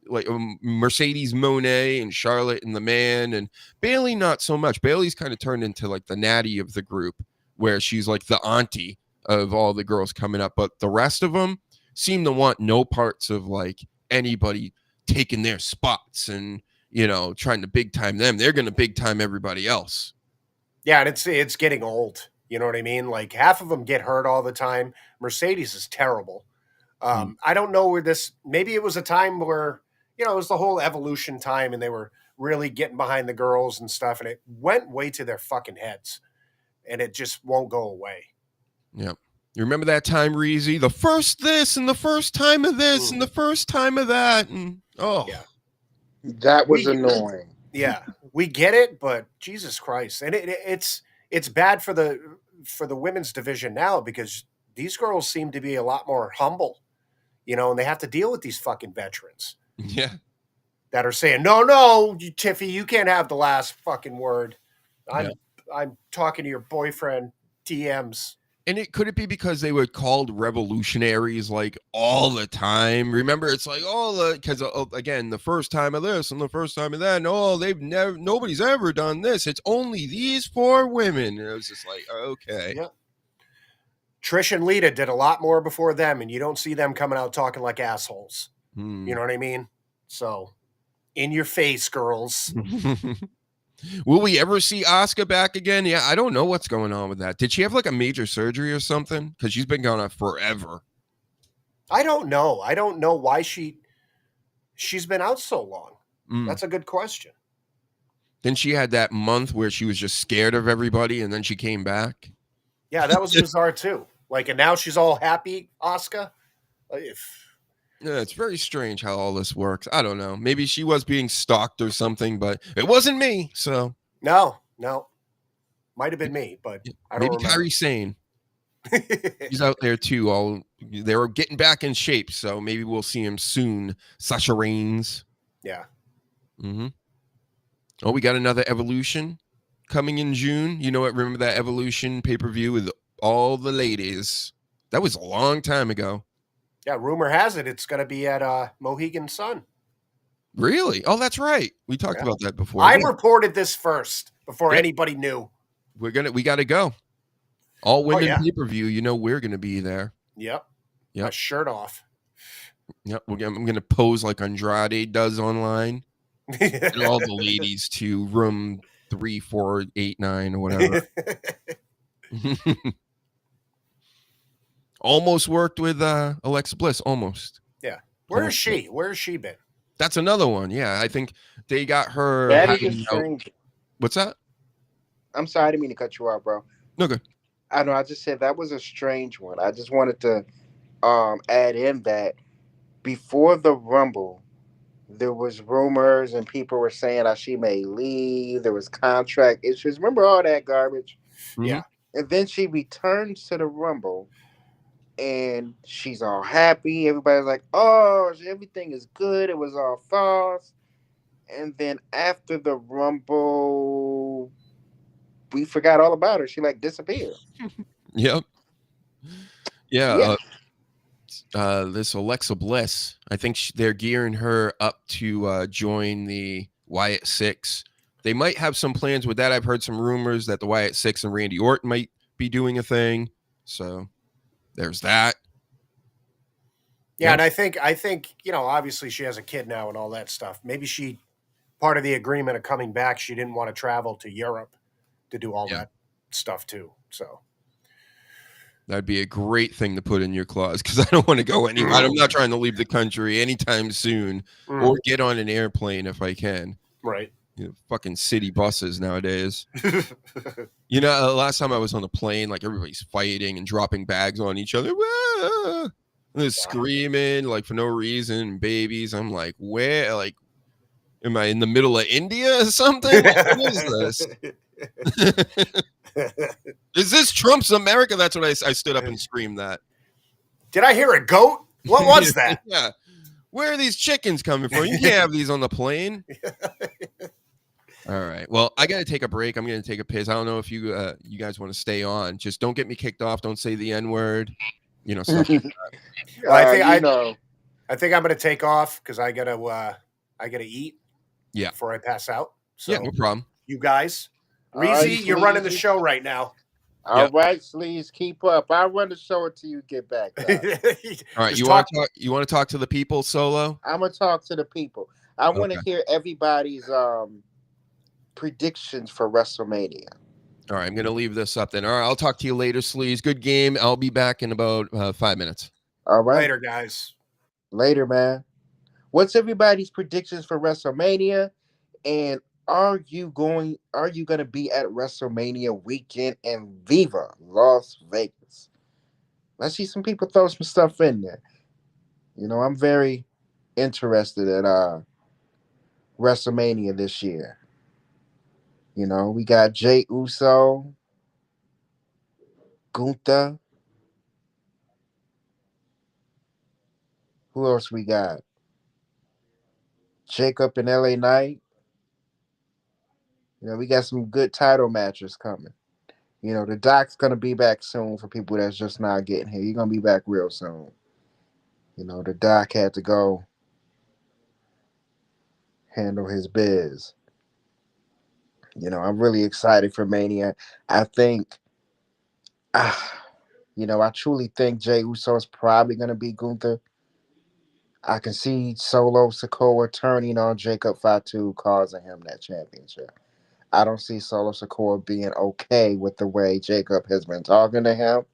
like Mercedes Moné and Charlotte and the Man, and Bayley, not so much. Bayley's kind of turned into like the natty of the group, where she's like the auntie of all the girls coming up, but the rest of them seem to want no parts of like anybody taking their spots and trying to big time them. They're going to big time everybody else. Yeah, and it's getting old. You know what I mean? Like half of them get hurt all the time. Mercedes is terrible. I don't know where maybe it was a time where it was the whole Evolution time and they were really getting behind the girls and stuff, and it went way to their fucking heads, and it just won't go away. Yeah. You remember that time, Reezy? The first this and the first time of this and the first time of that. And yeah. That was annoying. Yeah. We get it, but Jesus Christ. And it's bad for the women's division now because these girls seem to be a lot more humble, and they have to deal with these fucking veterans. Yeah. That are saying, no, Tiffy, you can't have the last fucking word. I'm talking to your boyfriend, DMs. And could it be because they were called revolutionaries like all the time? Remember, it's like, because again, the first time of this and the first time of that, nobody's ever done this. It's only these 4 women. And it was just like, okay. Yeah. Trish and Lita did a lot more before them, and you don't see them coming out talking like assholes. You know what I mean? So, in your face, girls. Will we ever see Asuka back again? Yeah, I don't know what's going on with that. Did she have like a major surgery or something? Because she's been gone forever. I don't know. I don't know why she's been out so long. That's a good question. Then she had that month where she was just scared of everybody, and then she came back. Yeah, that was bizarre too. Like, and now she's all happy, Asuka. Yeah, it's very strange how all this works. I don't know. Maybe she was being stalked or something, but it wasn't me. So no, might have been me, but I don't maybe Kairi Sane. He's out there too. They were getting back in shape, so maybe we'll see him soon. Sasha Reigns. Yeah. Oh, we got another Evolution coming in June. You know what? Remember that Evolution pay-per-view with all the ladies? That was a long time ago. Yeah, rumor has it it's going to be at Mohegan Sun. Really? Oh, that's right. We talked about that before. I reported this first before anybody knew. We got to go. All women pay-per-view. We're going to be there. Yep. My shirt off. Yep. I'm going to pose like Andrade does online. And all the ladies to room 3489 or whatever. Almost worked with Alexa Bliss. Almost. Yeah. Where has she been? That's another one. Yeah, I think they got her. That is strange. What's that? I'm sorry, I didn't mean to cut you off, bro. No good. I know. I just said that was a strange one. I just wanted to add in that before the Rumble, there was rumors and people were saying that she may leave. There was contract issues. Remember all that garbage? Yeah. And then she returns to the Rumble, and she's all happy. Everybody's like, "Oh, everything is good. It was all false." And then after the Rumble, we forgot all about her. She disappeared. Yep. Yeah. This Alexa Bliss, I think they're gearing her up to join the Wyatt Six. They might have some plans with that. I've heard some rumors that the Wyatt Six and Randy Orton might be doing a thing. So there's that. Yeah, and I think obviously she has a kid now and all that stuff. Maybe part of the agreement of coming back, she didn't want to travel to Europe to do all that stuff too. So that'd be a great thing to put in your clause because I don't want to go anywhere. I'm not trying to leave the country anytime soon or get on an airplane if I can. Right. Fucking city buses nowadays. Last time I was on a plane, everybody's fighting and dropping bags on each other. And they're screaming for no reason, babies. I'm like, where? Am I in the middle of India or something? What is this? Is this Trump's America? That's what I stood up and screamed that. Did I hear a goat? What was that? Yeah. Where are these chickens coming from? You can't have these on the plane. All right. Well, I got to take a break. I'm going to take a piss. I don't know if you guys want to stay on. Just don't get me kicked off. Don't say the N-word. Stuff like that. Well, I think I'm going to take off because I gotta eat. Yeah. Before I pass out. So yeah, no problem. You guys, Reezy, you're running the show right now. All right, Sleaze, keep up. I'll run the show until you get back. All right, you want to talk to the people, Solo? I'm gonna talk to the people. I want to hear everybody's predictions for WrestleMania. All right, I'm gonna leave this up then. All right, I'll talk to you later, Sleaze. Good game. I'll be back in about 5 minutes. All right, later, guys. Later, man. What's everybody's predictions for WrestleMania? And are you going to be at WrestleMania weekend in Viva, Las Vegas? Let's see some people throw some stuff in there. I'm very interested in WrestleMania this year. We got Jey Uso Gunther. Who else we got? Jacob and LA Knight. We got some good title matches coming. The Doc's gonna be back soon for people that's just not getting here. He's gonna be back real soon. The Doc had to go handle his biz. I'm really excited for Mania. I think, I truly think Jey Uso is probably gonna be Gunther. I can see Solo Sikoa turning on Jacob Fatu, causing him that championship. I don't see Solo Sikoa being okay with the way Jacob has been talking to him.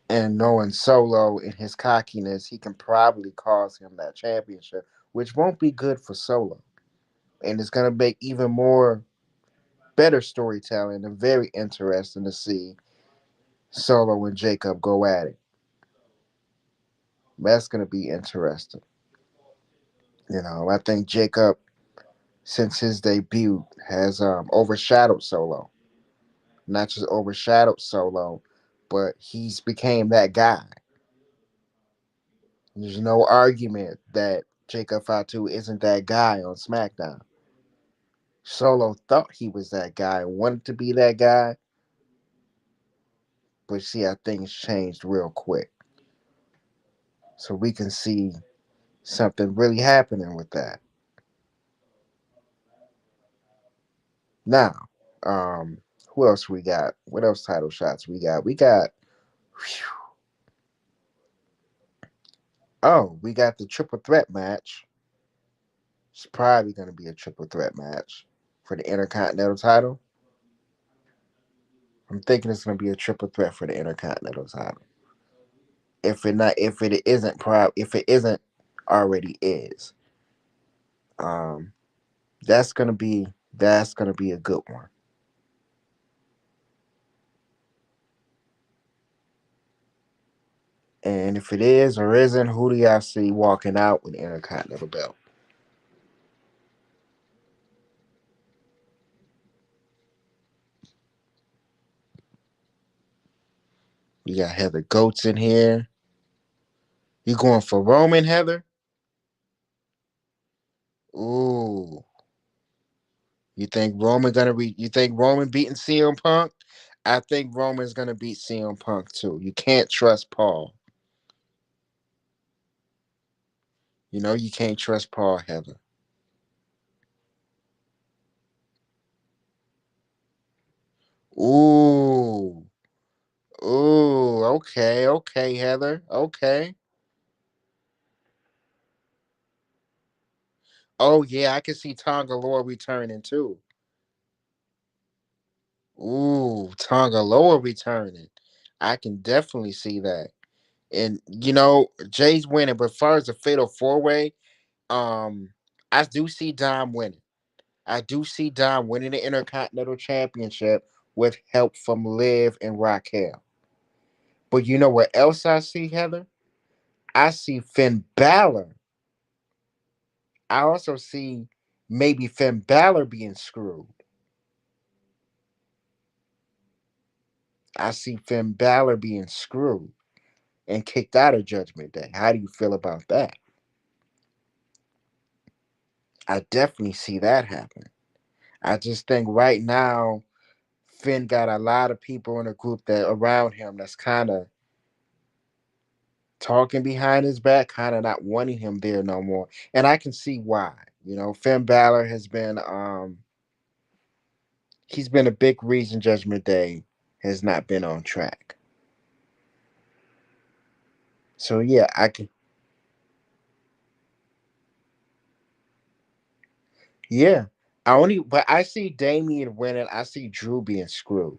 And knowing Solo and his cockiness, he can probably cause him that championship, which won't be good for Solo. And it's going to make even more better storytelling and very interesting to see Solo and Jacob go at it. That's going to be interesting. I think Jacob, since his debut, has overshadowed Solo. Not just overshadowed Solo, but he's became that guy. There's no argument that Jacob Fatu isn't that guy on SmackDown. Solo thought he was that guy, wanted to be that guy, but see how things changed real quick. So we can see something really happening with that. Now, who else we got? What else title shots we got? We got the triple threat match. It's probably going to be a triple threat match for the Intercontinental title. I'm thinking it's going to be a triple threat for the Intercontinental title. If it isn't already is. That's gonna be a good one. And if it is or isn't, who do y'all see walking out with the Intercontinental belt? We got Heather Goats in here. You going for Roman, Heather? Ooh. You think Roman beating CM Punk? I think Roman's gonna beat CM Punk too. You can't trust Paul. You can't trust Paul, Heather. Ooh. Ooh, okay, Heather. Okay. Oh yeah, I can see Tonga Loa returning too. Ooh, Tonga Loa returning. I can definitely see that. And Jay's winning, but as far as the fatal four way, I do see Dom winning. I do see Dom winning the Intercontinental Championship with help from Liv and Raquel. But you know what else I see, Heather? I see Finn Balor. I also see maybe Finn Balor being screwed. I see Finn Balor being screwed and kicked out of Judgment Day. How do you feel about that? I definitely see that happen. I just think right now, Finn got a lot of people in the group that around him that's kind of talking behind his back, kind of not wanting him there no more. And I can see why. Finn Balor has been he's been a big reason Judgment Day has not been on track. So yeah, I can. Yeah, but I see Damian winning. I see Drew being screwed.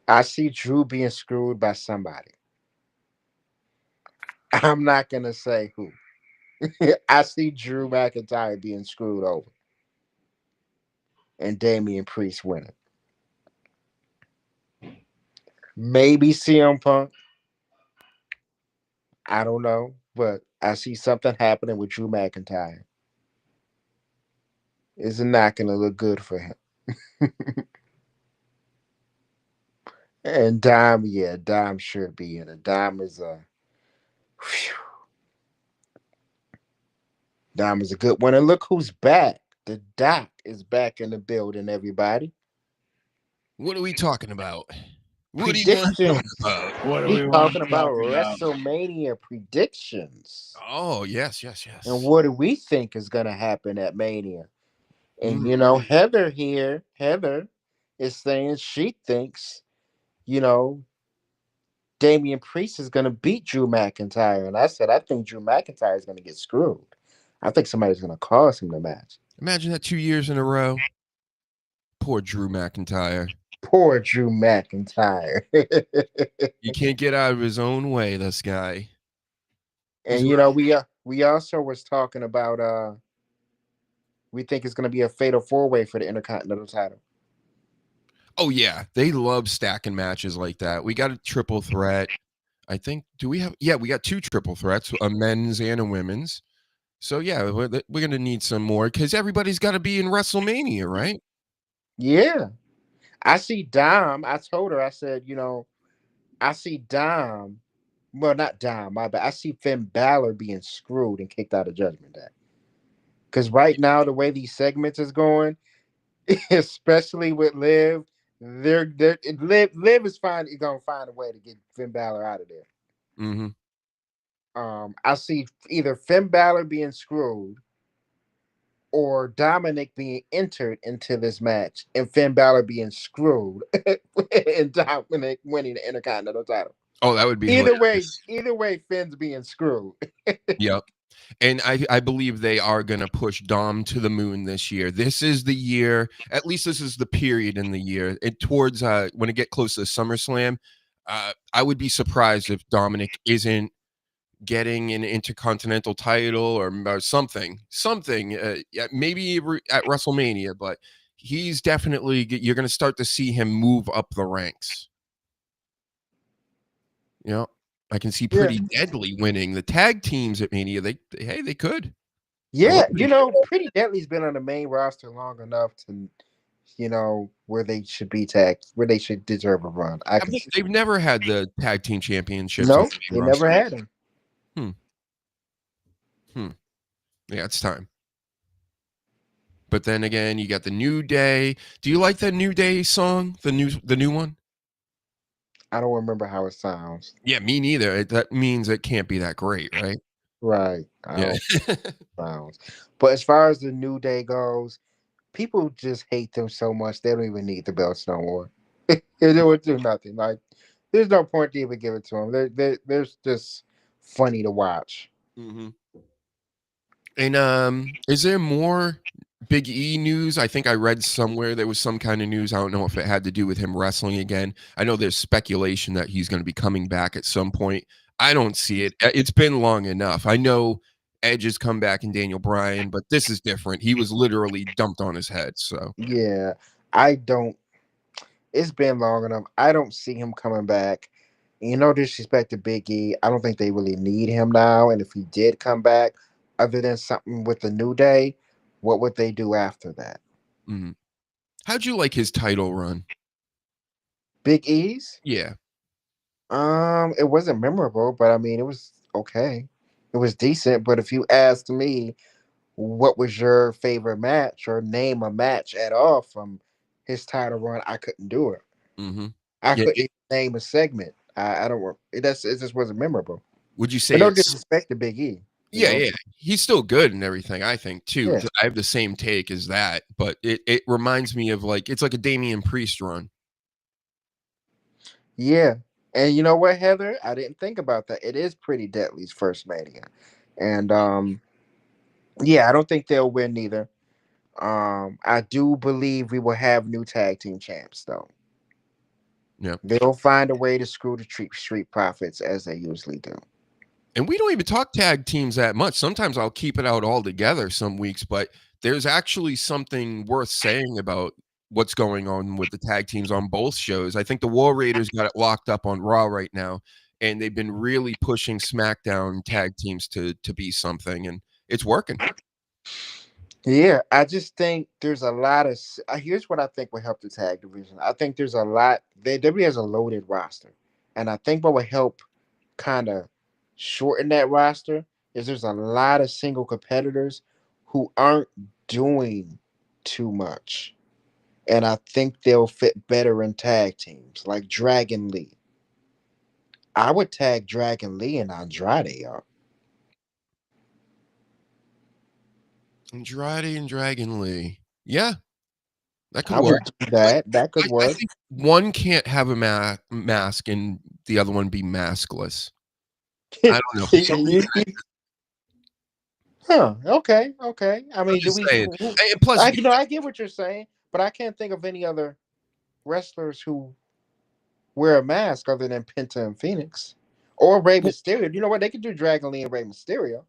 I see Drew being screwed by somebody. I'm not gonna say who. I see Drew McIntyre being screwed over, and Damian Priest winning. Maybe CM Punk. I don't know, but I see something happening with Drew McIntyre. It's not gonna look good for him. And Dime should be in it. Dime is a whew, Dime is a good one. And look who's back. The Doc is back in the building, everybody. What are we talking about? What do you want to talk Predictions. about? What do We we want talking to about talk about? WrestleMania predictions. Oh, yes. And what do we think is gonna happen at Mania? And Mm. Heather is saying she thinks, you know, Damian Priest is gonna beat Drew McIntyre. And I said I think Drew McIntyre is gonna get screwed. I think somebody's gonna cause him the match. Imagine that 2 years in a row. Poor Drew McIntyre. Poor Drew McIntyre. He can't get out of his own way, this guy. And we also was talking about we think it's gonna be a fatal four-way for the Intercontinental title. Oh, yeah. They love stacking matches like that. We got a triple threat. I think, do we have? Yeah, we got 2 triple threats, a men's and a women's. So, yeah, we're going to need some more because everybody's got to be in WrestleMania, right? Yeah. I see Dom. I told her, I said, I see Dom. Well, not Dom, my bad. I see Finn Balor being screwed and kicked out of Judgment Day. Because right now, the way these segments is going, especially with Liv, Liv is gonna find a way to get Finn Balor out of there. Mm-hmm. I see either Finn Balor being screwed or Dominic being entered into this match and Finn Balor being screwed and Dominic winning the Intercontinental title. Oh, that would be Either way, Finn's being screwed. Yep. And I believe they are going to push Dom to the moon this year. This is the year, at least this is the period in the year. Towards when it get close to SummerSlam, I would be surprised if Dominic isn't getting an Intercontinental title or something, maybe at WrestleMania, but he's definitely, you're going to start to see him move up the ranks. I can see Pretty Deadly winning the tag teams at Mania. They could. Yeah, Pretty Deadly's been on the main roster long enough to, where they should be tagged, where they should deserve a run. They've never had the tag team championships. No, they never had them. Yeah, it's time. But then again, you got the New Day. Do you like the New Day song? The new one? I don't remember how it sounds. Yeah, me neither. That means it can't be that great, right? Right. Yeah. Sounds. But as far as the New Day goes, people just hate them so much they don't even need the belts no more. They would do nothing. Like, there's no point to even give it to them. They're just funny to watch. Mm-hmm. And is there more Big E news? I think I read somewhere there was some kind of news. I don't know if it had to do with him wrestling again. I know there's speculation that he's going to be coming back at some point. I don't see it. It's been long enough. I know Edge has come back and Daniel Bryan, but this is different. He was literally dumped on his head. So yeah, I don't. It's been long enough. I don't see him coming back. No disrespect to Big E. I don't think they really need him now. And if he did come back, other than something with the New Day, what would they do after that? Mm-hmm. How'd you like his title run? Big E's? Yeah. It wasn't memorable, but I mean, it was okay. It was decent. But if you asked me, what was your favorite match or name a match at all from his title run, I couldn't do it. Mm-hmm. I couldn't name a segment. I don't. It just wasn't memorable. Would you say? But no disrespect to Big E. Yeah, he's still good and everything. I think too. Yeah. I have the same take as that, but it reminds me of it's like a Damian Priest run. Yeah, and you know what, Heather? I didn't think about that. It is Pretty Deadly's first Mania, and yeah, I don't think they'll win either. I do believe we will have new tag team champs though. Yeah, they'll find a way to screw the Street Profits as they usually do. And we don't even talk tag teams that much. Sometimes I'll keep it out all together some weeks, but there's actually something worth saying about what's going on with the tag teams on both shows. I think the War Raiders got it locked up on Raw right now, and they've been really pushing SmackDown tag teams to be something, and it's working. Yeah, I just think there's a lot of. Here's what I think will help the tag division. I think there's a lot. WWE has a loaded roster, and I think what would help kind of shorten that roster is there's a lot of single competitors who aren't doing too much, and I think they'll fit better in tag teams like Dragon Lee. I would tag Dragon Lee and Andrade up. Andrade and Dragon Lee. Yeah, that could I would work. do But that. That could I work. think one can't have a mask and the other one be maskless. I don't know. For some reason, Huh. Okay. Okay. I I'm mean, do just we? saying. And plus, I get what you're saying, but I can't think of any other wrestlers who wear a mask other than Penta and Phoenix or Rey Mysterio. You know what? They could do Dragon Lee and Rey Mysterio.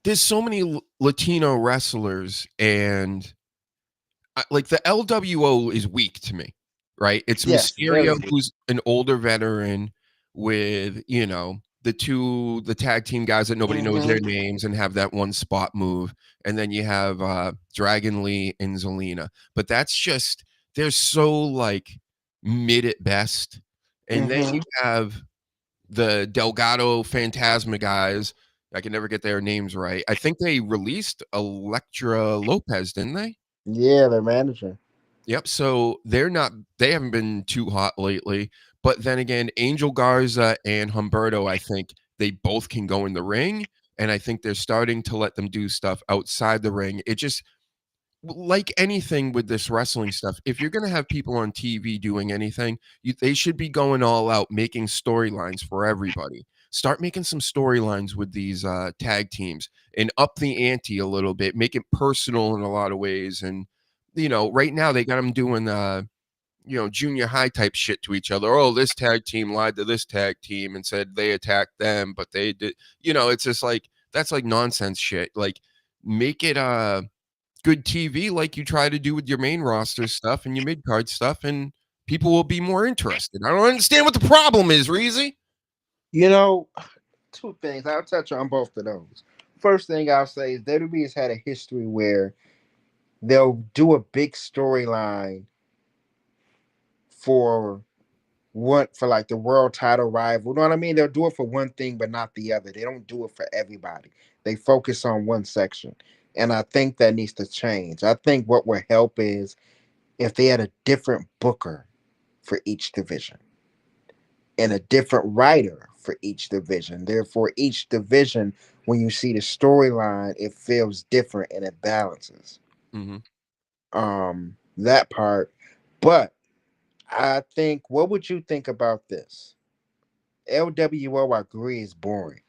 there's so many Latino wrestlers, and like the LWO is weak to me, right? It's Yes. Very Mysterio, good. who's an older veteran, with the tag team guys that nobody knows their names and have that one spot move, and then you have Dragon Lee and Zelina, but that's just they're so like mid at best, and then you have the Delgado Phantasma guys. I can never get their names right. I think they released Elektra Lopez, didn't they? Yeah, their manager. Yep. So they haven't been too hot lately. But then again, Angel Garza and Humberto, I think they both can go in the ring. And I think they're starting to let them do stuff outside the ring. It just, like anything with this wrestling stuff, if you're going to have people on TV doing anything, they should be going all out, making storylines for everybody. Start making some storylines with these tag teams and up the ante a little bit, make it personal in a lot of ways. And, right now they got them doing, junior high type shit to each other. Oh, this tag team lied to this tag team and said they attacked them, but they did, it's just like, that's like nonsense shit. Like, make it, good TV like you try to do with your main roster stuff and your mid card stuff, and people will be more interested. I don't understand what the problem is, Reezy. You know, two things. I'll touch on both of those. First thing I'll say is WWE has had a history where they'll do a big storyline for like the world title rival. You know what I mean? They'll do it for one thing but not the other. They don't do it for everybody. They focus on one section. And I think that needs to change. I think what would help is if they had a different booker for each division and a different writer for each division. Therefore, each division, when you see the storyline, it feels different and it balances. Mm-hmm. That part. But I think, what would you think about this? LWO, I agree, is boring.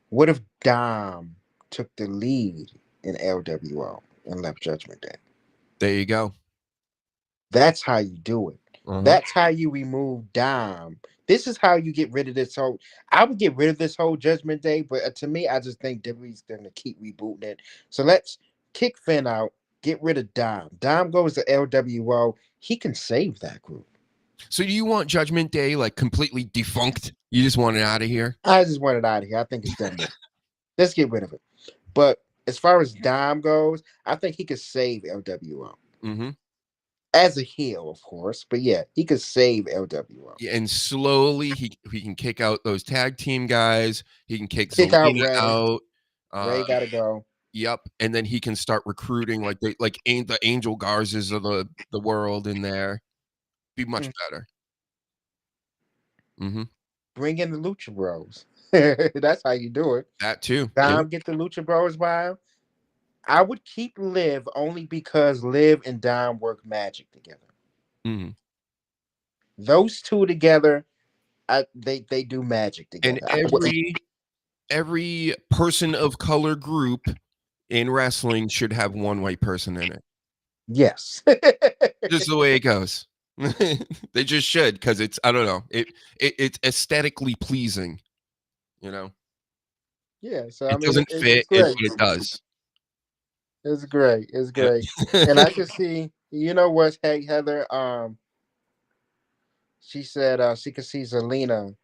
What if Dom took the lead in LWO and left Judgment Day? There you go. That's how you do it. Uh-huh. That's how you remove Dom. This is how you get rid of this whole. I would get rid of this whole Judgment Day, but to me, I just think WWE's going to keep rebooting it. So let's kick Finn out, get rid of Dom. Dom goes to LWO. He can save that group. So do you want Judgment Day like completely defunct? You just want it out of here? I just want it out of here. I think it's done. Let's get rid of it. But as far as Dom goes, I think he could save LWO. Mm-hmm. As a heel, of course. But yeah, he could save LWO. Yeah, and slowly he can kick out those tag team guys. He can kick out Zelina Ray. out. Ray gotta go. Yep, and then he can start recruiting like the Angel Garzas of the world in there. Be much better. Mm-hmm. Bring in the Lucha Bros. That's how you do it. That too. Dom, get the Lucha Bros by him. I would keep Liv only because Liv and Dom work magic together. Mm-hmm. Those two together, they do magic together. And every person of color group in wrestling should have one white person in it. Yes. Just the way it goes. They just should, because it's, I don't know, it's aesthetically pleasing, Yeah, so it doesn't fit, but it does. It's great. It's great. And I can see, you know what, hey Heather, she said she could see Zelina.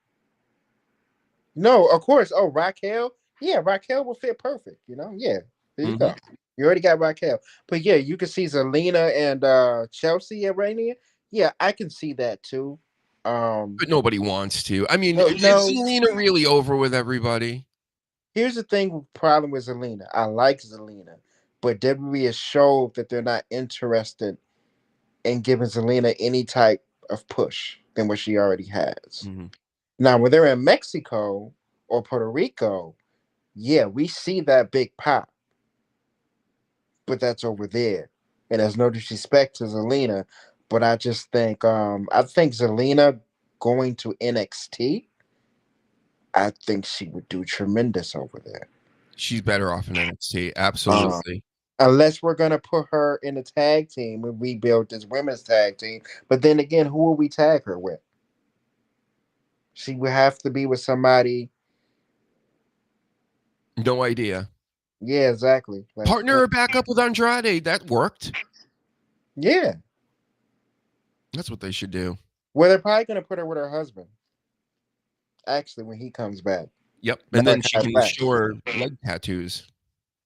No, of course. Oh, Raquel. Yeah, Raquel will fit perfect, Yeah. There you go. You already got Raquel. But yeah, you can see Zelina and Chelsea at Rainier. Yeah, I can see that too. But nobody wants to. I mean, No, is no. Selena really over with everybody? Here's the problem with Zelina. I like Zelina, but WWE has showed that they're not interested in giving Zelina any type of push than what she already has. Mm-hmm. Now, when they're in Mexico or Puerto Rico, yeah, we see that big pop, but that's over there. And there's no disrespect to Zelina, but I think Zelina going to NXT, I think she would do tremendous over there. She's better off in NXT, Um, absolutely. unless we're gonna put her in a tag team and rebuild this women's tag team. But then again, who will we tag her with? She would have to be with somebody. No idea. Yeah, exactly. Like, Partner her back up with Andrade. That worked. yeah. That's what they should do. Well, they're probably gonna put her with her husband. Actually, when he comes back. Yep. And then she can Back. show her leg tattoos.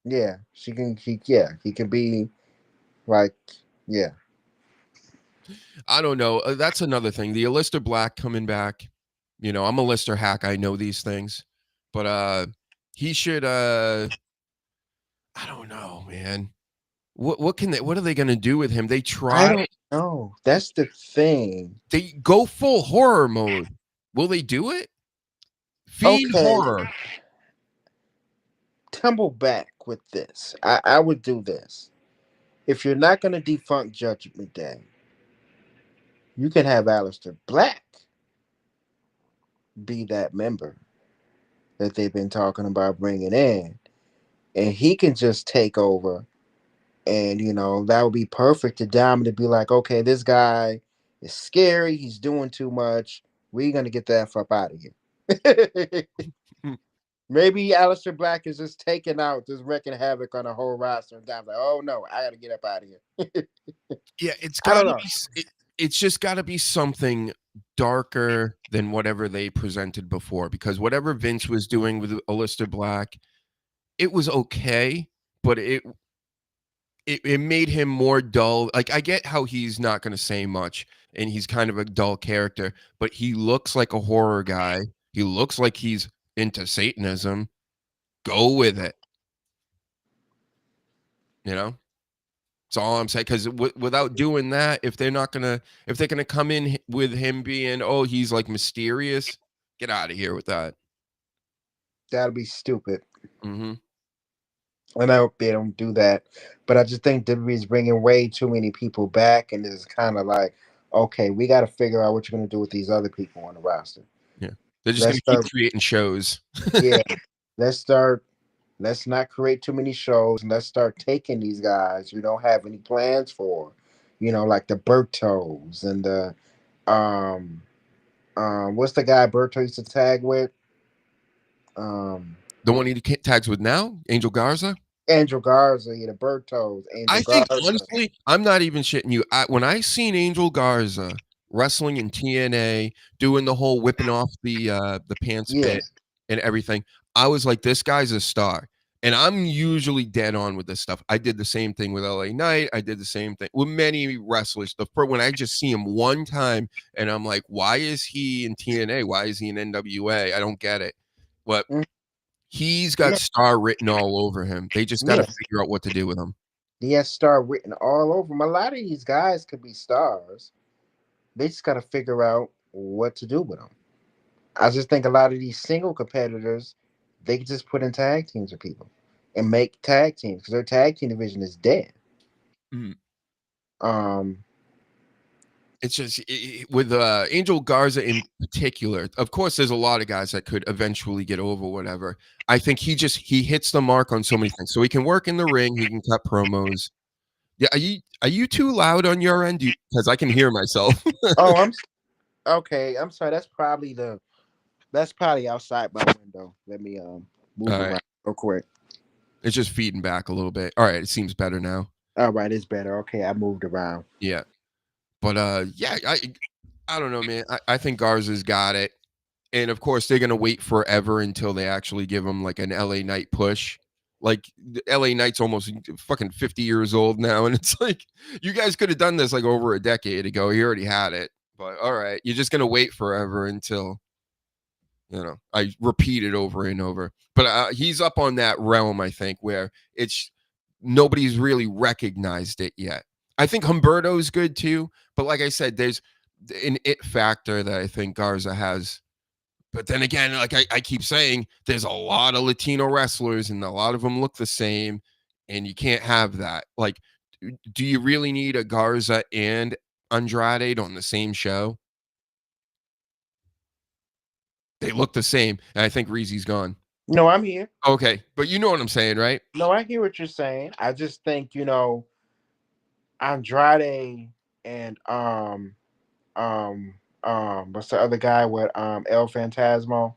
Yeah, she can. He can be like, yeah. I don't know. That's another thing. The Aleister Black coming back. You know, I'm a Lister hack. I know these things, but he should. I don't know, man. What are they gonna do with him? They I try. don't know. That's the thing. They go full horror mode. Will they do it? Fiend Okay. horror. Tumble back with this. I would do this. If you're not gonna defunct Judgment Day, you can have Aleister Black be that member that they've been talking about bringing in, and he can just take over. And that would be perfect to Diamond to be like, okay, this guy is scary. He's doing too much. We're gonna get that fuck out of here. Maybe Aleister Black is just taking out, just wrecking havoc on the whole roster. And Diamond's like, oh no, I got to get up out of here. Yeah, it's I don't gotta know. be. It's just gotta be something darker than whatever they presented before. Because whatever Vince was doing with Aleister Black, it was okay, but it made him more dull. Like, I get how he's not going to say much and he's kind of a dull character, but he looks like a horror guy. He looks like he's into Satanism. Go with it. You know? That's all I'm saying. Because without doing that, if they're gonna come in with him being, oh, he's like mysterious, get out of here with that. That'll be stupid. Mm-hmm. And I hope they don't do that. But I just think WWE is bringing way too many people back, and it's kind of like, okay, we got to figure out what you're going to do with these other people on the roster. Yeah, they're just going to keep creating shows. Yeah, let's not create too many shows, and let's start taking these guys we don't have any plans for, like the Bertos and the what's the guy Berto used to tag with? The one he tags with now, Angel Garza. Angel Garza, the Bertos. I think honestly, I'm not even shitting you. When I seen Angel Garza wrestling in TNA, doing the whole whipping off the pants bit and everything, I was like, this guy's a star. And I'm usually dead on with this stuff. I did the same thing with LA Knight. I did the same thing with many wrestlers. When I just see him one time and I'm like, why is he in TNA? Why is he in NWA? I don't get it. But he's got star written all over him. They just got to figure out what to do with him. He has star written all over him. A lot of these guys could be stars. They just got to figure out what to do with them. I just think a lot of these single competitors, they can just put in tag teams with people and make tag teams because their tag team division is dead. It's just with Angel Garza in particular. Of course, there's a lot of guys that could eventually get over whatever. I think he hits the mark on so many things. So he can work in the ring. He can cut promos. Yeah, are you too loud on your end? Because I can hear myself. I'm sorry. That's probably outside my window. Let me move around real quick. It's just feeding back a little bit. All right, it seems better now. All right, it's better. Okay, I moved around. Yeah. But yeah, I don't know, man. I think Garza's got it. And of course, they're gonna wait forever until they actually give him like an LA Knight push. Like the LA Knight's almost fucking 50 years old now, and it's like you guys could have done this like over a decade ago. You already had it, but all right, you're just gonna wait forever until I repeat it over and over. But he's up on that realm, I think, where it's nobody's really recognized it yet. I think Humberto's good too, but like I said, there's an it factor that I think Garza has. But then again, like I keep saying, there's a lot of Latino wrestlers and a lot of them look the same, and you can't have that. Like, do you really need a Garza and Andrade on the same show? They look the same, and I think Reezy's gone. No, I'm here. Okay, but you know what I'm saying, right? No, I hear what you're saying. I just think, Andrade and what's the other guy with El Phantasmo?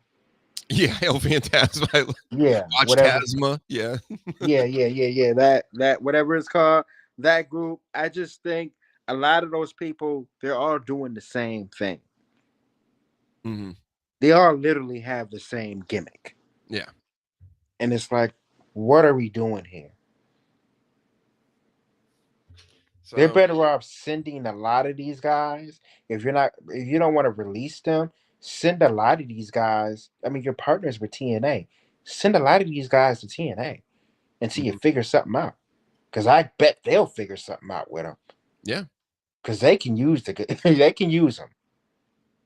Yeah, El Phantasma. Yeah, Watch whatever. Tasma. Yeah. Yeah. That whatever it's called, that group. I just think a lot of those people, they're all doing the same thing. Mm-hmm. They all literally have the same gimmick. Yeah. And it's like, what are we doing here? So They're better off sending a lot of these guys. If you don't want to release them, send a lot of these guys. I mean, your partners with TNA. Send a lot of these guys to TNA and see Mhm. you figure something out. Because I bet they'll figure something out with them. Yeah. Because they can use they can use them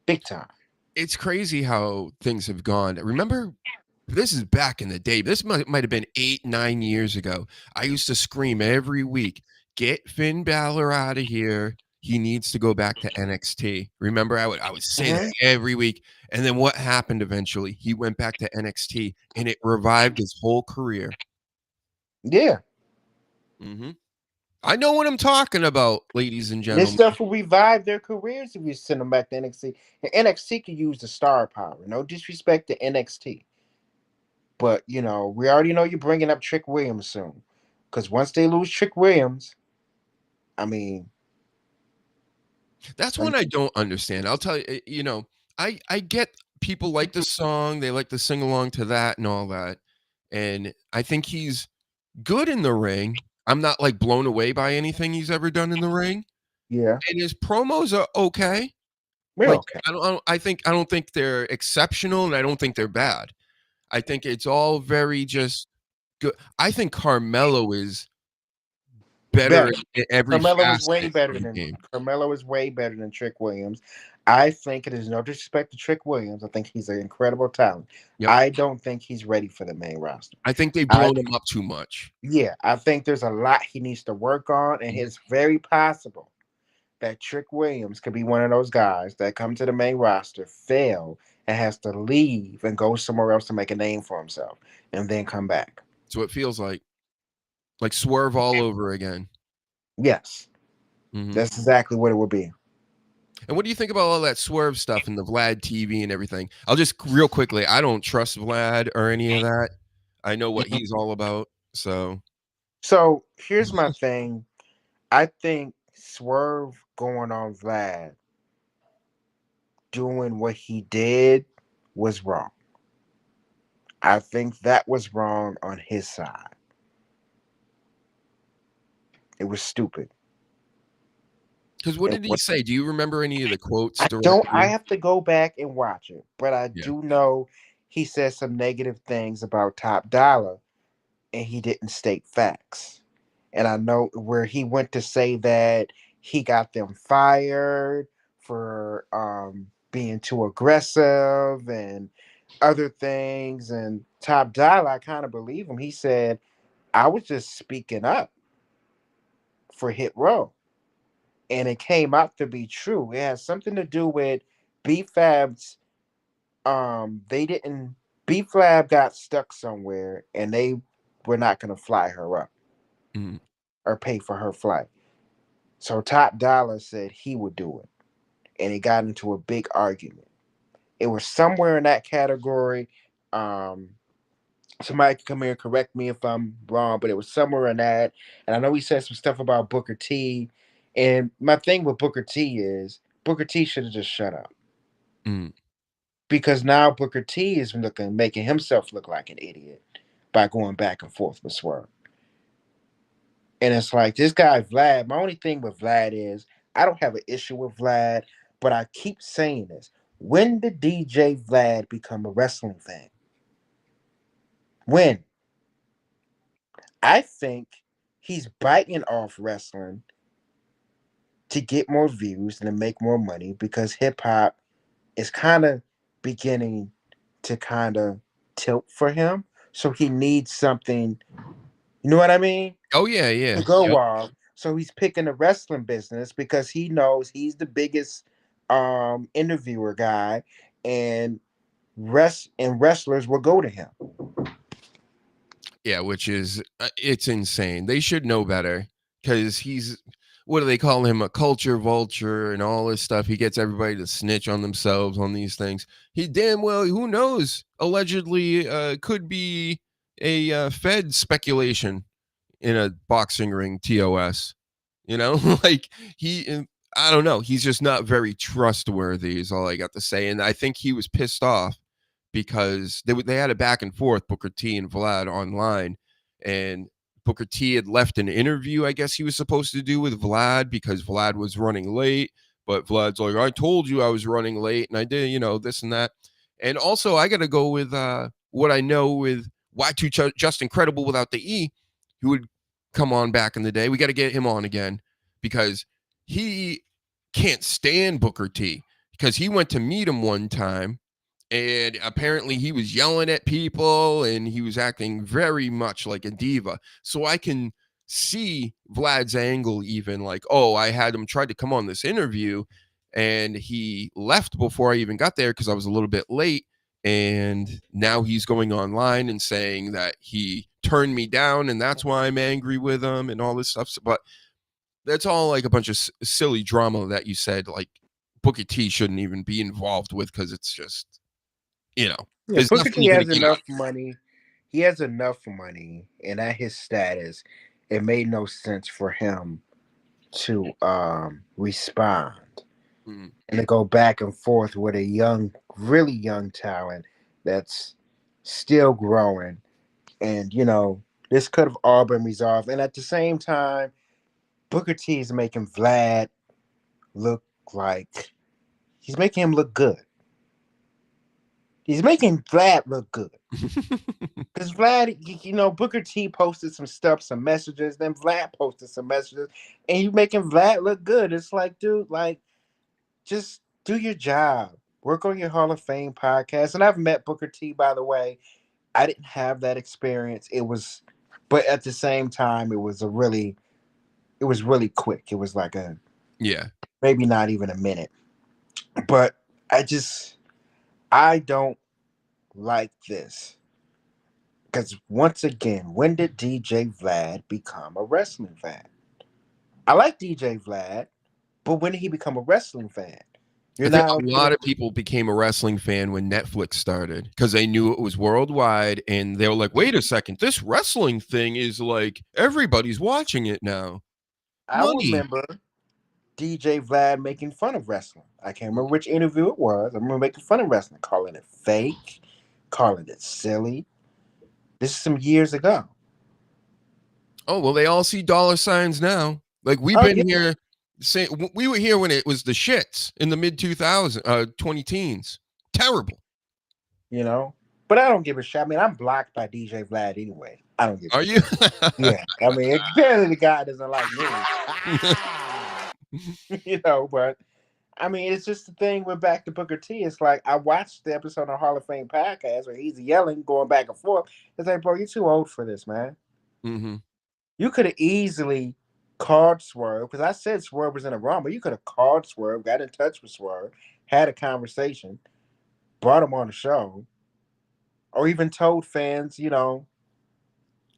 big time. It's crazy how things have gone. Remember, this is back in the day. This might have been 8-9 years ago. I used to scream every week, "Get Finn Balor out of here. He needs to go back to NXT." Remember, I would say that every week. And then what happened eventually? He went back to NXT, and it revived his whole career. Yeah. Mm-hmm. I know what I'm talking about, ladies and This gentlemen. stuff will revive their careers if you send them back to NXT. And NXT can use the star power. No disrespect to NXT. But, we already know you're bringing up Trick Williams soon. Because once they lose Trick Williams, I mean... That's one I don't understand. I'll tell you, I get people like the song. They like to sing along to that and all that. And I think he's good in the ring. I'm not like blown away by anything he's ever done in the ring. Yeah. And his promos are okay. We're Like okay. I don't think they're exceptional, and I don't think they're bad. I think it's all very just good. I think Carmelo is better in every Carmelo is facet way better of the than game. Trick Williams. I think it is no disrespect to Trick Williams. I think he's an incredible talent. Yep. I don't think he's ready for the main roster. I think they've blown him up too much. Yeah, I think there's a lot he needs to work on, and it's very possible that Trick Williams could be one of those guys that come to the main roster, fail, and has to leave and go somewhere else to make a name for himself, and then come back. So it feels like Swerve all over again. Yes, Mhm. that's exactly what it would be. And what do you think about all that Swerve stuff and the Vlad TV and everything? I'll just real quickly, I don't trust Vlad or any of that. I know what he's all about. So here's my thing. I think Swerve going on Vlad, doing what he did, was wrong. I think that was wrong on his side. It was stupid. Because what did he say? Do you remember any of the quotes? I have to go back and watch it, but I do know he said some negative things about Top Dollar, and he didn't state facts. And I know where he went to say that he got them fired for being too aggressive and other things. And Top Dollar, I kind of believe him. He said, I was just speaking up for Hit Row. And it came out to be true. It has something to do with B-Fab's. B-Fab got stuck somewhere, and they were not going to fly her up or pay for her flight. So Top Dollar said he would do it, and it got into a big argument. It was somewhere in that category. Somebody can come here and correct me if I'm wrong, but it was somewhere in that. And I know he said some stuff about Booker T. And my thing with Booker T is Booker T should have just shut up. Because now Booker T is making himself look like an idiot. by going back and forth with Swerve. And it's like this guy Vlad. My only thing with Vlad is I don't have an issue with Vlad, but I keep saying this. When did DJ Vlad become a wrestling fan? When? I think he's biting off wrestling to get more views and to make more money because hip hop is kind of beginning to kind of tilt for him. So he needs something, you know what I mean? Oh yeah, yeah. To go Yep. off. So he's picking the wrestling business because he knows he's the biggest interviewer guy and wrestlers will go to him. Yeah, which is it's insane. They should know better because he's what do they call him? A culture vulture and all this stuff. He gets everybody to snitch on themselves on these things. He damn well, who knows? Allegedly, could be a Fed speculation in a boxing ring. TOS, you know, like I don't know. He's just not very trustworthy. Is all I got to say. And I think he was pissed off because they had a back and forth, Booker T and Vlad online, and Booker T had left an interview, I guess he was supposed to do with Vlad because Vlad was running late, but Vlad's like, I told you I was running late, and I did, you know, this and that. And also, I got to go with what I know with Y2 Just Incredible without the E, who would come on back in the day. We got to get him on again because he can't stand Booker T because he went to meet him one time. And apparently he was yelling at people and he was acting very much like a diva. So I can see Vlad's angle even like, oh, I had him try to come on this interview and he left before I even got there because I was a little bit late. And now he's going online and saying that he turned me down and that's why I'm angry with him and all this stuff. But that's all like a bunch of silly drama that you said like Booker T shouldn't even be involved with because it's just, you know, yeah, Booker T has enough money. He has enough money, and at his status, it made no sense for him to respond and to go back and forth with a young, really young talent that's still growing. And you know, this could have all been resolved. And at the same time, Booker T is making Vlad look like he's making him look good. He's making Vlad look good. Because Vlad, you know, Booker T posted some stuff, some messages, then Vlad posted some messages, and you making Vlad look good. It's like, dude, like, just do your job. Work on your Hall of Fame podcast. And I've met Booker T, by the way. I didn't have that experience. But at the same time, it was really quick. It was like maybe not even a minute. But I don't like this. Because once again, when did DJ Vlad become a wrestling fan? I like DJ Vlad, but when did he become a wrestling fan? I think a lot of people became a wrestling fan when Netflix started because they knew it was worldwide and they were like, wait a second, this wrestling thing is like everybody's watching it now. I remember DJ Vlad making fun of wrestling. I can't remember which interview it was. I remember making fun of wrestling, calling it fake, calling it silly. This is some years ago. Oh, well, they all see dollar signs now. Like we've been here. We were here when it was the shits in the mid 20 teens. Terrible. You know, but I don't give a shit. I mean, I'm blocked by DJ Vlad anyway. I don't give a shit. Are you? Yeah. I mean, apparently the guy doesn't like me. You know, but I mean, it's just the thing with back to Booker T. It's like I watched the episode of Hall of Fame podcast where he's yelling, going back and forth. It's like, bro, you're too old for this, man. Mm-hmm. You could have easily called Swerve because I said Swerve was in a rumble. You could have called Swerve, got in touch with Swerve, had a conversation, brought him on the show, or even told fans, you know,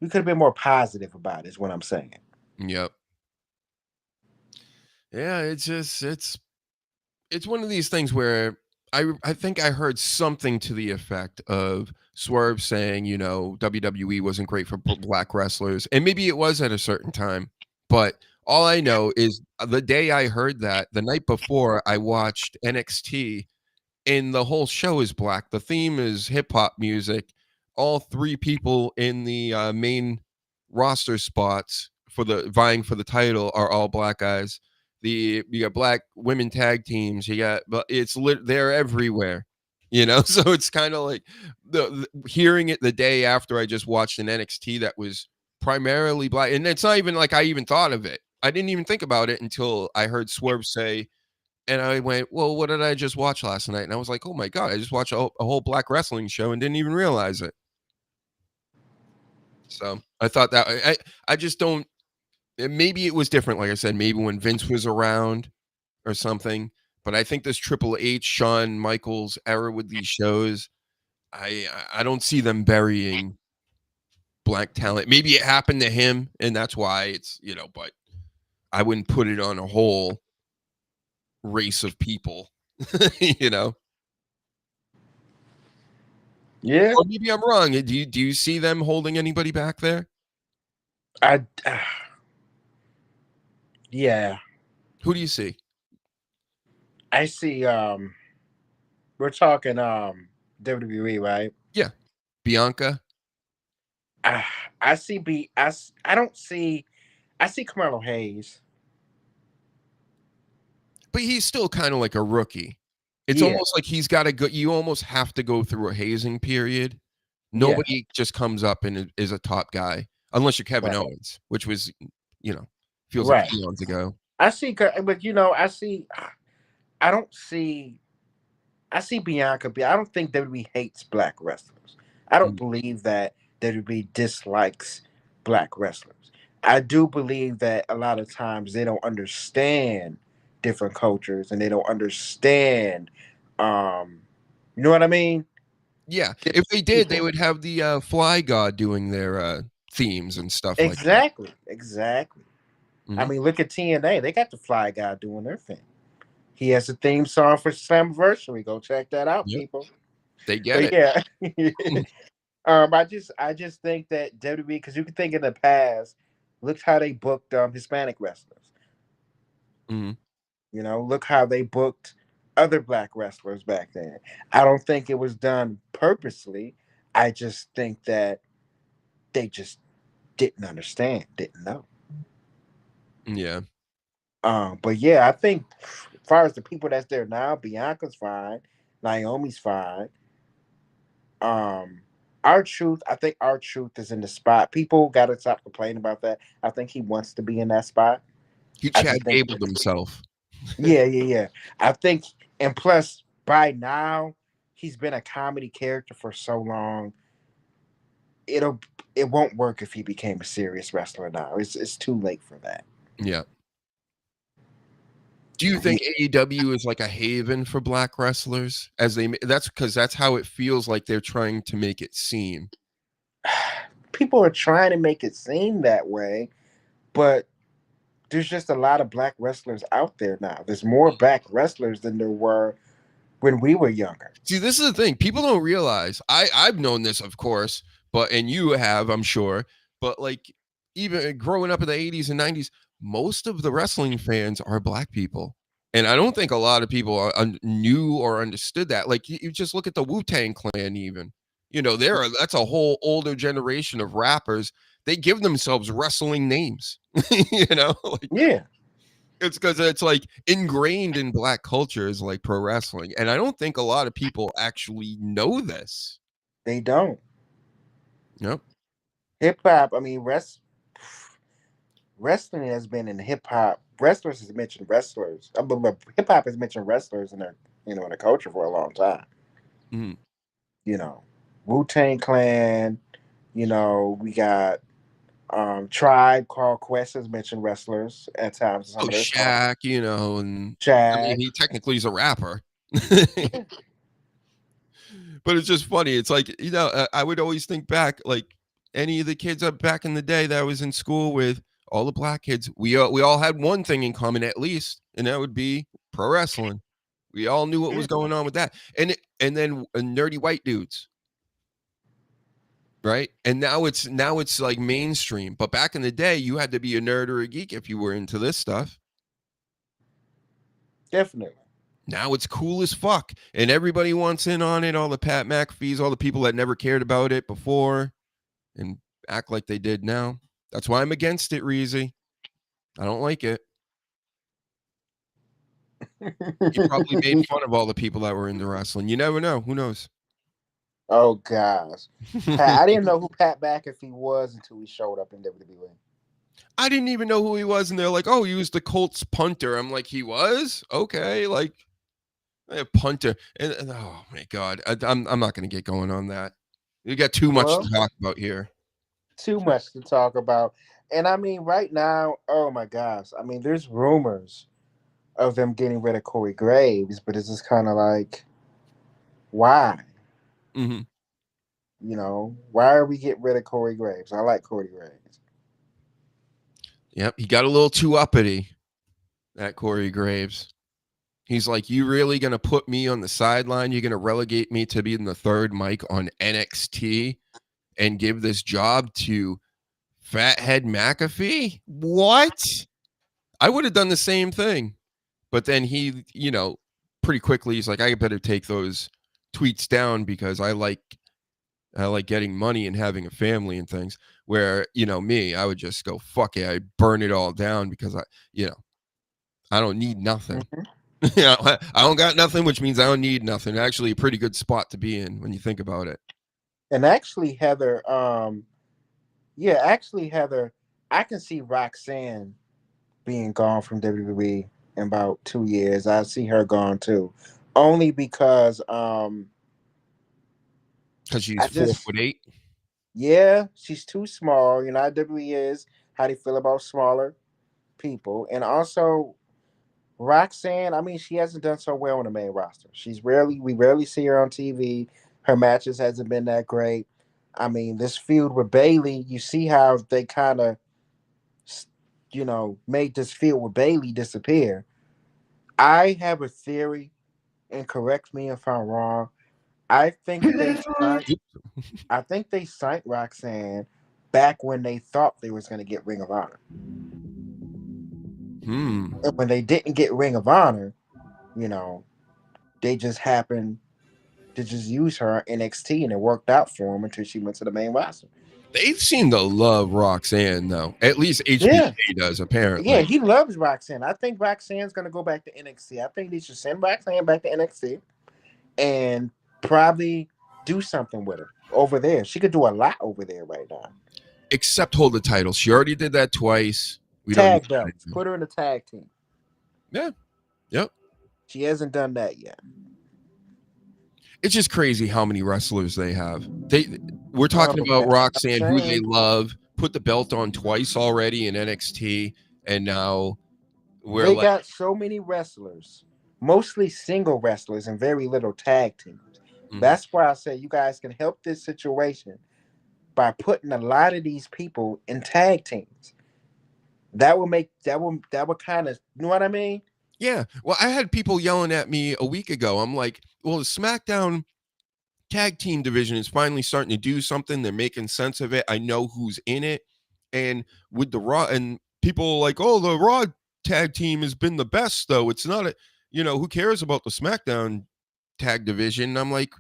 you could have been more positive about it, is what I'm saying. Yep. Yeah, it's one of these things where I think I heard something to the effect of Swerve saying, you know, WWE wasn't great for black wrestlers. And maybe it was at a certain time. But all I know is the day I heard that, the night before, I watched NXT and the whole show is black. The theme is hip hop music, all 3 people in the main roster spots for the vying for the title are all black guys. You got black women tag teams. You got, but they're everywhere, So it's kind of like the hearing it the day after I just watched an NXT that was primarily black, and it's not even like I even thought of it. I didn't even think about it until I heard Swerve say, and I went, "Well, what did I just watch last night?" And I was like, "Oh my god, I just watched a whole black wrestling show and didn't even realize it." So I thought that I just don't. Maybe it was different, like I said, maybe when Vince was around or something. But I think this Triple H, Shawn Michaels era with these shows, I don't see them burying black talent. Maybe it happened to him, and that's why it's But I wouldn't put it on a whole race of people, Yeah, Or maybe I'm wrong. Do you see them holding anybody back there? Yeah, Who do you see? I see. We're talking WWE, right? Yeah, Bianca. I see. I don't see. I see Carmelo Hayes. But he's still kind of like a rookie. It's Yeah, almost like he's got to go. You almost have to go through a hazing period. yeah, Nobody just comes up and is a top guy unless you're Kevin right, Owens, which was, feels like right. eons ago. I see, but I see. I don't see. I see Bianca. I don't think WWE hates black wrestlers. I don't Mm. believe that WWE dislikes black wrestlers. I do believe that a lot of times they don't understand different cultures and they don't understand. Um, you know what I mean? Yeah, if they Different did, they people. would have the Fly God doing their themes and stuff like that. Exactly. Exactly. I Mhm. mean, look at TNA. They got the Fly Guy doing their thing. He has a theme song for Slammiversary. Go check that out, Yep, people. they get But it. yeah, I just think that WWE, because you can think in the past, look how they booked Hispanic wrestlers. Mhm. Look how they booked other black wrestlers back then. I don't think it was done purposely. I just think that they just didn't understand, didn't know. Yeah. But yeah, I think as far as the people that's there now, Bianca's fine, Naomi's fine. Um, R-Truth, I think R-Truth is in the spot. People got to stop complaining about that. I think he wants to be in that spot. He I Chad just think, Gabled himself. yeah, yeah, yeah. I think, and plus, by now, he's been a comedy character for so long. It'll, it won't work if he became a serious wrestler now. It's too late for that. Yeah. Do you Yeah. think AEW is like a haven for black wrestlers? That's because that's how it feels like they're trying to make it seem. People are trying to make it seem that way, but there's just a lot of black wrestlers out there now. There's more black wrestlers than there were when we were younger. See, this is the thing. People don't realize. I've known this, of course, and you have, I'm sure. But like even growing up in the 80s and 90s, most of the wrestling fans are black people. And I don't think a lot of people knew or understood that. Like you just look at the Wu-Tang Clan even. That's a whole older generation of rappers. They give themselves wrestling names. Like Yeah, it's because it's like ingrained in black culture is like pro wrestling. And I don't think a lot of people actually know this. they don't. Yep. Hip hop, I mean, wrestling has been in hip hop. Wrestlers has mentioned wrestlers. But hip hop has mentioned wrestlers in their, in the culture for a long time. Mm. You know, Wu Tang Clan. We got Tribe Called Quest has mentioned wrestlers at times in Oh, some of their songs. Shaq, and I mean, Shaq. he technically is a rapper. Yeah. But it's just funny. It's like, I would always think back, like any of the kids up back in the day that I was in school with, all the black kids, we all had one thing in common at least, and that would be pro wrestling. We all knew what was going on with that. And then nerdy white dudes, right? And now it's like mainstream. But back in the day, you had to be a nerd or a geek if you were into this stuff. Definitely. Now it's cool as fuck, and everybody wants in on it. All the Pat McAfees, all the people that never cared about it before, and act like they did now. That's why I'm against it, Reezy. I don't like it. He probably made fun of all the people that were into wrestling. You never know. Who knows? Oh gosh, I didn't know who Pat McAfee was until he showed up in WWE. I didn't even know who he was, and they're like, "Oh, he was the Colts punter." I'm like, "He was? Okay, like a punter." And oh my god, I'm not going to get going on that. You got too much to talk about here. Too much to talk about, and I mean, right now, oh my gosh, I mean, there's rumors of them getting rid of Corey Graves, but it's just kind of like, why? Mm-hmm. You know, why are we getting rid of Corey Graves? I like Corey Graves. Yep, he got a little too uppity, that Corey Graves. He's like, you really going to put me on the sideline? You're going to relegate me to being the third mic on NXT and give this job to Fathead McAfee? What? I would have done the same thing. But then he, pretty quickly, he's like, I better take those tweets down because I like getting money and having a family and things. Where, me, I would just go, fuck it. I burn it all down because I don't need nothing. I don't got nothing, which means I don't need nothing. Actually, a pretty good spot to be in when you think about it. And actually, Heather, Heather, I can see Roxanne being gone from WWE in about 2 years. I see her gone too, only because she's 4'8". Yeah, she's too small. You know how WWE is. How do you feel about smaller people? And also, Roxanne, I mean, she hasn't done so well on the main roster. We rarely see her on TV. Her matches hasn't been that great. I mean, this feud with Bayley, you see how they kind of, made this feud with Bayley disappear. I have a theory, and correct me if I'm wrong. I think they signed Roxanne back when they thought they was going to get Ring of Honor. And when they didn't get Ring of Honor, they just happened to just use her in NXT, and it worked out for them until she went to the main roster. They seem to love Roxanne, though. At least HBK does, apparently. Yeah, he loves Roxanne. I think Roxanne's going to go back to NXT. I think they should send Roxanne back to NXT and probably do something with her over there. She could do a lot over there right now. Except hold the title. She already did that twice. Tag belts. Put her in a tag team. Yeah. Yep. She hasn't done that yet. It's just crazy how many wrestlers they have. We're talking about Roxanne, who they love, put the belt on twice already in NXT, and now they got so many wrestlers, mostly single wrestlers and very little tag teams. Mm-hmm. That's why I say you guys can help this situation by putting a lot of these people in tag teams. That would kind of, you know what I mean? Yeah. Well, I had people yelling at me a week ago. I'm like, well, the SmackDown tag team division is finally starting to do something. They're making sense of it. I know who's in it. And with the Raw, and people are like, oh, the Raw tag team has been the best, though. It's not who cares about the SmackDown tag division? And I'm like,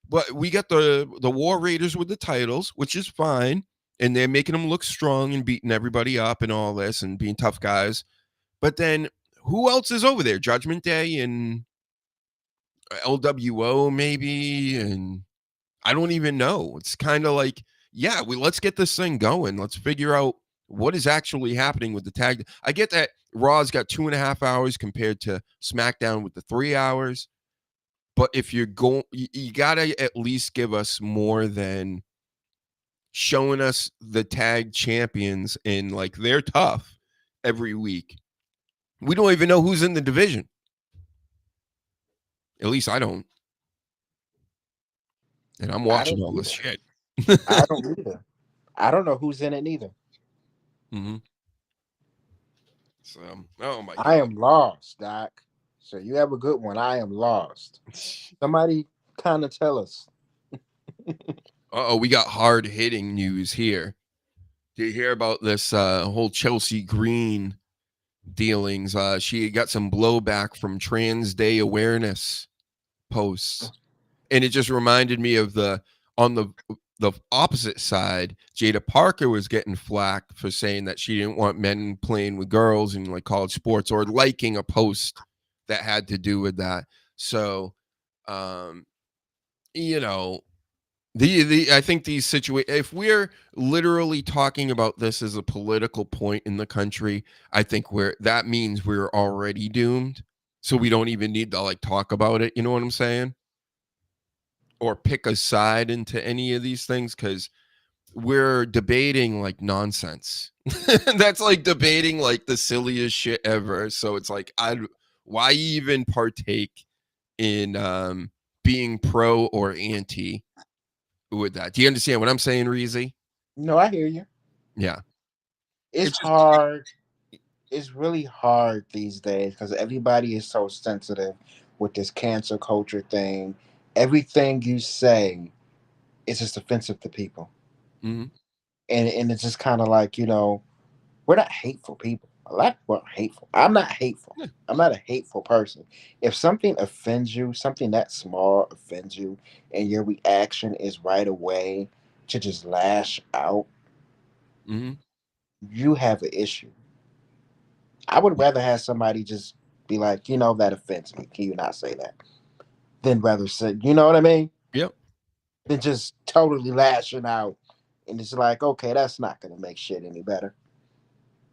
but we got the War Raiders with the titles, which is fine. And they're making them look strong and beating everybody up and all this and being tough guys. But then who else is over there? Judgment Day and LWO maybe, and I don't even know. It's kind of like, yeah, let's get this thing going. Let's figure out what is actually happening with the tag. I get that Raw's got 2.5 hours compared to SmackDown with the 3 hours, but if you're going, you gotta at least give us more than showing us the tag champions and like they're tough every week. We don't even know who's in the division. At least I don't. And I'm watching all this shit. I don't either. I don't know who's in it either. Mm-hmm. So, oh my God. I am lost, Doc. So you have a good one. I am lost. Somebody kind of tell us. We got hard-hitting news here. Did you hear about this whole Chelsea Green dealings. She got some blowback from Trans Day awareness posts, and it just reminded me of on the opposite side, Jada Parker was getting flack for saying that she didn't want men playing with girls in like college sports, or liking a post that had to do with that. So, you know, I think these situations, if we're literally talking about this as a political point in the country, I think that means we're already doomed. So we don't even need to like talk about it. You know what I'm saying? Or pick a side into any of these things, because we're debating like nonsense. That's like debating like the silliest shit ever. So it's like, why even partake in being pro or anti with that? Do you understand what I'm saying, Reezy? No, I hear you. Yeah. It's hard. It's really hard these days because everybody is so sensitive with this cancer culture thing. Everything you say is just offensive to people. Mm-hmm. And it's just kind of like, we're not hateful people. A lot of people are hateful. I'm not hateful. Yeah. I'm not a hateful person. If something offends you, something that small offends you, and your reaction is right away to just lash out, Mm-hmm. you have an issue. I would rather have somebody just be like, that offends me. Can you not say that? Than rather say, you know what I mean? Yep. Than just totally lashing out. And it's like, okay, that's not going to make shit any better.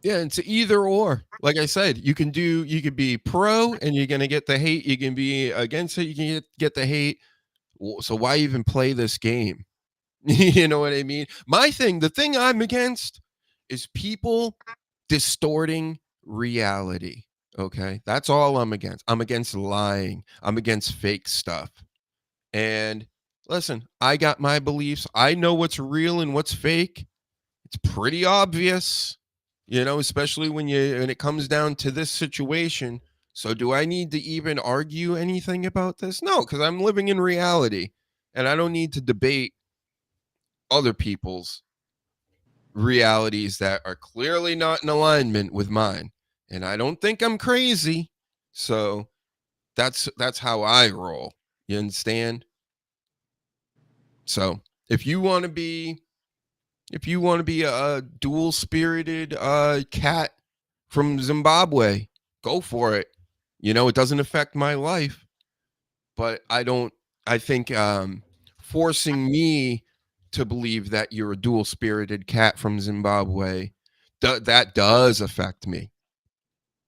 Yeah, it's either or. Like I said, you could be pro and you're gonna get the hate. You can be against it, you can get the hate. So why even play this game? You know what I mean? The thing I'm against is people distorting reality. Okay, that's all I'm against. I'm against lying. I'm against fake stuff. And listen, I got my beliefs. I know what's real and what's fake. It's pretty obvious, especially when it comes down to this situation. So do I need to even argue anything about this? No, because I'm living in reality and I don't need to debate other people's realities that are clearly not in alignment with mine. And I don't think I'm crazy. So that's how I roll. You understand? So if you want to be a dual spirited cat from Zimbabwe, go for it. It doesn't affect my life, but I think forcing me to believe that you're a dual spirited cat from Zimbabwe, that does affect me.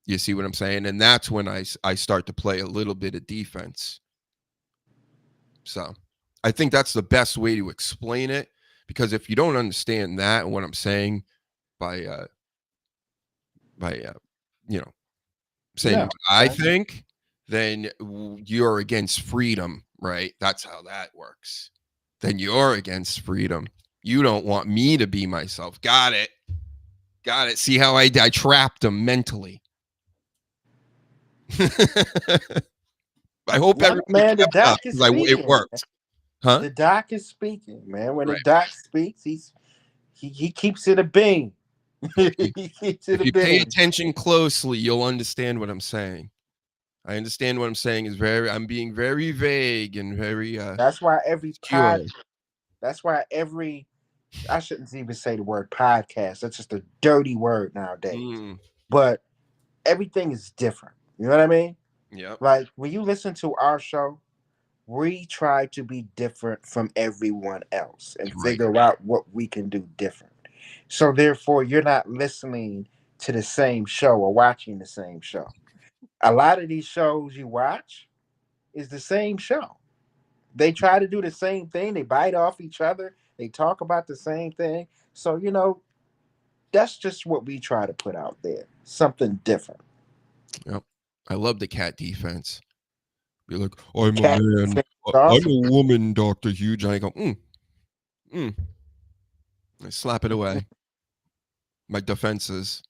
You see what I'm saying? And that's when I start to play a little bit of defense. So I think that's the best way to explain it, because if you don't understand that and what I'm saying by saying No, what I think, then you're against freedom, right? That's how that works. Then you're against freedom. You don't want me to be myself. Got it. See how I trapped him mentally. I hope everybody man, the kept up, doc is because speaking. it worked. Huh? The doc is speaking, man. When Right. the doc speaks, he keeps it a bean. He keeps it If a you pay bean. attention closely, you'll understand what I'm saying. I understand what I'm saying I'm being very vague and very That's why obscure. I shouldn't even say the word podcast. That's just a dirty word nowadays. Mm, But everything is different. You know what I mean? yep. Like when you listen to our show, we try to be different from everyone else and Right. figure out what we can do different. So therefore, you're not listening to the same show or watching the same show. A lot of these shows you watch is the same show. They try to do the same thing. They bite off each other. They talk about the same thing. So, that's just what we try to put out there. Something different. Yep. I love the cat defense. Be like, I'm a Cat man. I'm awesome. a woman, Dr. Huge. And I go, I slap it away. My defenses.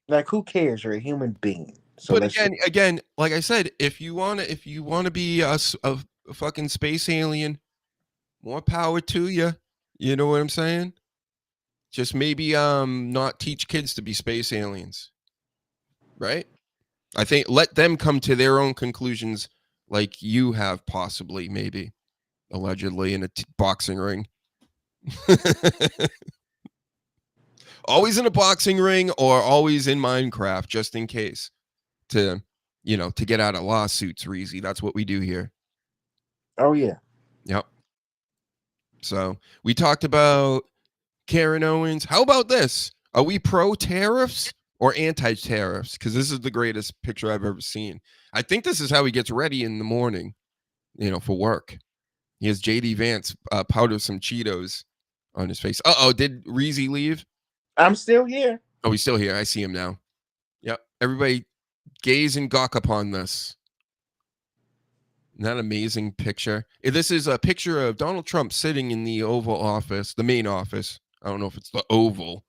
Like, who cares? You're a human being. So But let's again, like I said, if you wanna be a fucking space alien, more power to you. You know what I'm saying? Just maybe not teach kids to be space aliens. Right? I think let them come to their own conclusions like you have possibly, maybe, allegedly in a boxing ring. Always in a boxing ring or always in Minecraft, just in case to get out of lawsuits, Reezy. That's what we do here. Oh, yeah. Yep. So we talked about Karen Owens. How about this? Are we pro tariffs or anti tariffs? Because this is the greatest picture I've ever seen. I think this is how he gets ready in the morning, for work. He has JD Vance powder some Cheetos on his face. Did Reezy leave? I'm still here. Oh, he's still here. I see him now. Yep. Everybody gaze and gawk upon this. Isn't that an amazing picture? This is a picture of Donald Trump sitting in the Oval Office, the main office. I don't know if it's the Oval,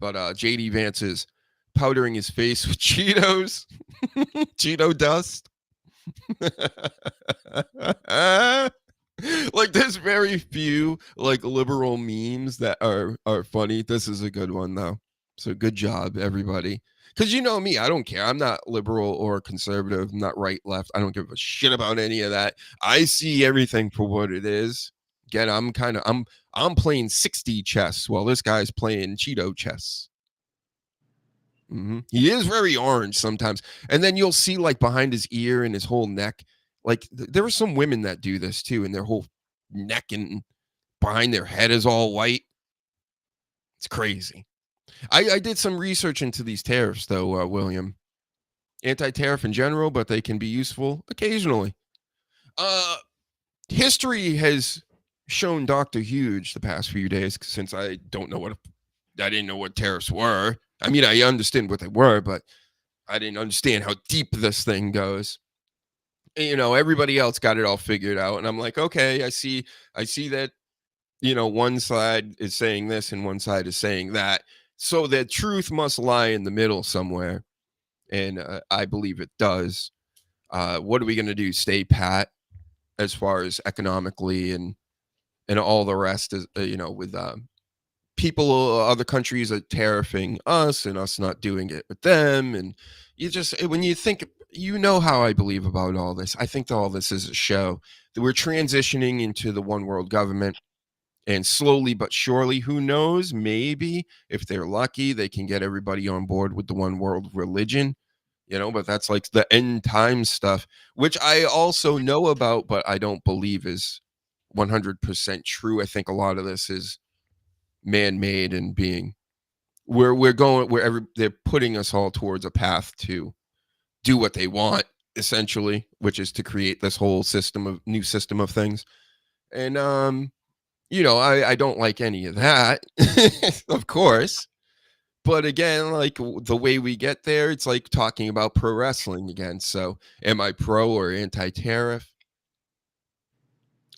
but JD Vance is powdering his face with Cheetos, Cheeto dust. Like there's very few like liberal memes that are funny. This is a good one though. So good job, everybody. Because you know me, I don't care. I'm not liberal or conservative. I'm not right, left. I don't give a shit about any of that. I see everything for what it is. Again, I'm playing 60 chess while this guy's playing Cheeto chess. He is very orange sometimes. And then you'll see like behind his ear and his whole neck. Like there are some women that do this too, and their whole neck and behind their head is all white. It's crazy. I did some research into these tariffs, though, William. Anti-tariff in general, but they can be useful occasionally. History has shown Dr. Huge the past few days, since I didn't know what tariffs were. I mean, I understand what they were, but I didn't understand how deep this thing goes. And, everybody else got it all figured out, and I'm like, okay, I see that, one side is saying this and one side is saying that. So the truth must lie in the middle somewhere, and I believe it does. What are we going to do? Stay pat as far as economically and all the rest is, with people, other countries are tariffing us and us not doing it with them. And when you think, how I believe about all this, I think that all this is a show, that we're transitioning into the one world government. And slowly but surely, who knows, maybe if they're lucky, they can get everybody on board with the one world religion, but that's like the end time stuff, which I also know about, but I don't believe is 100% true. I think a lot of this is man-made and we're going wherever they're putting us all towards a path to do what they want, essentially, which is to create this whole new system of things. And, I don't like any of that, of course. But again, like the way we get there, it's like talking about pro wrestling again. So am I pro or anti-tariff?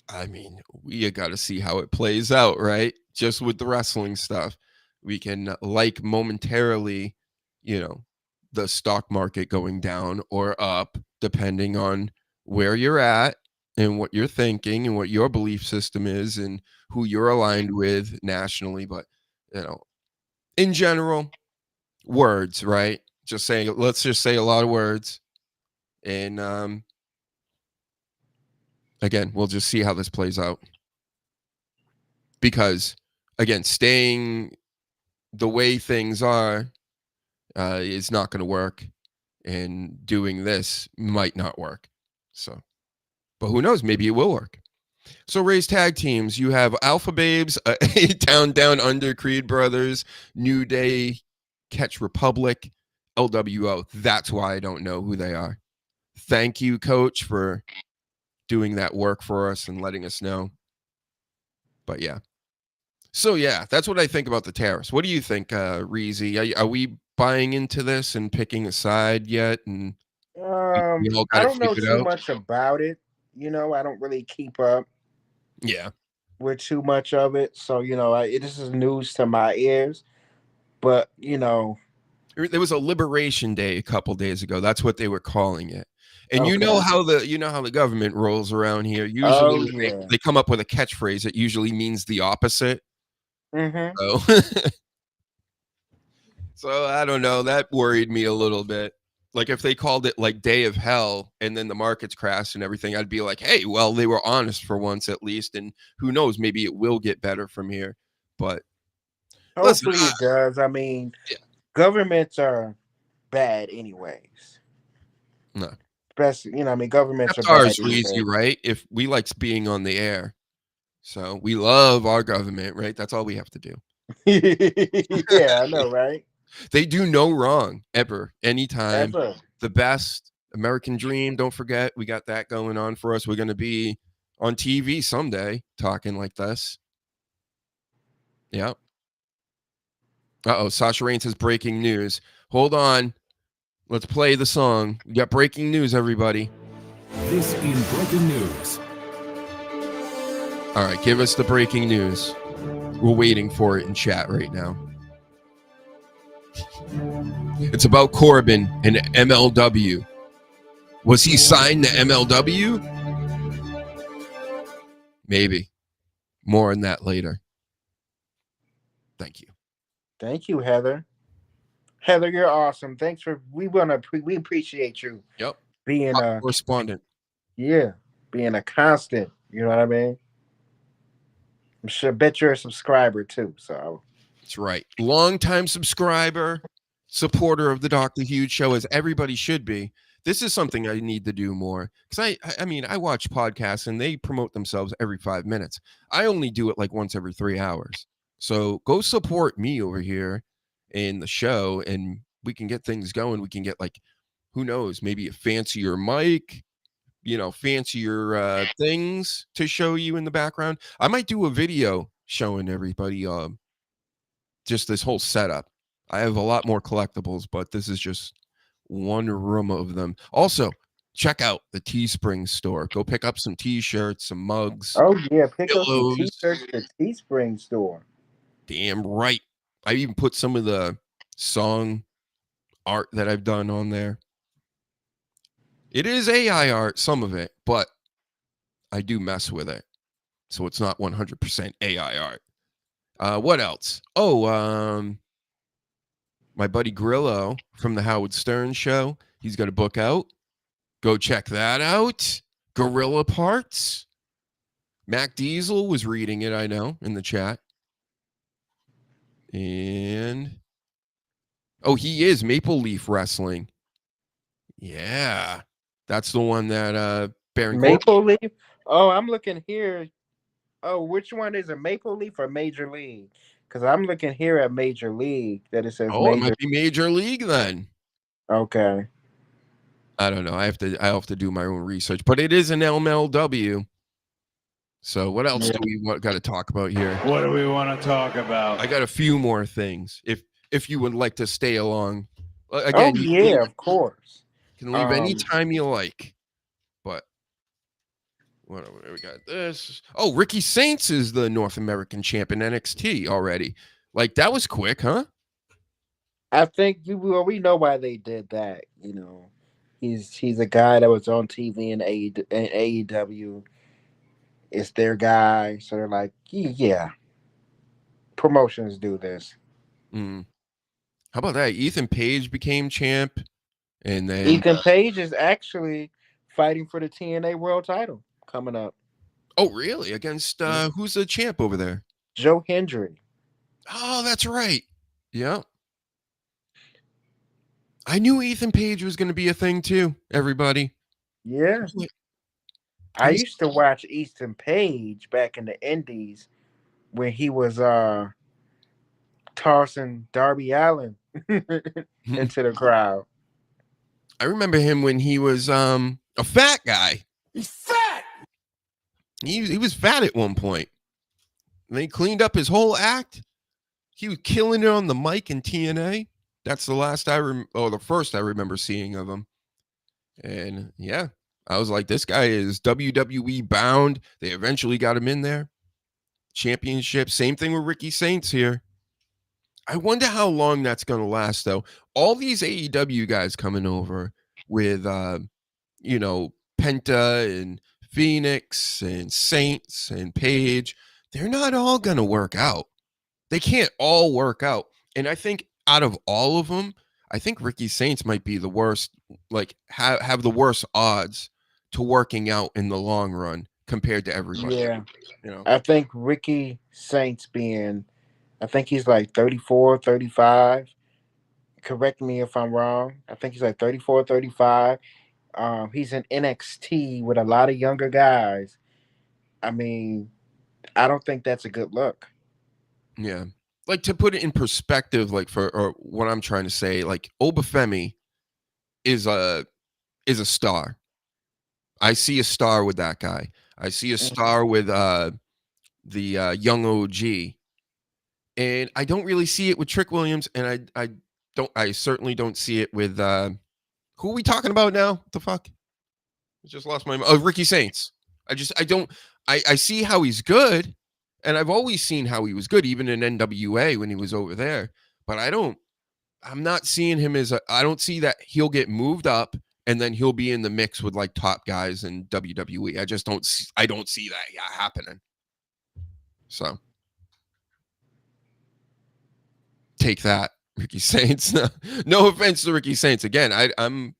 I mean, we got to see how it plays out, right? Just with the wrestling stuff, we can like momentarily, the stock market going down or up, depending on where you're at and what you're thinking and what your belief system is and who you're aligned with nationally. But, in general, words, right? Let's just say a lot of words. And again, we'll just see how this plays out. Because, again, staying the way things are is not going to work. And doing this might not work. So, but who knows? Maybe it will work. So raise tag teams. You have Alpha Babes, Down Under, Creed Brothers, New Day, Catch Republic, LWO. That's why I don't know who they are. Thank you, Coach, for doing that work for us and letting us know. But yeah. So yeah, that's what I think about the tariffs. What do you think, Reezy? Are we buying into this and picking a side yet? And I don't know too much about it. I don't really keep up. Yeah. With too much of it. So, this is news to my ears. But, there was a Liberation Day a couple days ago. That's what they were calling it. And okay. you know how the government rolls around here. Usually they come up with a catchphrase that usually means the opposite. So, so I don't know. That worried me a little bit. Like if they called it like Day of Hell and then the markets crashed and everything, I'd be like, hey, well, they were honest for once at least. And who knows, maybe it will get better from here. But listen, Hopefully it does. I mean, yeah. governments are bad anyways. No. Especially, I mean, governments Except are bad ours, Sleazy, anyways. right? If we like being on the air. So we love our government, right? That's all we have to do. Yeah, I know, right? They do no wrong ever, anytime. Ever. The best American dream. Don't forget, we got that going on for us. We're going to be on TV someday talking like this. Yeah. Sasha Rain says breaking news. Hold on. Let's play the song. We got breaking news, everybody. This in breaking news. All right, give us the breaking news. We're waiting for it in chat right now. It's about Corbin and MLW. Was he signed to MLW? Maybe. More on that later. Thank you. Thank you, Heather. Heather, you're awesome. Thanks for we appreciate you. Yep. Being a correspondent. Yeah, being a constant. You know what I mean? I'm sure. Bet you're a subscriber too. So that's right. Longtime subscriber, supporter of the Dr. Huge Show, as everybody should be. This is something I need to do more because I mean, I watch podcasts and they promote themselves every 5 minutes. I only do it like once every 3 hours. So go support me over here in the show and we can get things going. We can get like, who knows, maybe a fancier mic, fancier things to show you in the background. I might do a video showing everybody just this whole setup. I have a lot more collectibles, but this is just one room of them. Also, check out the Teespring store. Go pick up some t-shirts, some mugs. Oh yeah, pick pillows. up some t-shirts at the Teespring store. Damn right. I even put some of the song art that I've done on there. It is AI art, some of it, but I do mess with it. So it's not 100% AI art. What else? My buddy Grillo from the Howard Stern Show. He's got a book out. Go check that out. Gorilla Parts. Mac Diesel was reading it, I know, in the chat. And he is Maple Leaf Wrestling. Yeah. That's the one that Baron Maple Leaf? Oh, I'm looking here. Oh, which one is it? Maple Leaf or Major League? Because I'm looking here at Major League that it says It might be Major League then. Okay. I don't know. I have to do my own research, but it is an MLW. So what else do we got to talk about here? What do we want to talk about? I got a few more things. If you would like to stay along, again. Of course. You can leave anytime you like. But what we got? This. Oh, Ricky Saints is the North American champion NXT already. Like that was quick, huh? I think we know why they did that. He's a guy that was on TV in AEW. It's their guy, so they're like, yeah. Promotions do this. How about that? Ethan Page became champ, and then Ethan Page is actually fighting for the TNA World Title coming up. Oh, really? Against who's the champ over there? Joe Hendry. Oh, that's right. Yeah. I knew Ethan Page was going to be a thing too, everybody. Yeah. I used to watch Ethan Page back in the Indies when he was tossing Darby Allin into the crowd. I remember him when he was a fat guy. He's fat! He was fat at one point. And they cleaned up his whole act. He was killing it on the mic in TNA. That's the last the first I remember seeing of him. And yeah, I was like, this guy is WWE bound. They eventually got him in there. Championship. Same thing with Ricky Saints here. I wonder how long that's going to last, though. All these AEW guys coming over with, Penta and Phoenix and Saints and Page, they're not all going to work out. They can't all work out. And I think out of all of them, I think Ricky Saints might be the worst, like have the worst odds to working out in the long run compared to everybody. Yeah. You know, I think Ricky Saints I think he's like 34, 35. Correct me if I'm wrong. I think he's like 34, 35. He's in NXT with a lot of younger guys. I mean, I don't think that's a good look. yeah. Like to put it in perspective, like or what I'm trying to say, like Obafemi is a star. I see a star with that guy. I see a star with the young OG. And I don't really see it with Trick Williams, and I certainly don't see it with who are we talking about now? What the fuck? I just lost my Ricky Saints. I see how he's good, and I've always seen how he was good, even in NWA when he was over there. But I'm not seeing him I don't see that he'll get moved up and then he'll be in the mix with like top guys in WWE. I don't see that happening. So take that, Ricky Saints. No offense to Ricky Saints. Again, I'm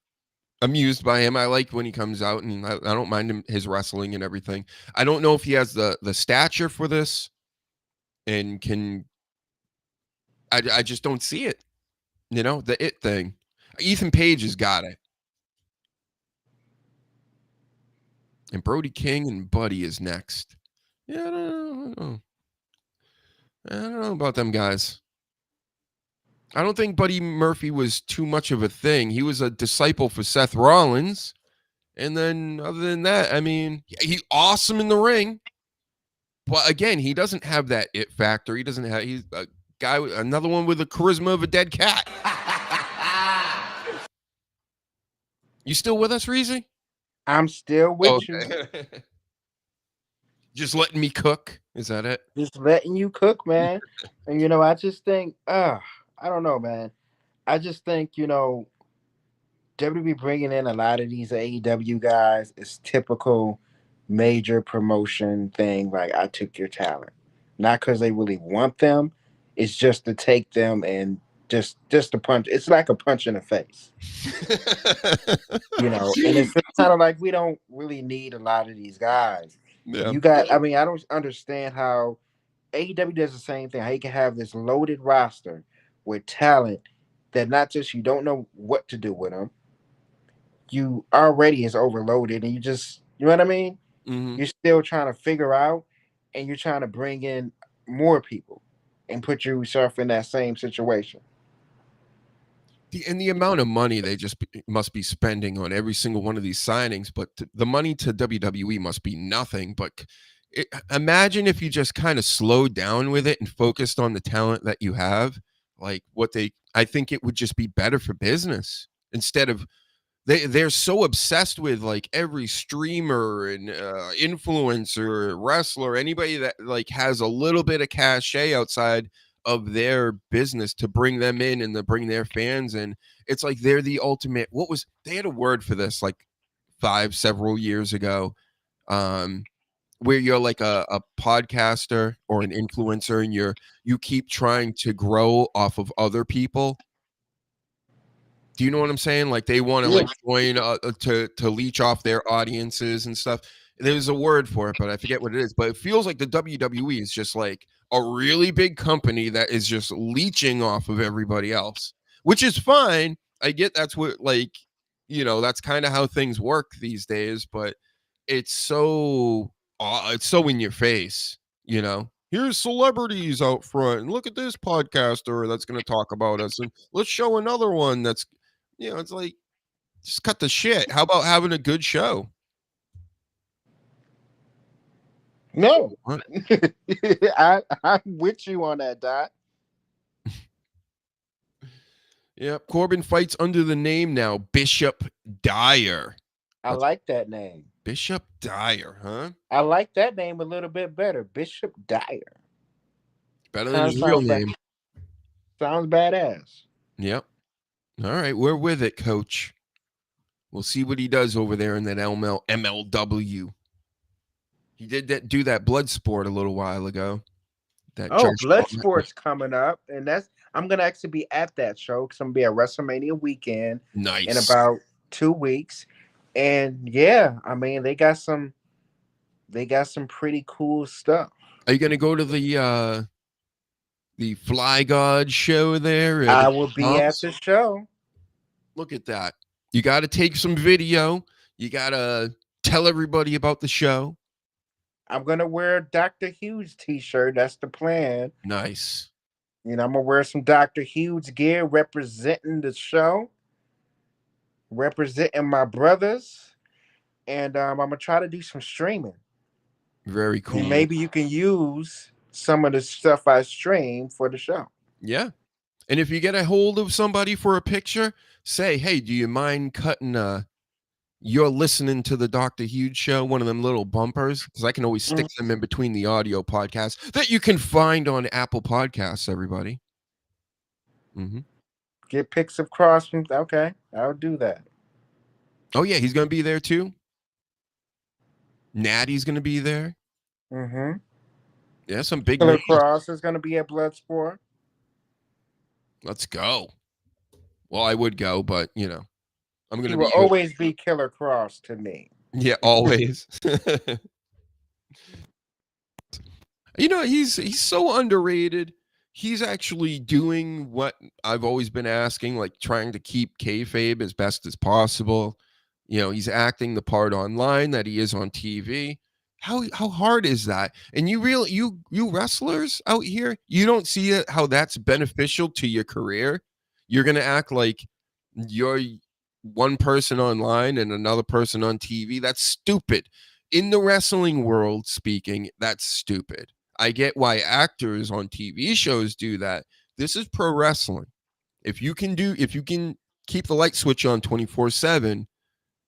amused by him. I like when he comes out, and I don't mind his wrestling and everything. I don't know if he has the stature for this, and I just don't see it. You know, the it thing. Ethan Page has got it. And Brody King and Buddy is next. Yeah, I don't know. I don't know about them guys. I don't think Buddy Murphy was too much of a thing. He was a disciple for Seth Rollins. And then other than that, I mean, he's awesome in the ring. But again, he doesn't have that it factor. He's a guy, another one with the charisma of a dead cat. You still with us, Reezy? I'm still with you. Just letting me cook. Is that it? Just letting you cook, man. And I just think, I don't know, man. I just think, WWE bringing in a lot of these AEW guys is typical major promotion thing. Like, I took your talent, not because they really want them. It's just to take them and just to punch. It's like a punch in the face, And it's kind of like we don't really need a lot of these guys. Yeah. I don't understand how AEW does the same thing. How you can have this loaded roster with talent that not just you don't know what to do with them. You already is overloaded, and you know what I mean? Mm-hmm. You're still trying to figure out, and you're trying to bring in more people and put yourself in that same situation. The amount of money they just must be spending on every single one of these signings, but the money to WWE must be nothing. But imagine if you just kind of slowed down with it and focused on the talent that you have, like I think it would just be better for business instead of they're so obsessed with like every streamer and influencer, wrestler, anybody that like has a little bit of cachet outside of their business to bring them in and to bring their fans in. It's like they're the ultimate. They had a word for this like several years ago, where you're like a podcaster or an influencer and you keep trying to grow off of other people. Do you know what I'm saying? Like they want to like join to leech off their audiences and stuff. There's a word for it, but I forget what it is. But it feels like the WWE is just like a really big company that is just leeching off of everybody else, which is fine. I get that's what that's kind of how things work these days. But it's so in your face. Here's celebrities out front, and look at this podcaster that's going to talk about us, and let's show another one that's. It's like, just cut the shit. How about having a good show? No. I'm with you on that, Dot. Yep. Corbin fights under the name now, Bishop Dyer. I like that name. Bishop Dyer, huh? I like that name a little bit better. Bishop Dyer. Better than his real name. Sounds badass. Yep. All right, we're with it, Coach. We'll see what he does over there in that MLW. He did do that blood sport a little while ago. That Oh, Josh Bloodsport's coming up, and I'm gonna actually be at that show because I'm gonna be at WrestleMania weekend in nice. about 2 weeks. And yeah, I mean they got some pretty cool stuff. Are you gonna go to the Fly God show there? At I will be at the show. Look at that. You got to take some video. You got to tell everybody about the show. I'm gonna wear a Dr. Hughes t-shirt. That's the plan. Nice. I'm gonna wear some Dr. Hughes gear representing the show, representing my brothers, and I'm gonna try to do some streaming. Very cool. And maybe you can use some of the stuff I stream for the show. Yeah. And if you get a hold of somebody for a picture, say, hey, do you mind cutting you're listening to the Dr. Hughes show, one of them little bumpers? Because I can always stick them in between the audio podcasts that you can find on Apple Podcasts, everybody. Mm-hmm. Get pics of Cross from, okay, I'll do that. Oh, yeah, he's going to be there too. Natty's going to be there. Mm-hmm. Yeah, some big Killer Cross is going to be at Bloodsport. Let's go. Well, I would go, but, I'm going to He will always be Killer Cross to me. Yeah, always. He's so underrated. He's actually doing what I've always been asking, like trying to keep kayfabe as best as possible. He's acting the part online that he is on TV. How hard is that? And you wrestlers out here, you don't see it, how that's beneficial to your career. You're gonna act like you're one person online and another person on TV. That's stupid. In the wrestling world speaking, that's stupid. I get why actors on TV shows do that. This is pro wrestling. If you can keep the light switch on 24/7,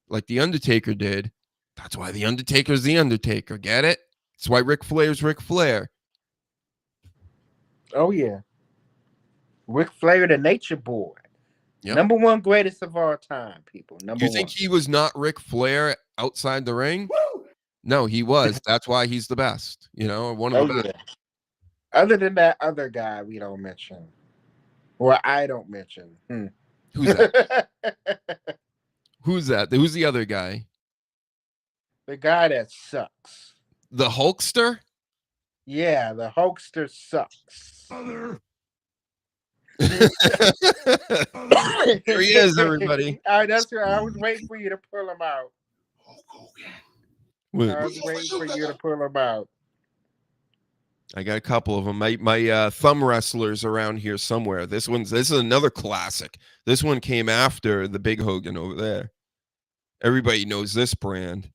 like The Undertaker did, that's why The Undertaker's The Undertaker. Get it? That's why Ric Flair's Ric Flair. Oh, yeah. Ric Flair, the Nature Boy. Yep. Number one greatest of all time, people. Number one. You think he was not Ric Flair outside the ring? Woo! No, he was. That's why he's the best. One of the best. Yeah. Other than that other guy we don't mention. Or I don't mention. Who's that? Who's that? Who's the other guy? The guy that sucks. The Hulkster? Yeah, the Hulkster sucks. There he is, everybody. That's right. I was waiting for you to pull him out. I was waiting for you to pull him out. I got a couple of them. My thumb wrestlers around here somewhere. This is another classic. This one came after the Big Hogan over there. Everybody knows this brand.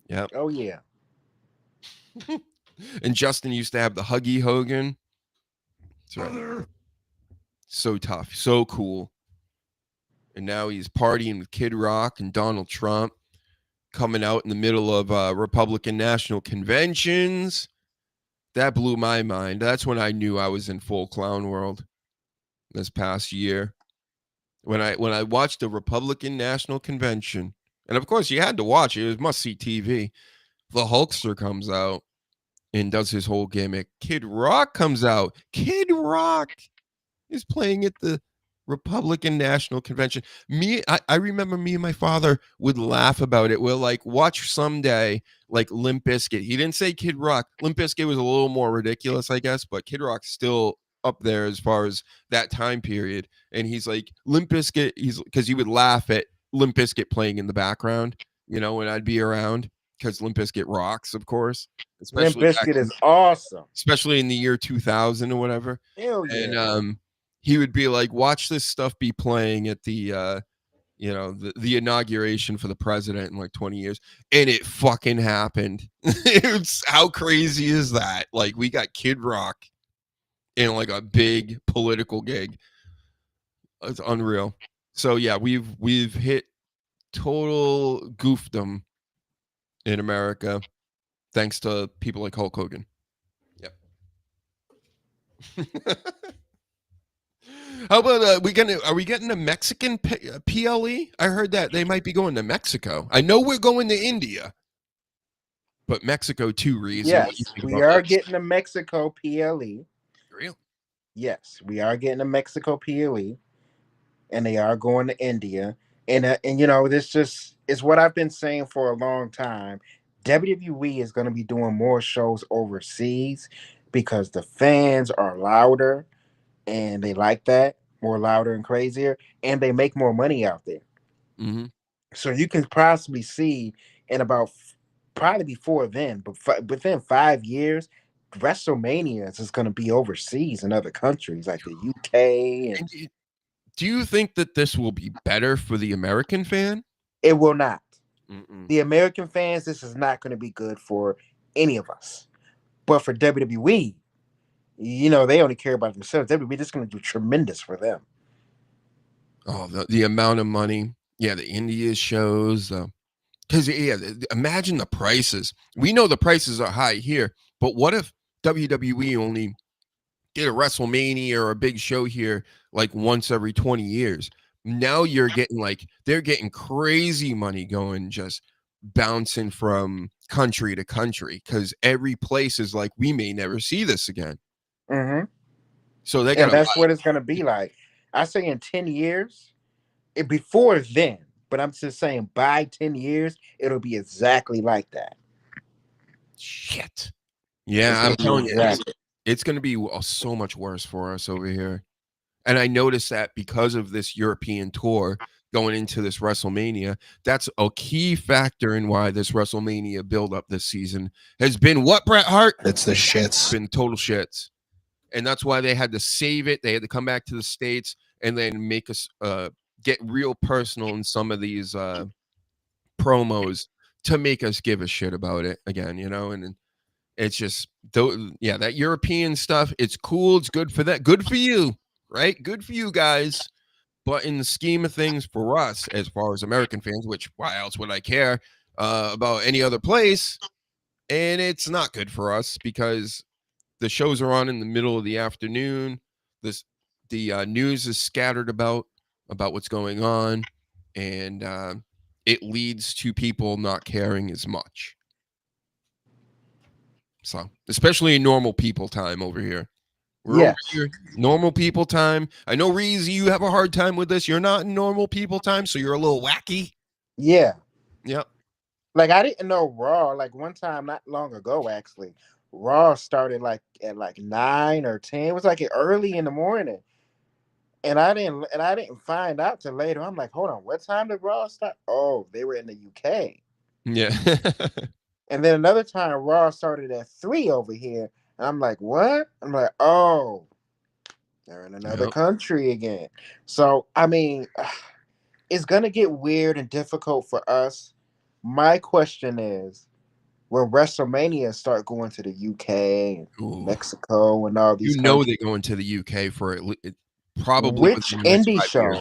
Yep. Oh yeah. And Justin used to have the Huggy Hogan. That's right. So tough, so cool. And now he's partying with Kid Rock and Donald Trump, coming out in the middle of Republican national conventions. That blew my mind. That's when I knew I was in full clown world this past year. When I watched the Republican National Convention, and of course you had to watch it. It was must-see TV. The Hulkster comes out and does his whole gimmick. Kid Rock comes out. Kid Rock is playing at the Republican National Convention. I remember me and my father would laugh about it. We'll watch someday Limp Bizkit. He didn't say Kid Rock. Limp Bizkit was a little more ridiculous, I guess, but Kid Rock's still up there as far as that time period. And he's like Limp Bizkit. Because he would laugh at Limp Bizkit playing in the background, when I'd be around, because Limp Bizkit rocks, of course. Limp Bizkit is awesome, especially in the year 2000 or whatever. Hell yeah. And he would be like, watch this stuff be playing at the the inauguration for the president in 20 years. And it fucking happened. How crazy is that? We got Kid Rock in a big political gig. It's unreal. So yeah, we've hit total goofdom in America thanks to people like Hulk Hogan. Yep. How about are we getting a Mexican PLE? I heard that they might be going to Mexico. I know we're going to India. But Mexico too, Reese. Yes, we are getting the Mexico PLE. Real? Yes, we are getting the Mexico PLE, and they are going to India. And you know, this just is what I've been saying for a long time. WWE is going to be doing more shows overseas because the fans are louder and they like that, more louder and crazier, and they make more money out there. Mm-hmm. So you can possibly see in about probably before then, but within 5 years, WrestleMania is going to be overseas in other countries like the UK. And do you think that this will be better for the American fan? it will not. Mm-mm. The American fans, this is not going to be good for any of us. But for WWE, you know, they only care about themselves. WWE, this is going to do tremendous for them. Oh, the amount of money. Yeah, the India shows. Because, imagine the prices. We know the prices are high here, but what if WWE only did a WrestleMania or a big show here like once every 20 years? Now you're getting they're getting crazy money going, just bouncing from country to country because every place is like, we may never see this again. Mm-hmm. So they and got that's what it's going to be like. I say in 10 years, before then, but I'm just saying by 10 years, it'll be exactly like that. Shit. Yeah, I'm telling you, it's going to be so much worse for us over here. And I noticed that because of this European tour going into this WrestleMania, that's a key factor in why this WrestleMania build-up this season has been what, Bret Hart? It's the shits. It's been total shits. And that's why they had to save it. They had to come back to the States and then make us get real personal in some of these promos to make us give a shit about it again, you know? And it's just, that European stuff, it's cool. It's good for that. Good for you, right? Good for you guys. But in the scheme of things for us, as far as American fans, which why else would I care about any other place? And it's not good for us because the shows are on in the middle of the afternoon. The news is scattered about what's going on, and it leads to people not caring as much. So, especially in normal people time over here. We're over here, normal people time. I know, Reezy, you have a hard time with this. You're not in normal people time, so you're a little wacky. Yeah. Yep. Like, I didn't know Raw. Like, one time not long ago, actually, Raw started at 9 or 10. It was like early in the morning. And I didn't find out till later. I'm like, hold on, what time did Raw start? Oh, they were in the UK. Yeah. And then another time Raw started at 3 over here. And I'm like, what? I'm like, oh, they're in another country again. So, I mean, it's going to get weird and difficult for us. My question is, when WrestleMania start going to the UK and Mexico and all these countries, they're going to the UK for it probably which indie show?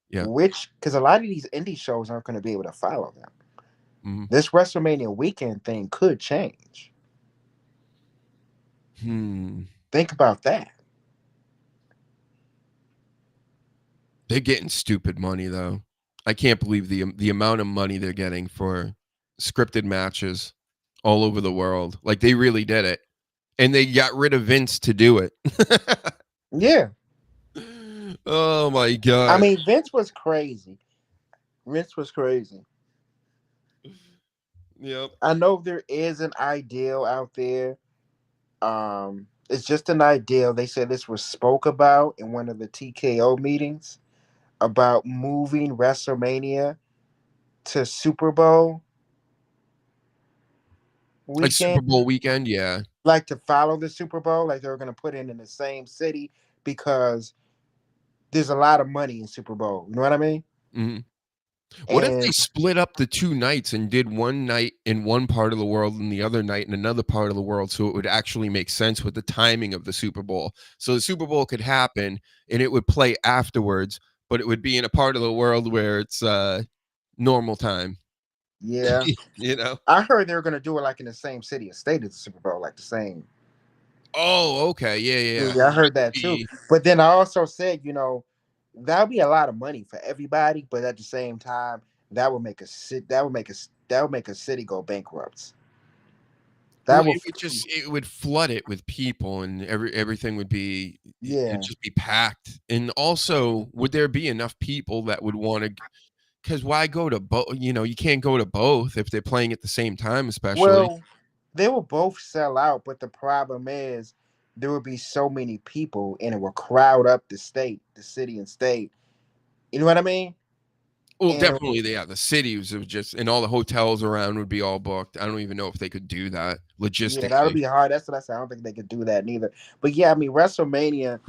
Yeah. Because a lot of these indie shows aren't going to be able to follow them. Mm-hmm. This WrestleMania weekend thing could change. Think about that. They're getting stupid money, though. I can't believe the amount of money they're getting for scripted matches all over the world. Like, they really did it. And they got rid of Vince to do it. Yeah. Oh, my God. I mean, Vince was crazy. Yep. I know there is an ideal out there. It's just an ideal. They said this was spoke about in one of the TKO meetings about moving WrestleMania to Super Bowl weekend. Like Super Bowl weekend, yeah. Like to follow the Super Bowl, like they were going to put it in the same city because there's a lot of money in Super Bowl. You know what I mean? Mm-hmm. What if they split up the 2 nights and did one night in one part of the world and the other night in another part of the world, so it would actually make sense with the timing of the Super Bowl? So the Super Bowl could happen and it would play afterwards, but it would be in a part of the world where it's normal time. Yeah. You know? I heard they were going to do it like in the same city and state as the Super Bowl, like the same. Oh, okay. Yeah. Yeah, I heard that too. But then I also said, you know, that would be a lot of money for everybody, but at the same time, that would make a city go bankrupt. That Well, would it would flood it with people, and everything would be it'd yeah. just be packed. And also, would there be enough people that would want to? Because why go to both? You know, you can't go to both if they're playing at the same time, especially. Well, they will both sell out, but the problem is there will be so many people and it will crowd up the city and state. You know what I mean? Well, And definitely, yeah. The cities would just, and all the hotels around would be all booked. I don't even know if they could do that yeah, that'll logistically. be hard. That's what I said. I don't think they could do that neither. But yeah, I mean WrestleMania,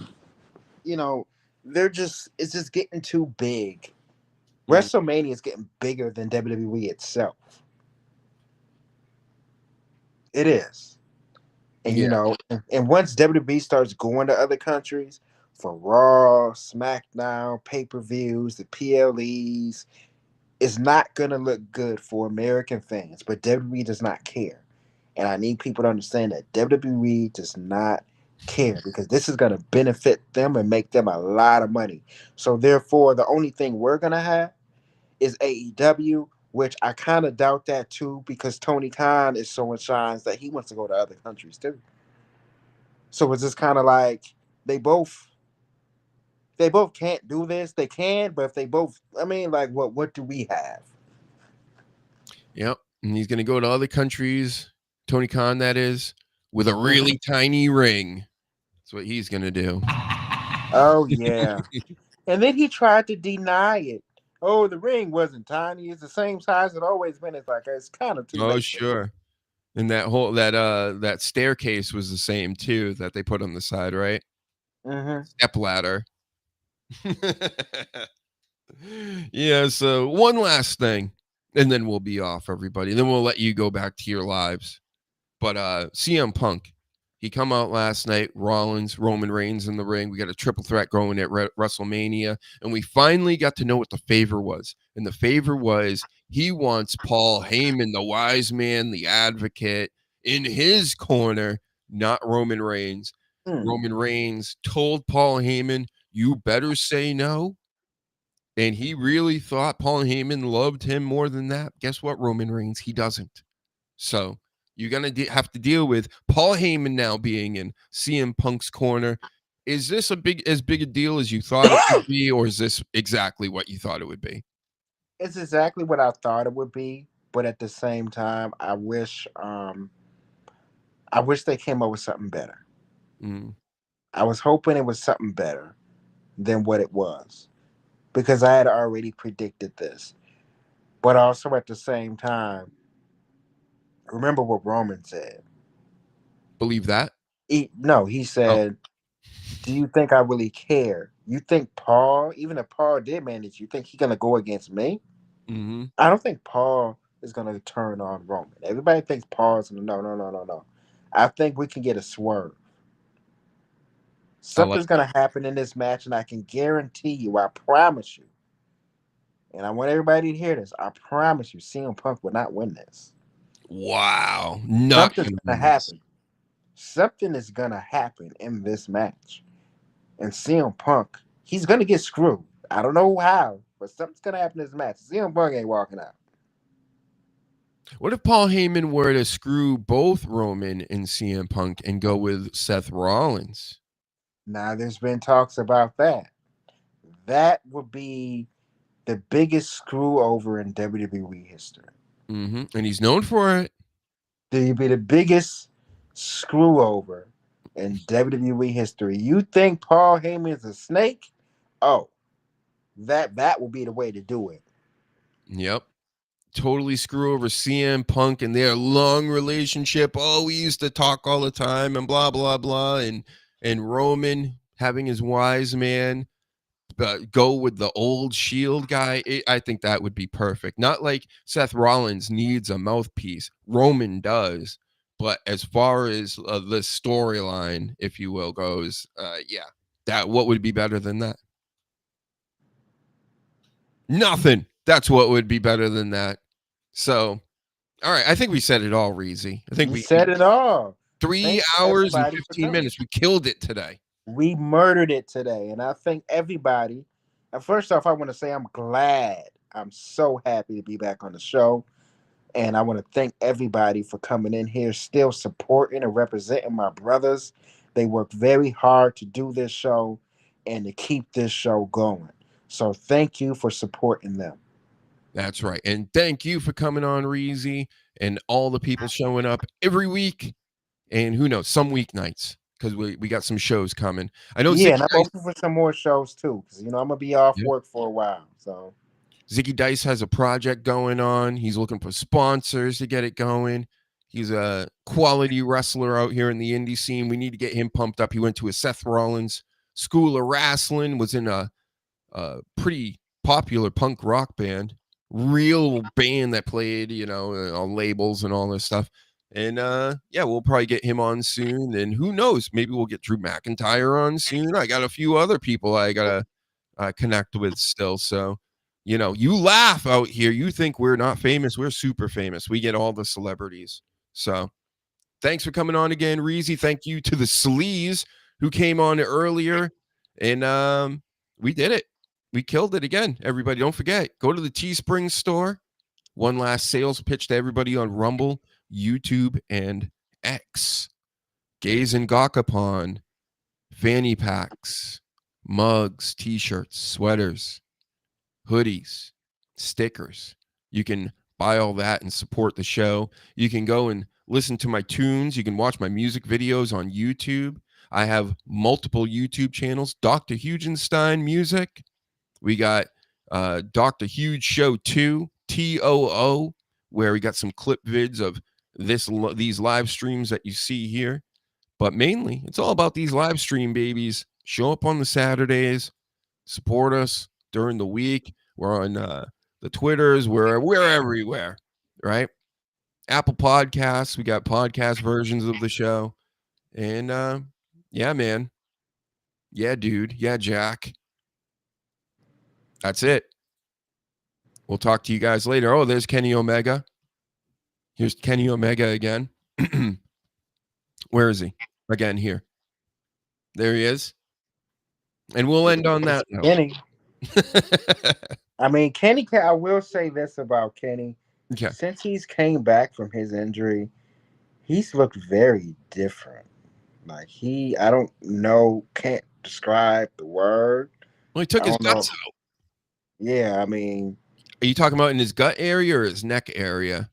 you know, it's just getting too big. Mm, WrestleMania is getting bigger than WWE itself. It is. And yeah, and once WWE starts going to other countries for Raw, SmackDown, pay-per-views, the PLEs, it's not gonna look good for American fans. But WWE does not care. And I need people to understand that WWE does not care because this is gonna benefit them and make them a lot of money. So therefore, the only thing we're gonna have is AEW, which I kind of doubt that too, because Tony Khan is showing signs that he wants to go to other countries too. So it's just kind of like they both they both can't do this. They can, but if they both, I mean, like what do we have? yep. And he's gonna go to other countries. Tony Khan, that is, with a Mhm. really tiny ring. That's what he's gonna do. Oh yeah, and then he tried to deny it. Oh, the ring wasn't tiny; it's the same size it always been. It's like it's kind of too Oh, late for that. sure. And that staircase was the same too that they put on the side, right? Mm-hmm. Step ladder. Yeah, so one last thing, and then we'll be off, everybody. Then we'll let you go back to your lives. But CM Punk, he come out last night. Rollins, Roman Reigns in the ring. We got a triple threat going at WrestleMania, and we finally got to know what the favor was. And the favor was he wants Paul Heyman, the wise man, the advocate, in his corner, not Roman Reigns. Mm. Roman Reigns told Paul Heyman, "You better say no." And he really thought Paul Heyman loved him more than that. Guess what, Roman Reigns? He doesn't. So you're going to have to deal with Paul Heyman now being in CM Punk's corner. Is this as big a deal as you thought it would be, or is this exactly what you thought it would be? It's exactly what I thought it would be, but at the same time, I wish they came up with something better. Mm. I was hoping it was something better than what it was because I had already predicted this. But also at the same time, remember what Roman said. Believe that? No, he Oh. said, "Do you think I really care? You think Paul, even if Paul did manage, you think he's gonna go against me? Mm-hmm. I don't think Paul is gonna turn on Roman. Everybody thinks Paul's gonna no. I think we can get a swerve. I like Something's gonna happen in this match, and I can guarantee you, I promise you, and I want everybody to hear this. I promise you, CM Punk will not win this. wow. Not Something's going to gonna win this. happen. Something is gonna happen in this match. And CM Punk, he's gonna get screwed. I don't know how, but something's gonna happen in this match. CM Punk ain't walking out. What if Paul Heyman were to screw both Roman and CM Punk and go with Seth Rollins? Now there's been talks about that. That would be the biggest screw over in WWE history. Mm-hmm. And he's known for it. It'd be the biggest screw over in WWE history. You think Paul Heyman is a snake? Oh, that will be the way to do it. Yep. Totally screw over CM Punk and their long relationship. Oh, we used to talk all the time and blah blah blah. And Roman having his wise man go with the old Shield guy. I think that would be perfect. Not like Seth Rollins needs a mouthpiece. Roman does. But as far as the storyline, if you will, goes, yeah, that what would be better than that? Nothing. That's what would be better than that. So, all right. I think we said it all, Reezy. I think You we said it all. three Thank you, hours and everybody, for 15 coming. minutes. We killed it today. We murdered it today, and I think everybody. And first off, I want to say I'm glad. I'm so happy to be back on the show. And I want to thank everybody for coming in here, still supporting and representing my brothers. They work very hard to do this show and to keep this show going. So thank you for supporting them. That's right. And thank you for coming on, Reezy, and all the people showing up every week. And who knows, some weeknights, because we got some shows coming. I know. Yeah, and I'm hoping for some more shows too, because I'm gonna be off work for a while. So Ziggy Dice has a project going on. He's looking for sponsors to get it going. He's a quality wrestler out here in the indie scene. We need to get him pumped up. He went to a Seth Rollins School of Wrestling, was in a pretty popular punk rock band, real band that played, on labels and all this stuff. And we'll probably get him on soon. And who knows, maybe we'll get Drew McIntyre on soon. I got a few other people I gotta connect with still. So, you laugh out here. You think we're not famous. We're super famous. We get all the celebrities. So thanks for coming on again, Reezy. Thank you to the Sleaze who came on earlier. And we did it. We killed it again. Everybody, don't forget, go to the Teespring store. One last sales pitch to everybody on Rumble, YouTube, and X. Gaze and Gawkapon, fanny packs, mugs, t-shirts, sweaters, hoodies, stickers. You can buy all that and support the show. You can go and listen to my tunes. You can watch my music videos on YouTube. I have multiple YouTube channels. Dr. Hugenstein Music. We got Dr. Huge Show 2, TOO, where we got some clip vids of these live streams that you see here. But mainly, it's all about these live stream babies. Show up on the Saturdays. Support us during the week. We're on the Twitters. We're everywhere, right? Apple Podcasts. We got podcast versions of the show. And yeah, man. Yeah, dude. Yeah, Jack. That's it. We'll talk to you guys later. Oh, there's Kenny Omega. Here's Kenny Omega again. Where is he? Again, here. There he is. And we'll end on that note. Kenny. I mean, Kenny, I will say this about Kenny. Okay. Since he's came back from his injury, he's looked very different. Like I don't know, can't describe the word. Well, he took his guts out. Yeah, I mean. Are you talking about in his gut area or his neck area?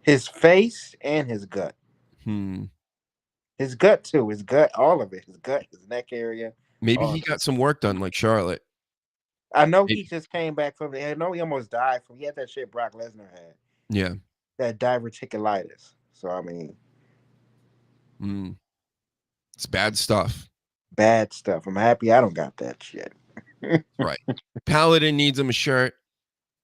His face and his gut. His gut too. His gut, all of it. His gut, his neck area. Maybe he got some work done like Charlotte. I know he just came back from I know he almost died from. He had that shit Brock Lesnar had. Yeah. That diverticulitis. So I mean. It's bad stuff. Bad stuff. I'm happy I don't got that shit. Right. Paladin needs him a shirt.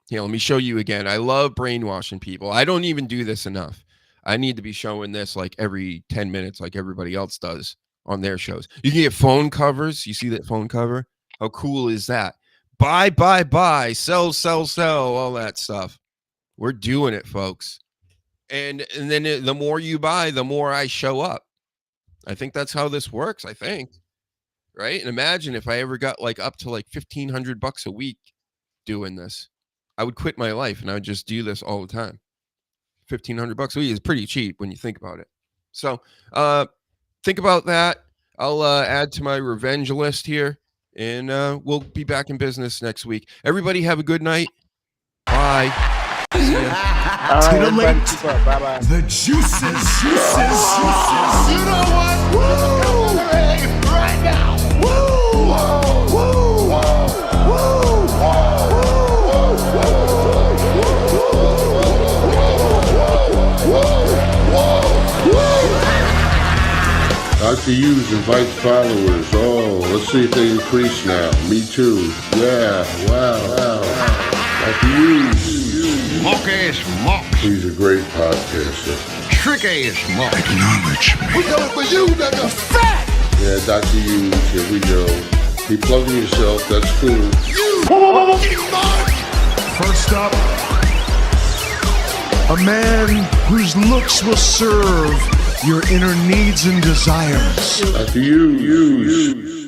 Here, let me show you again. I love brainwashing people. I don't even do this enough. I need to be showing this like every 10 minutes like everybody else does on their shows. You can get phone covers. You see that phone cover? How cool is that? Buy, sell, all that stuff. We're doing it, folks. And then the more you buy, the more I show up. I think that's how this works, I think. Right? And imagine if I ever got like up to like $1,500 a week doing this. I would quit my life and I would just do this all the time. $1,500 a week is pretty cheap when you think about it. So think about that. I'll add to my revenge list here, and we'll be back in business next week. Everybody have a good night. Bye. See ya. Bye-bye. The juices. You know what? Woo! Right now. Woo! Woo! Woo! Dr. Hughes invites followers. Oh, let's see if they increase now. Me too. Yeah, wow. Dr. Hughes. Mock. He's a great podcaster. Tricky as mock. Acknowledge me. We coming for you, nigga. Fat! Yeah, Dr. Hughes, here we go. Keep plugging yourself, that's cool. First up, a man whose looks will serve your inner needs and desires. Dr. Hughes.